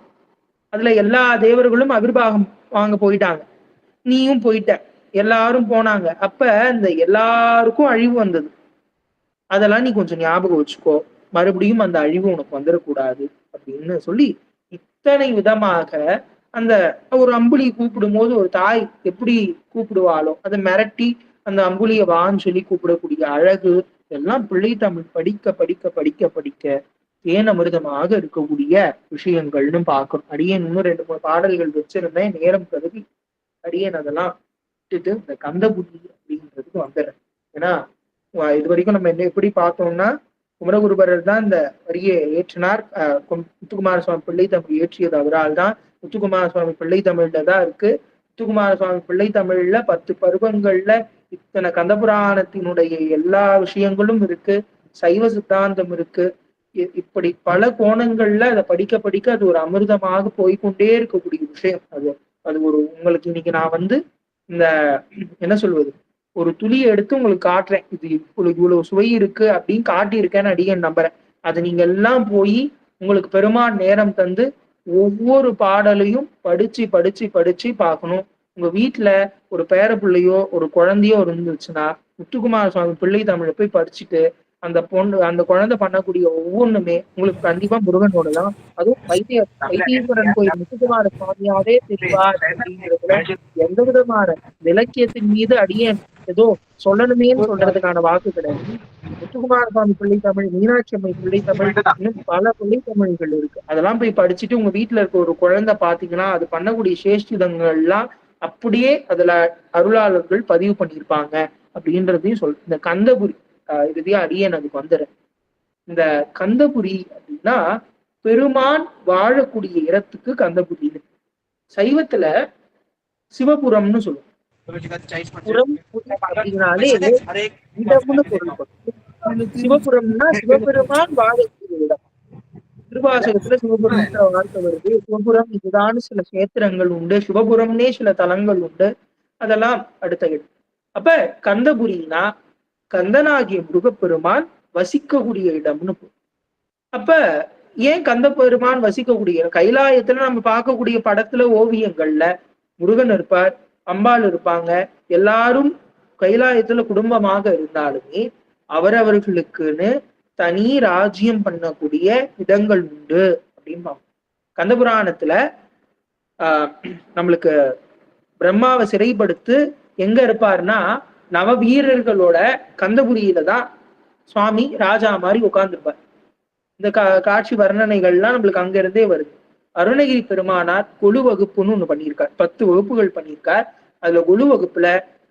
அதுல எல்லா தேவர்களும் அவிர்வாகம் வாங்க போயிட்டாங்க, நீயும் போயிட்ட, எல்லாரும் போனாங்க. அப்ப இந்த எல்லாருக்கும் அழிவு வந்தது. அதெல்லாம் நீ கொஞ்சம் ஞாபகம் வச்சுக்கோ, மறுபடியும் அந்த அழிவு உனக்கு வந்துடக்கூடாது அப்படின்னு சொல்லி இத்தனை விதமாக அந்த ஒரு அம்புலி கூப்பிடும் போது ஒரு தாய் எப்படி கூப்பிடுவாளோ அதை மிரட்டி அந்த அம்புலியை வான்னு சொல்லி கூப்பிடக்கூடிய அழகு எல்லாம் பிள்ளை தமிழ் படிக்க படிக்க படிக்க படிக்க தேனமிருதமாக இருக்கக்கூடிய விஷயங்கள்னு பார்க்கணும். அடியேன் இன்னும் 2-3 பாடல்கள் வச்சிருந்தேன், நேரம் கருதி அடியேன் அதெல்லாம் விட்டுட்டு இந்த கந்தபுதி அப்படின்றதுக்கு வந்துடுறேன். ஏன்னா இது வரைக்கும் நம்ம என்ன எப்படி பார்த்தோம்னா குமரகுருபரர் தான் இந்த வரியை ஏற்றினார். முத்துக்குமார சுவாமி பிள்ளை தமிழ் இயற்றியது அவரால் தான். முத்துக்குமார சுவாமி பிள்ளை தமிழ்ல தான் இருக்கு. முத்துக்குமார சுவாமி பிள்ளை தமிழ்ல 10 பருவங்கள்ல இத்தனை கந்தபுராணத்தினுடைய எல்லா விஷயங்களும் இருக்கு. சைவ சித்தாந்தம் இருக்கு. இப்படி பல கோணங்கள்ல அதை படிக்க படிக்க அது ஒரு அமிர்தமாக போய்கொண்டே இருக்கக்கூடிய விஷயம். அது ஒரு உங்களுக்கு இன்னைக்கு நான் இந்த என்ன சொல்வது, ஒரு துளியை எடுத்து உங்களுக்கு காட்டுறேன், இது இவ்வளவு சுவை இருக்கு அப்படின்னு காட்டியிருக்கேன்னு அடியேன் நம்புறேன். அது நீங்க எல்லாம் போய் உங்களுக்கு பெருமாள் நேரம் தந்து ஒவ்வொரு பாடலையும் படிச்சு படிச்சு படிச்சு பார்க்கணும். உங்க வீட்டுல ஒரு பேர பிள்ளையோ ஒரு குழந்தையோ இருந்துச்சுன்னா முத்துக்குமார சுவாமி பிள்ளை தமிழை போய் படிச்சுட்டு அந்த குழந்தை பண்ணக்கூடிய ஒவ்வொன்றுமே உங்களுக்கு கண்டிப்பா முருகனோட தான். அதுவும் வைத்தீஸ்வரன் கோயில் முத்துக்குமார சுவாமியாவே தெரிவார் அப்படிங்கிறதுல எந்த விதமான இலக்கியத்தின் மீது அடியேன் ஏதோ சொல்லணுமேன்னு சொல்றதுக்கான வாக்கு கிடையாது. முத்துக்குமார சுவாமி பிள்ளை தமிழ், மீனாட்சி அம்மை பிள்ளை தமிழ், இன்னும் பல பிள்ளை தமிழ்கள் இருக்கு. அதெல்லாம் போய் படிச்சுட்டு உங்க வீட்டுல இருக்க ஒரு குழந்தை பாத்தீங்கன்னா அது பண்ணக்கூடிய சேஷ்டிதங்கள்லாம் அப்படியே அதுல அருளாளர்கள் பதிவு பண்ணியிருப்பாங்க அப்படின்றதையும் இந்த கந்தபுரி இறுதியா அடியேன் அதுக்கு வந்துடுறேன். இந்த கந்தபுரி அப்படின்னா பெருமான் வாழக்கூடிய இடத்துக்கு கந்தபுரின்னு. சைவத்துல சிவபுரம்னு சொல்லுவோம். புறம் அப்படின்னாலே இடம்னு பொருள்படும். சிவபுரம்னா சிவபெருமான் வாழக்கூடிய இடம். திருவாசகத்துல சிவபுரம் வார்த்தை வருது. சிவபுரம் இதுதான் சில கேத்திரங்கள் உண்டு, சிவபுரம்னே சில தலங்கள் உண்டு. அதெல்லாம் அடுத்த இடம். அப்ப கந்தபுரினா கந்தனாகிய முருகப்பெருமான் வசிக்கக்கூடிய இடம்னு. அப்ப ஏன் கந்த பெருமான் வசிக்கக்கூடிய கைலாயத்துல நம்ம பார்க்கக்கூடிய படத்துல ஓவியங்கள்ல முருகன் இருப்பார், அம்பாள் இருப்பாங்க, எல்லாரும் கைலாயத்துல குடும்பமாக இருந்தாலுமே அவரவர்களுக்குன்னு தனி ராஜ்யம் பண்ணக்கூடிய இடங்கள் உண்டு அப்படின்னு கந்தபுராணத்துல நம்மளுக்கு பிரம்மாவை சிறைப்படுத்து எங்க இருப்பாருன்னா நவ வீரர்களோட கந்தபுரியில தான் சுவாமி ராஜா மாதிரி உட்கார்ந்துருப்பார். இந்த காட்சி வர்ணனைகள்லாம் நம்மளுக்கு அங்க இருந்தே வருது. அருணகிரி பெருமானார் கொழு வகுப்புன்னு ஒண்ணு பண்ணியிருக்கார். 10 வகுப்புகள் பண்ணியிருக்கார். அதுல கொழு வகுப்புல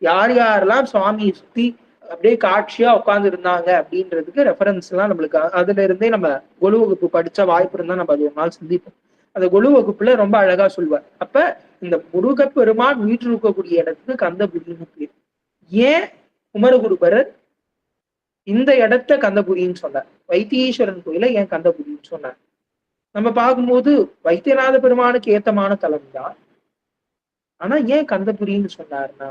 யார் யாரெல்லாம் சுவாமியை சுத்தி அப்படியே காட்சியா உட்கார்ந்து இருந்தாங்க அப்படின்றதுக்கு ரெஃபரன்ஸ் எல்லாம் நம்மளுக்கு அதுல இருந்தே நம்ம கொழு வகுப்பு படிச்ச வாய்ப்பு இருந்தா நம்ம அது ஒரு நாள் சிந்திப்போம். அந்த கொழு வகுப்புல ரொம்ப அழகா சொல்வார். அப்ப இந்த முருகப்பெருமான் வீற்றிருக்கக்கூடிய இடத்துக்கு கந்தபுரின்னு பேர். ஏன் குமரகுருபரர் இந்த இடத்த கந்தபுரின்னு சொன்னார்? வைத்தீஸ்வரன் கோயில ஏன் கந்தபுரின்னு சொன்னார்? நம்ம பார்க்கும்போது வைத்தியநாத பெருமானுக்கு ஏத்தமான தலம் தான். ஆனா ஏன் கந்தபுரின்னு சொன்னார்னா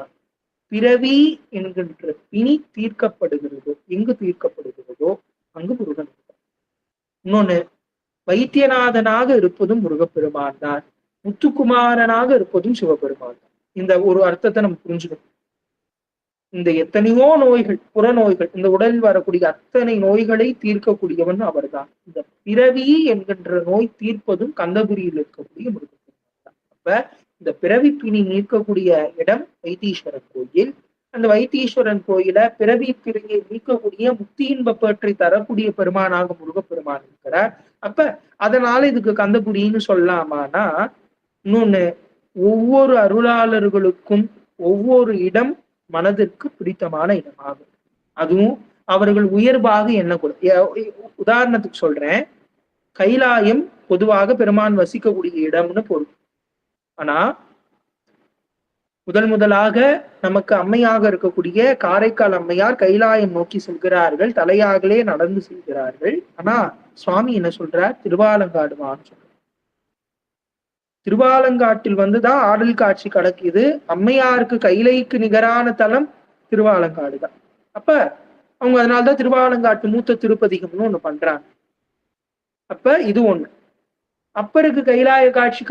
பிறவி என்கின்ற பிணி தீர்க்கப்படுகிறதோ எங்கு தீர்க்கப்படுகிறதோ அங்கு முருகன். இன்னொன்னு, வைத்தியநாதனாக இருப்பதும் முருகப்பெருமான் தான், முத்துக்குமாரனாக இருப்பதும் சிவபெருமான் தான். இந்த ஒரு அர்த்தத்தை நம்ம புரிஞ்சுக்கணும். இந்த எத்தனையோ நோய்கள், புறநோய்கள், இந்த உடலில் வரக்கூடிய அத்தனை நோய்களை தீர்க்கக்கூடியவன் அவர்தான். இந்த பிறவி என்கின்ற நோய் தீர்ப்பதும் கந்தபுரியில் இருக்கக்கூடிய முருகப்பெருமான் தான். அப்ப இந்த பிறவி பிணி நீக்கக்கூடிய இடம் வைத்தீஸ்வரன் கோயில். அந்த வைத்தீஸ்வரன் கோயில பிறவி பிரியை நீக்கக்கூடிய முக்தியின்ப பற்றி தரக்கூடிய பெருமானாக முருகப்பெருமான் இருக்கிறார். அப்ப அதனால இதுக்கு கந்தபுரின்னு சொல்லலாமானா, இன்னொன்னு, ஒவ்வொரு அருளாளர்களுக்கும் ஒவ்வொரு இடம் மனதிற்கு பிடித்தமான இடமாகும். அதுவும் அவர்கள் உயர்வாக எண்ணக்கூடும். உதாரணத்துக்கு சொல்றேன், கைலாயம் பொதுவாக பெருமான் வசிக்கக்கூடிய இடம்னு பொருள். ஆனா முதலாக நமக்கு அம்மையாக இருக்கக்கூடிய காரைக்கால் அம்மையார் கைலாயம் நோக்கி செல்கிறார்கள், தலையாகலே நடந்து செல்கிறார்கள். ஆனா சுவாமி என்ன சொல்றார்? திருவாலங்காடுவான்னு சொல்ற. திருவாலங்காட்டில் வந்துதான் ஆடல் காட்சி கடக்குது. அம்மையாருக்கு கைலைக்கு நிகரான தலம் திருவாலங்காடு தான். அப்ப அவங்க அதனால்தான் திருவாலங்காட்டு மூத்த திருப்பதிகம்னு ஒண்ணு பண்றாங்க. அப்ப இது ஒண்ணு. அப்பருக்கு கைலாய காட்சி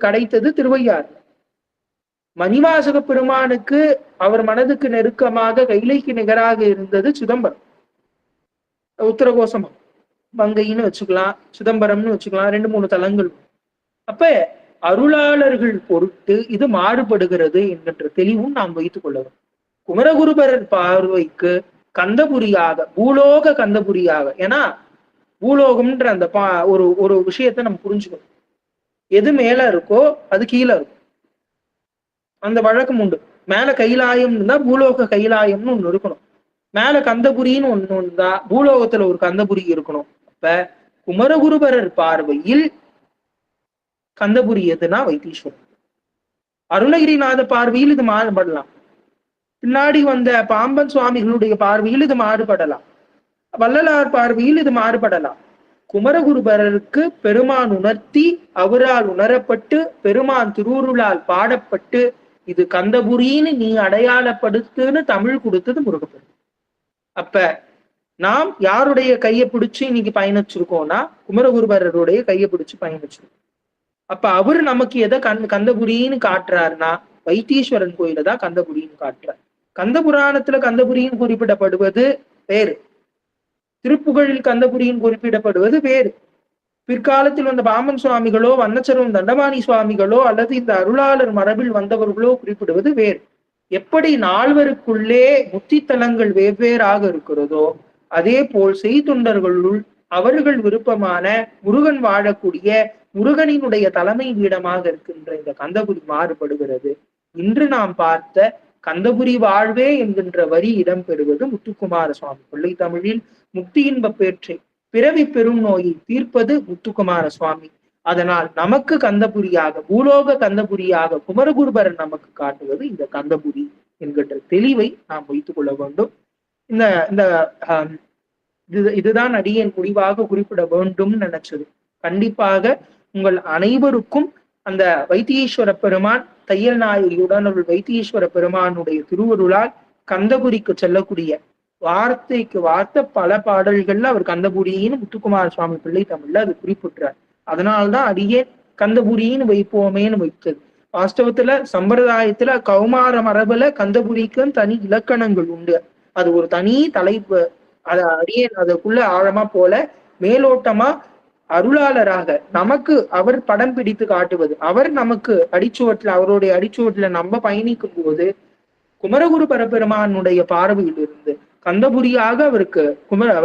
கிடைத்தது திருவையாறு. மணிவாசக பெருமானுக்கு அவர் மனதுக்கு நெருக்கமாக கைலைக்கு நிகராக இருந்தது சிதம்பரம், உத்தரகோசம், மங்கைன்னு வச்சுக்கலாம், சிதம்பரம்னு வச்சுக்கலாம், 2-3 தலங்கள். அப்ப அருளாளர்கள் பொருட்டு இது மாறுபடுகிறது என்கின்ற தெளிவும் நாம் வைத்துக் கொள்ளவும். குமரகுருபரர் பார்வைக்கு கந்தபுரியாக, பூலோக கந்தபுரியாக, ஏன்னா பூலோகம்ன்ற அந்த ஒரு விஷயத்த நம்ம புரிஞ்சுக்கணும். எது மேல இருக்கோ அது கீழே இருக்கும். அந்த வழக்கம் உண்டு. மேல கைலாயம் இருந்தா பூலோக கைலாயம்னு ஒண்ணு இருக்கணும். மேல கந்தபுரின்னு ஒண்ணுந்தா பூலோகத்துல ஒரு கந்தபுரி இருக்கணும். அப்ப குமரகுருபரர் பார்வையில் கந்தபுரி எதுனா வைத்தீஸ்வரன். அருணகிரிநாத பார்வையில் இது மாறுபடலாம், பின்னாடி வந்த பாம்பன் சுவாமிகளுடைய பார்வையில் இது மாறுபடலாம், வள்ளலார் பார்வையில் இது மாறுபடலாம். குமரகுருபரருக்கு பெருமான் உணர்த்தி அவரால் உணரப்பட்டு பெருமான் திருவுருளால் பாடப்பட்டு இது கந்தபுரின்னு நீ அடையாளப்படுத்துன்னு தமிழ் கொடுத்தது முருகப்பெருமான். அப்ப நாம் யாருடைய கையை பிடிச்சு இன்னைக்கு பயணிச்சிருக்கோம்னா குமரகுருபரருடைய கையை பிடிச்சு பயணிச்சிருக்கோம். அப்ப அவரு நமக்கு எதை கந்தபுரின்னு காட்டுறாருன்னா வைத்தீஸ்வரன் கோயில தான் கந்தபுரின்னு காட்டுறார். கந்த புராணத்துல கந்தபுரின்னு குறிப்பிடப்படுவது வேறு, திருப்புகழில் கந்தபுரின்னு குறிப்பிடப்படுவது வேறு. பிற்காலத்தில் வந்த பாமன் சுவாமிகளோ வண்ணச்சரம் தண்டமாணி சுவாமிகளோ அல்லது இந்த அருளாளர் மரபில் வந்தவர்களோ குறிப்பிடுவது வேறு. எப்படி நால்வருக்குள்ளே முத்தித்தலங்கள் வெவ்வேறாக இருக்கிறதோ அதே போல் செய்தொண்டர்களுள் அவர்கள் விருப்பமான முருகன் வாழக்கூடிய முருகனினுடைய தலைமை பீடமாக இருக்கின்ற இந்த கந்தபுரி மாறுபடுகிறது. இன்று நாம் பார்த்த கந்தபுரி வாழ்வே என்கின்ற வரி இடம்பெறுவது முத்துக்குமார சுவாமி. பிள்ளை தமிழில் முக்தி இன்ப பேற்றை பிறவி பெரும் நோயை தீர்ப்பது முத்துக்குமார சுவாமி. அதனால் நமக்கு கந்தபுரியாக பூலோக கந்தபுரியாக குமரகுருபரன் நமக்கு காட்டுவது இந்த கந்தபுரி என்கின்ற தெளிவை நாம் வைத்துக் கொள்ள வேண்டும். இந்த இந்த இதுதான் அடியேன் முடிவாக குறிப்பிட வேண்டும் நினைச்சது. கண்டிப்பாக உங்கள் அனைவருக்கும் அந்த வைத்தீஸ்வர பெருமான் தையல் நாயகியுடன் வைத்தீஸ்வர பெருமானுடைய திருவருளால் கந்தபுரிக்கு செல்லக்கூடிய வார்த்தைக்கு வார்த்தை பல பாடல்கள்ல அவர் கந்தபுரின்னு முத்துக்குமார சுவாமி பிள்ளை தமிழ்ல அது குறிப்பிட்டார். அதனால்தான் அடியேன் கந்தபுரின்னு வைப்போமேன்னு வைத்தது. வாஸ்தவத்துல சம்பிரதாயத்துல கௌமார மரபுல கந்தபுரிக்கும் தனி இலக்கணங்கள் உண்டு. அது ஒரு தனி தலைப்பு. அடியேன் அதுக்குள்ள ஆழமா போல மேலோட்டமா அருளாளராக நமக்கு அவர் படம் பிடித்து காட்டுவது, அவர் நமக்கு அடிச்சுவட்டுல அவருடைய அடிச்சுவட்டுல நம்ம பயணிக்கும் போது குமரகுரு பரபெருமானுடைய பார்வையில் இருந்து கந்தபுரியாக அவருக்கு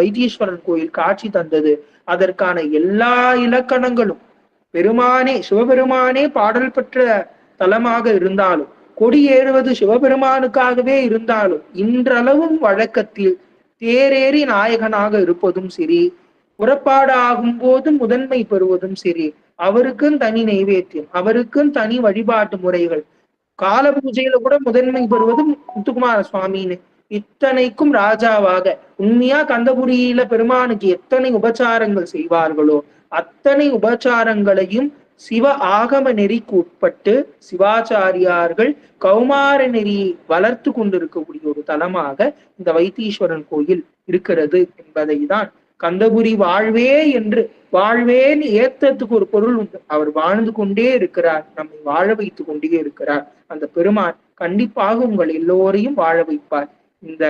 வைத்தீஸ்வரன் கோயில் காட்சி தந்தது. அதற்கான எல்லா இலக்கணங்களும் பெருமானே சிவபெருமானே பாடல் பெற்ற தலமாக இருந்தாலும் கொடியேறுவது சிவபெருமானுக்காகவே இருந்தாலும் இன்றளவும் வழக்கத்தில் தேரேறி நாயகனாக இருப்பதும் சரி, புறப்பாடு ஆகும் போதும் முதன்மை பெறுவதும் சரி, அவருக்கும் தனி நைவேத்தியம், அவருக்கும் தனி வழிபாட்டு முறைகள், கால பூஜையில கூட முதன்மை பெறுவதும் முத்துக்குமார சுவாமின்னு இத்தனைக்கும் ராஜாவாக உண்மையா கந்தபுரியில பெருமானுக்கு எத்தனை உபச்சாரங்கள் செய்வார்களோ அத்தனை உபச்சாரங்களையும் சிவ ஆகம நெறிக்கு உட்பட்டு சிவாச்சாரியார்கள் கௌமார நெறியை வளர்த்து கொண்டிருக்கக்கூடிய ஒரு தலமாக இந்த வைத்தீஸ்வரன் கோயில் இருக்கிறது என்பதை தான் கந்தபுரி வாழ்வே என்று வாழ்வேன்னு ஏத்தத்துக்கு ஒரு பொருள் உண்டு. அவர் வாழ்ந்து கொண்டே இருக்கிறார், நம்மை வாழ வைத்து கொண்டே இருக்கிறார். அந்த பெருமான் கண்டிப்பாக உங்கள் எல்லோரையும் வாழ வைப்பார். இந்த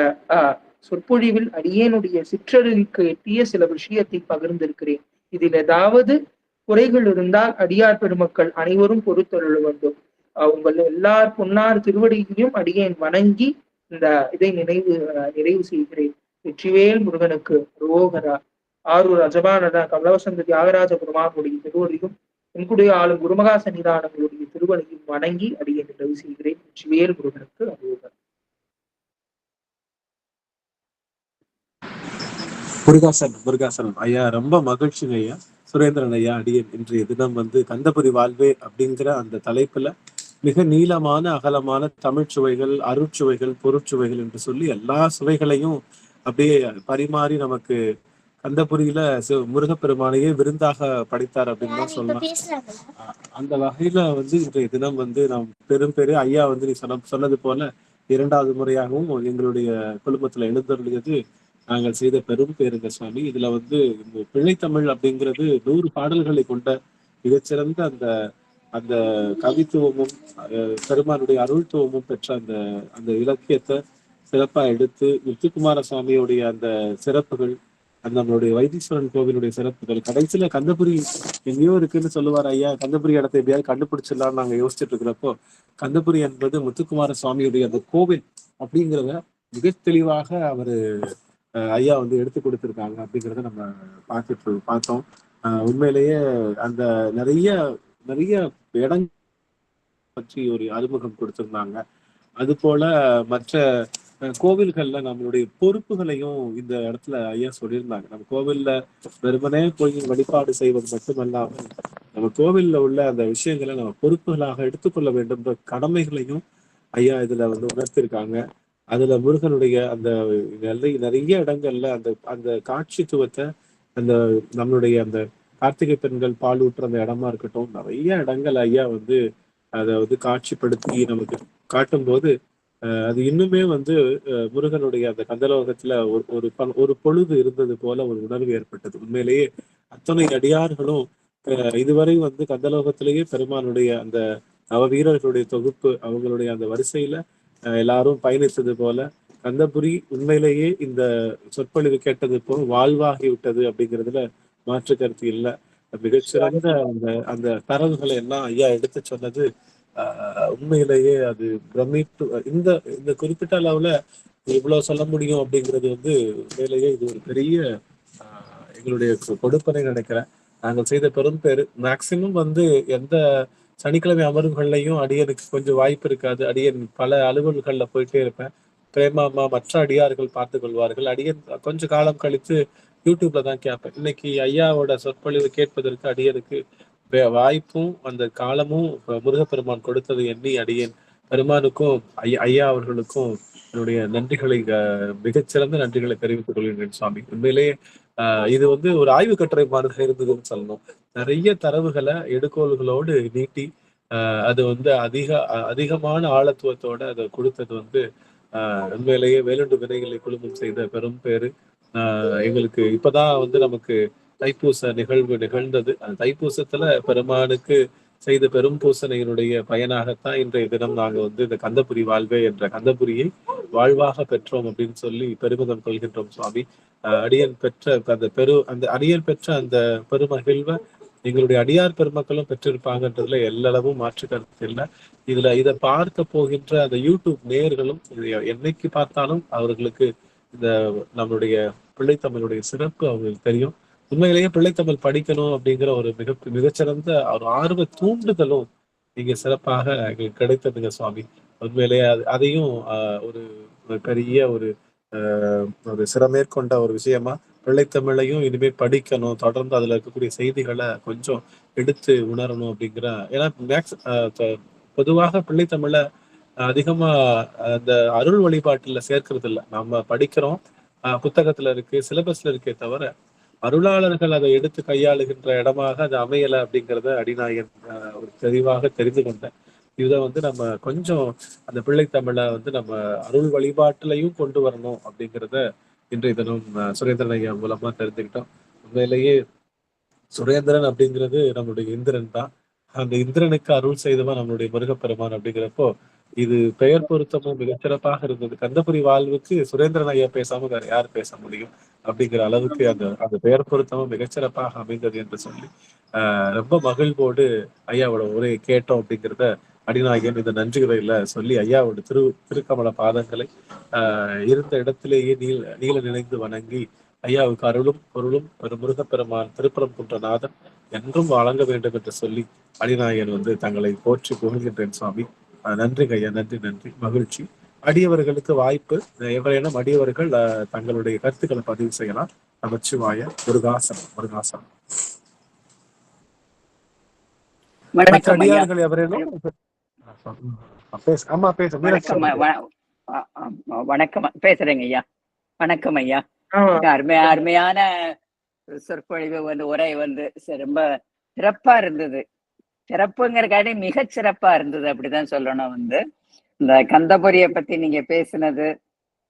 சொற்பொழிவில் அடியேனுடைய சிற்றறிவுக்கு எட்டிய சில விஷயத்தை பகிர்ந்திருக்கிறேன். இதில் ஏதாவது குறைகள் இருந்தால் அடியார் பெருமக்கள் அனைவரும் பொறுத்தருள வேண்டும். உங்கள் எல்லார் பொன்னார் திருவடியையும் அடியேன் வணங்கி இந்த இதை நிறைவு செய்கிறேன். வெற்றிவேல் முருகனுக்கு ரோகரா. ஆரூர் அஜபானதா கமலவசந்த தியாகராஜ பெருமானுடைய திருவடியும் என்குடைய ஆளும் குருமகா சன்னிதானங்களுடைய திருவடியும் வணங்கி அடியேன் நிறைவு செய்கிறேன். வெற்றிவேல் முருகனுக்கு ரோகரா. முருகாசன் ஐயா, ரொம்ப மகிழ்ச்சிங்க ஐயா. சுரேந்திரன் ஐயா, அடியேன் இன்றைய தினம் கந்தபுரி வாழ்வே அப்படிங்கிற அந்த தலைப்புல மிக நீளமான அகலமான தமிழ் சுவைகள், அருட்சுவைகள், பொருட்சுவைகள் என்று சொல்லி எல்லா சுவைகளையும் அப்படியே பரிமாறி நமக்கு கந்தபுரியில முருகப்பெருமானையே விருந்தாக படைத்தார் அப்படின்னு தான் சொல்லலாம். அந்த வகையில இன்றைய தினம் நாம் பெரும் ஐயா நீ சொன்னது போல 2வது முறையாகவும் எங்களுடைய குடும்பத்துல எழுந்தருளியது நாங்கள் செய்த பெரும் பேருங்க சுவாமி. இதுல பிள்ளைத்தமிழ் அப்படிங்கிறது 100 பாடல்களை கொண்ட மிகச்சிறந்த அந்த கவித்துவமும் பெருமானுடைய அருள்துவமும் பெற்ற அந்த இலக்கியத்தை சிறப்பா எடுத்து முத்துக்குமார சுவாமியுடைய அந்த சிறப்புகள், நம்மளுடைய வைத்தீஸ்வரன் கோவிலுடைய சிறப்புகள், கடைசியில கந்தபுரி எங்கேயோ இருக்குன்னு சொல்லுவார் ஐயா. கந்தபுரி இடத்தை எப்படியாவது கண்டுபிடிச்சிடலாம்னு நாங்க யோசிச்சுட்டு இருக்கிறப்போ கந்தபுரி என்பது முத்துக்குமார சுவாமியுடைய அந்த கோவில் அப்படிங்கிறத மிக தெளிவாக அவரு ஐயா எடுத்து கொடுத்திருக்காங்க அப்படிங்கிறத நம்ம பார்த்தோம். உண்மையிலேயே அந்த நிறைய இடங்கள் பற்றி ஒரு அறிமுகம் கொடுத்திருந்தாங்க. அது போல மற்ற கோவில்கள்ல நம்மளுடைய பொறுப்புகளையும் இந்த இடத்துல ஐயா சொல்லியிருந்தாங்க. நம்ம கோவில்ல வெறுமனே போய் வழிபாடு செய்வது மட்டுமல்லாமல் நம்ம கோவில்ல உள்ள அந்த விஷயங்களை நம்ம பொறுப்புகளாக எடுத்துக்கொள்ள வேண்டும்ன்ற கடமைகளையும் ஐயா இதுல வந்து உணர்த்திருக்காங்க. அதுல முருகனுடைய அந்த நிறைய இடங்கள்ல அந்த அந்த காட்சித்துவத்தை, அந்த நம்மளுடைய அந்த கார்த்திகை பெண்கள் பால் ஊற்றுற அந்த இடமா இருக்கட்டும், நிறைய இடங்கள் ஐயா வந்து அதை வந்து காட்சிப்படுத்தி நமக்கு காட்டும் போது அது இன்னுமே வந்து முருகனுடைய அந்த கந்தலோகத்துல ஒரு பொழுது இருந்தது போல ஒரு உணர்வு ஏற்பட்டது. உண்மையிலேயே அத்தனை அடியார்களும் இதுவரை வந்து கந்தலோகத்திலேயே பெருமானுடைய அந்த வீரர்களுடைய தொகுப்பு, அவங்களுடைய அந்த வரிசையில எல்லாரும் பயணித்தது போல கந்தபுரி உண்மையிலேயே இந்த சொற்பொழிவு கேட்டது போல வாழ்வாகி விட்டது அப்படிங்கிறதுல மாற்று கருத்து இல்லை. மிகச்சிறந்த அந்த அந்த தரவுகளை எல்லாம் ஐயா எடுத்து சொன்னது உண்மையிலேயே அது பிரமிப்பு. இந்த இந்த குறிப்பிட்ட அளவுல இவ்வளவு சொல்ல முடியும் அப்படிங்கிறது வந்து உண்மையிலேயே இது ஒரு பெரிய எங்களுடைய கொடுப்பனை நினைக்கிறேன். நாங்கள் செய்த பெரும் பேரு மேக்சிமம் வந்து எந்த சனிக்கிழமை அமர்வுகள்லையும் அடியனுக்கு கொஞ்சம் வாய்ப்பு இருக்காது. அடியன் பல அலுவல்கள்ல போயிட்டே இருப்பேன். பிரேமாமா மற்ற அடியார்கள் பார்த்து கொள்வார்கள். அடியன் கொஞ்சம் காலம் கழித்து யூடியூப்ல தான் கேட்பேன். இன்னைக்கு ஐயாவோட சொற்பொழிவு கேட்பதற்கு அடியனுக்கு வாய்ப்பும் அந்த காலமும் முருகப்பெருமான் கொடுத்தது எண்ணி அடியேன் பெருமானுக்கும் ஐயா அவர்களுக்கும் என்னுடைய நன்றிகளை மிகச்சிறந்த நன்றிகளை தெரிவித்துக் கொள்கிறேன் சுவாமி. உண்மையிலேயே இது வந்து ஒரு ஆய்வு கட்டுரை மாதிரி இருந்ததுன்னு சொல்லணும். நிறைய தரவுகளை எடுக்கோள்களோடு நீட்டி அது வந்து அதிகமான ஆழத்துவத்தோட அதை கொடுத்தது வந்து உண்மையிலேயே வேலுண்டு வினைகளை குழுமம் செய்த பெரும் பேரு. எங்களுக்கு இப்பதான் வந்து நமக்கு தைப்பூச நிகழ்வு நிகழ்ந்தது. அந்த தைப்பூசத்துல பெருமானுக்கு செய்த பெரும் பூசணையினுடைய பயனாகத்தான் இன்றைய தினம் நாங்க வந்து இந்த கந்தபுரி வாழ்வே என்ற கந்தபுரியை வாழ்வாக பெற்றோம் அப்படின்னு சொல்லி பெருமிதம் கொள்கின்றோம் சுவாமி. அடியன் பெற்ற அந்த அடியன் பெற்ற அந்த பெருமகிழ்வை எங்களுடைய அடியார் பெருமக்களும் பெற்றிருப்பாங்கன்றதுல எல்லளவும் மாற்று கருத்து இல்லை. இதை பார்க்க போகின்ற அந்த யூடியூப் நேயர்களும் என்னைக்கு பார்த்தாலும் அவர்களுக்கு இந்த நம்மளுடைய பிள்ளைத்தமிழுடைய சிறப்பு அவங்களுக்கு தெரியும். உண்மையிலேயே பிள்ளைத்தமிழ் படிக்கணும் அப்படிங்கிற ஒரு மிகச்சிறந்த ஒரு ஆர்வ தூண்டுதலும் நீங்க சிறப்பாக எங்களுக்கு கிடைத்ததுங்க சுவாமி. உண்மையிலேயே அதையும் ஒரு பெரிய ஒரு சிறமேற்கொண்ட ஒரு விஷயமா பிள்ளைத்தமிழையும் இனிமே படிக்கணும், தொடர்ந்து அதுல இருக்கக்கூடிய செய்திகளை கொஞ்சம் எடுத்து உணரணும் அப்படிங்கிற. ஏன்னா பொதுவாக பிள்ளைத்தமிழை அதிகமா அந்த அருள் வழிபாட்டுல சேர்க்கறது இல்லை. நம்ம படிக்கிறோம், புத்தகத்துல இருக்கு, சிலபஸ்ல இருக்கே தவிர அருளாளர்கள் அதை எடுத்து கையாளுகின்ற இடமாக அது அமையலை அப்படிங்கிறத அடிநாயகன் ஒரு தெளிவாக தெரிந்து கொண்டேன். இதை வந்து நம்ம கொஞ்சம் அந்த பிள்ளைத்தமிழை வந்து நம்ம அருள் வழிபாட்டிலையும் கொண்டு வரணும் அப்படிங்கிறத இன்றைய தினம் சுரேந்திரன் ஐயா மூலமா தெரிஞ்சுக்கிட்டோம். உண்மையிலேயே சுரேந்திரன் அப்படிங்கிறது நம்மளுடைய இந்திரன் தான். அந்த இந்திரனுக்கு அருள் செய்தவன் நம்மளுடைய முருகப்பெருமான் அப்படிங்கிறப்போ இது பெயர் பொருத்தமும் மிகச்சிறப்பாக இருந்தது. கந்தபுரி வாழ்வுக்கு சுரேந்திரன் ஐயா பேசாம வேற யார் பேச முடியும் அப்படிங்கிற அளவுக்கு அந்த பெயர் பொருத்தமும் மிகச்சிறப்பாக அமைந்தது என்று சொல்லி ரொம்ப மகிழ்வோடு ஐயாவோட உரையை கேட்டோம் அப்படிங்கிறத அடிநாயகன் இந்த நன்றிகளையில சொல்லி ஐயாவோட திருக்கமல பாதங்களை இருந்த இடத்திலேயே நீல நினைந்து வணங்கி ஐயாவுக்கு அருளும் பொருளும் முருகப்பெருமான் திருப்பரம் குன்றநாதன் என்றும் வழங்க வேண்டும் என்று சொல்லி அடிநாயகன் வந்து தங்களை போற்றி புகழ்கின்றேன் சுவாமி. நன்றி ஐயா, நன்றி, மகிழ்ச்சி. அடியவர்களுக்கு வாய்ப்பு, எவரேனும் அடியவர்கள் தங்களுடைய கருத்துக்களை பதிவு செய்யலாம். நமச்சிவாய. முருகாசனம். அடியார்கள் எவரேனும் வணக்கம் பேசுறேங்க ஐயா. வணக்கம் ஐயா. அருமையான சொற்பொழிவு வந்து உரை வந்து ரொம்ப சிறப்பா இருந்தது. சிறப்புங்கிறக்காண்டி மிக சிறப்பா இருந்தது அப்படிதான் சொல்லணும். வந்து இந்த கந்தபுரிய பத்தி நீங்க பேசினது,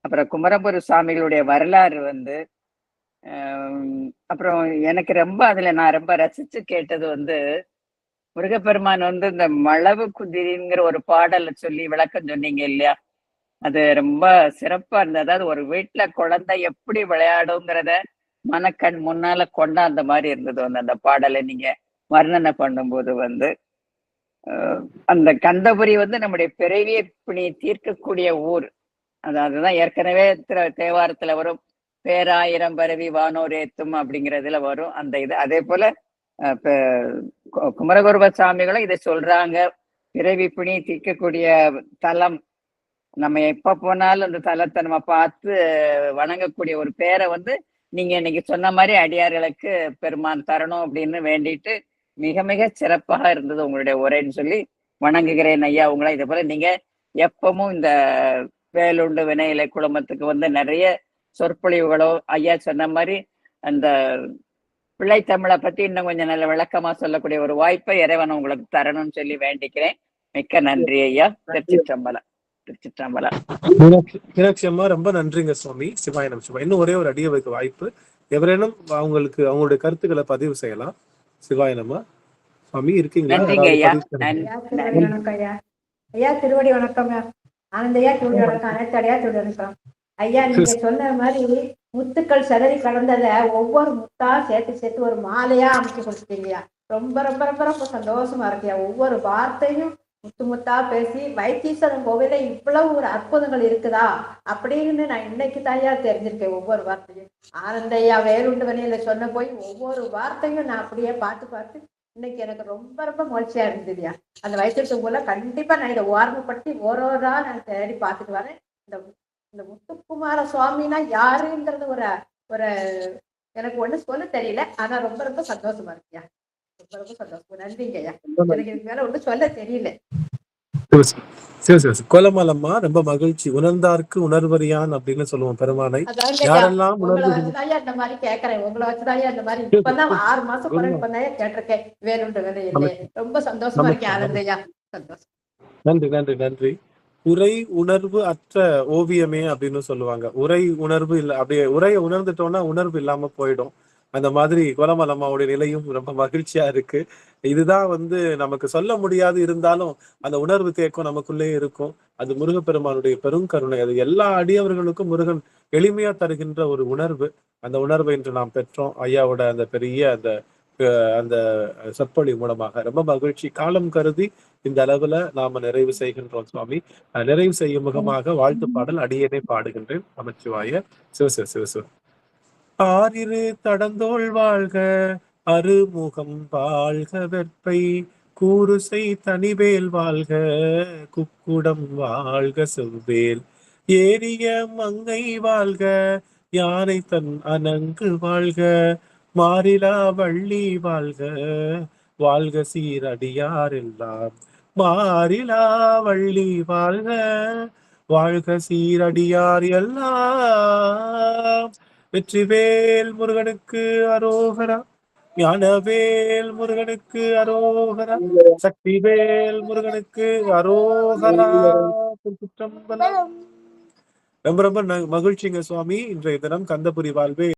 அப்புறம் குமரகுரு சுவாமிகளுடைய வரலாறு வந்து அப்புறம் எனக்கு ரொம்ப அதுல நான் ரொம்ப ரசிச்சு கேட்டது வந்து முருகப்பெருமான் வந்து இந்த மளவு குதிரிங்கிற ஒரு பாடலை சொல்லி விளக்கம் சொன்னீங்க இல்லையா? அது ரொம்ப சிறப்பா இருந்தது. அதாவது ஒரு வீட்டுல குழந்தை எப்படி விளையாடுங்கிறத மனக்கண் முன்னால கொண்டாந்த மாதிரி இருந்தது வந்து அந்த பாடலை நீங்க வர்ணனை பண்ணும்போது வந்து அந்த கந்தபுரி வந்து நம்முடைய பிறவியை பிணி தீர்க்கக்கூடிய ஊர். அதுதான் ஏற்கனவே தேவாரத்துல வரும், பேராயிரம் பரவி வானோர் ஏத்தும் அப்படிங்கிறதுல வரும் அந்த இது. அதே போல குமரகுருப சாமிகளும் இதை சொல்றாங்க, பிறவி பிணி தீர்க்கக்கூடிய தலம் நம்ம எப்ப போனாலும் அந்த தலத்தை நம்ம பார்த்து வணங்கக்கூடிய ஒரு பேரை வந்து நீங்க இன்னைக்கு சொன்ன மாதிரி அடியார்களுக்கு பெருமான் தரணும் அப்படின்னு வேண்டிட்டு மிக மிக சிறப்பாக இருந்தது உங்களுடைய உரைன்னு சொல்லி வணங்குகிறேன் ஐயா உங்களை. இதே போல நீங்க எப்பவும் இந்த வேலுண்டு வினையிலை குழுமத்துக்கு வந்து நிறைய சொற்பொழிவுகளோ ஐயா சொன்ன மாதிரி அந்த பிள்ளை தமிழை பத்தி இன்னும் கொஞ்சம் நல்ல விளக்கமா சொல்லக்கூடிய ஒரு வாய்ப்பை இறைவன் உங்களுக்கு தரணும்னு சொல்லி வேண்டிக்கிறேன். மிக்க நன்றி ஐயா. திருச்சிற்றம்பலம். திருச்சிற்றம்பலம். மீனாட்சி அம்மா ரொம்ப நன்றிங்க சுவாமி. சிவாயனம் சிவா. இன்னும் ஒரே ஒரு அடிய வைக்க வாய்ப்பு, எவரேனும் அவங்களுக்கு அவங்களுடைய கருத்துக்களை பதிவு செய்யலாம். சிவாயனம்மா சுவாமி இருக்கீங்களா? நன்றிங்க ஐயா. வணக்கம் ஐயா. ஐயா திருவடி வணக்கம். ஆனந்தையா திருவடி வணக்கம். அனைத்து அடையா திருவடி வணக்கம் ஐயா. நீங்க சொன்ன மாதிரி முத்துக்கள் சிதறி கடந்தத ஒவ்வொரு முத்தா சேர்த்து சேர்த்து ஒரு மாலையா அமைச்சு கொடுத்துட்டீங்கய்யா. ரொம்ப ரொம்ப ரொம்ப ரொம்ப சந்தோஷமா இருக்குயா. ஒவ்வொரு வார்த்தையும் முத்து முத்தா பேசி வைத்தீஸ்வரன் கோவில இவ்வளவு ஒரு அற்புதங்கள் இருக்குதா அப்படின்னு நான் இன்னைக்கு தாயா தெரிஞ்சிருக்கேன். ஒவ்வொரு வார்த்தையும் ஆனந்தையா வேலுண்டு வனையில சொன்ன போய் ஒவ்வொரு வார்த்தையும் நான் அப்படியே பார்த்து பார்த்து இன்னைக்கு எனக்கு ரொம்ப ரொம்ப மகிழ்ச்சியா இருந்ததுயா. அந்த வைத்தீஸ்வரன் கோவில கண்டிப்பா நான் இதை ஓர்மைப்பட்டி ஓரோரா நான் தேடி பார்த்துட்டு வரேன். இந்த முத்துக்குமார சுவாமினா யாருங்கிறது ஒரு ஒரு எனக்கு ஒண்ணு சொல்ல தெரியல. ஆனா ரொம்ப ரொம்ப சந்தோஷமா இருக்குயா. ரொம்ப ரொம்ப சந்தோஷம். நன்றிங்கய்யா. எனக்கு இதுக்கு மேல ஒண்ணு சொல்ல தெரியல. கோலமாலம்மா ரொம்ப மகிழ்ச்சி. உணர்ந்தார்க்கு உணர்வறியான் அப்படின்னு சொல்லுவோம் பெருமானை. யாரெல்லாம் உங்களை வச்சுதான் இந்த மாதிரி கேட்கறேன். உங்களை வச்சுதான் இந்த மாதிரி இப்பதான் 6 மாசம் பிறகு இப்பதான் கேட்டிருக்கேன். வேலுண்டு வேலையில்லை. ரொம்ப சந்தோஷமா இருக்கேன் ஆனந்தையா. சந்தோஷம். நன்றி நன்றி நன்றி. உரை உணர்வு அற்ற ஓவியமே அப்படின்னு சொல்லுவாங்க. உரை உணர்வு இல்ல, அப்படியே உரையை உணர்ந்துட்டோம்னா உணர்வு இல்லாம போயிடும். அந்த மாதிரி கோலமாலம்மாவுடைய நிலையும் ரொம்ப மகிழ்ச்சியா இருக்கு. இதுதான் வந்து நமக்கு சொல்ல முடியாது, இருந்தாலும் அந்த உணர்வு தேக்கம் நமக்குள்ளே இருக்கும். அது முருகப்பெருமானுடைய பெருங்கருணை. அது எல்லா அடியவர்களுக்கும் முருகன் எளிமையா தருகின்ற ஒரு உணர்வு. அந்த உணர்வை இன்று நாம் பெற்றோம் ஐயாவோட அந்த பெரிய அந்த சொற்பொழிவு மூலமாக. ரொம்ப மகிழ்ச்சி. காலம் கருதி இந்த அளவுல நாம நிறைவு செய்கின்றோம் சுவாமி. நிறைவு செய்யும் முகமாக வாழ்த்து பாடல் அடியேனே பாடுகின்றேன். நமச்சிவாய. சிவசிவ சிவசிவ. ஆறிரு தடந்தோள் வாழ்க, அருமுகம் வாழ்க, வெற்பை கூறுசை தனிவேல் வாழ்க, குக்குடம் வாழ்க, செவ்வேல் ஏரிய மங்கை வாழ்க, யானை தன் அணங்கு வாழ்க, மாறிலா வள்ளி வாழ்க, வாழ்க சீரடியார் எல்லாம், மாறிலா வள்ளி வாழ்க, வாழ்க சீரடியார் எல்லாம். வெற்றிவேல் முருகனுக்கு அரோகரா. ஞானவேல் முருகனுக்கு அரோகரா. சக்திவேல் முருகனுக்கு அரோகரா. திருச்சிற்றம்பலம். ரொம்ப ரொம்ப மகிழ்ச்சிங்க சுவாமி. இன்றைய தினம் கந்தபுரி வாழ்வே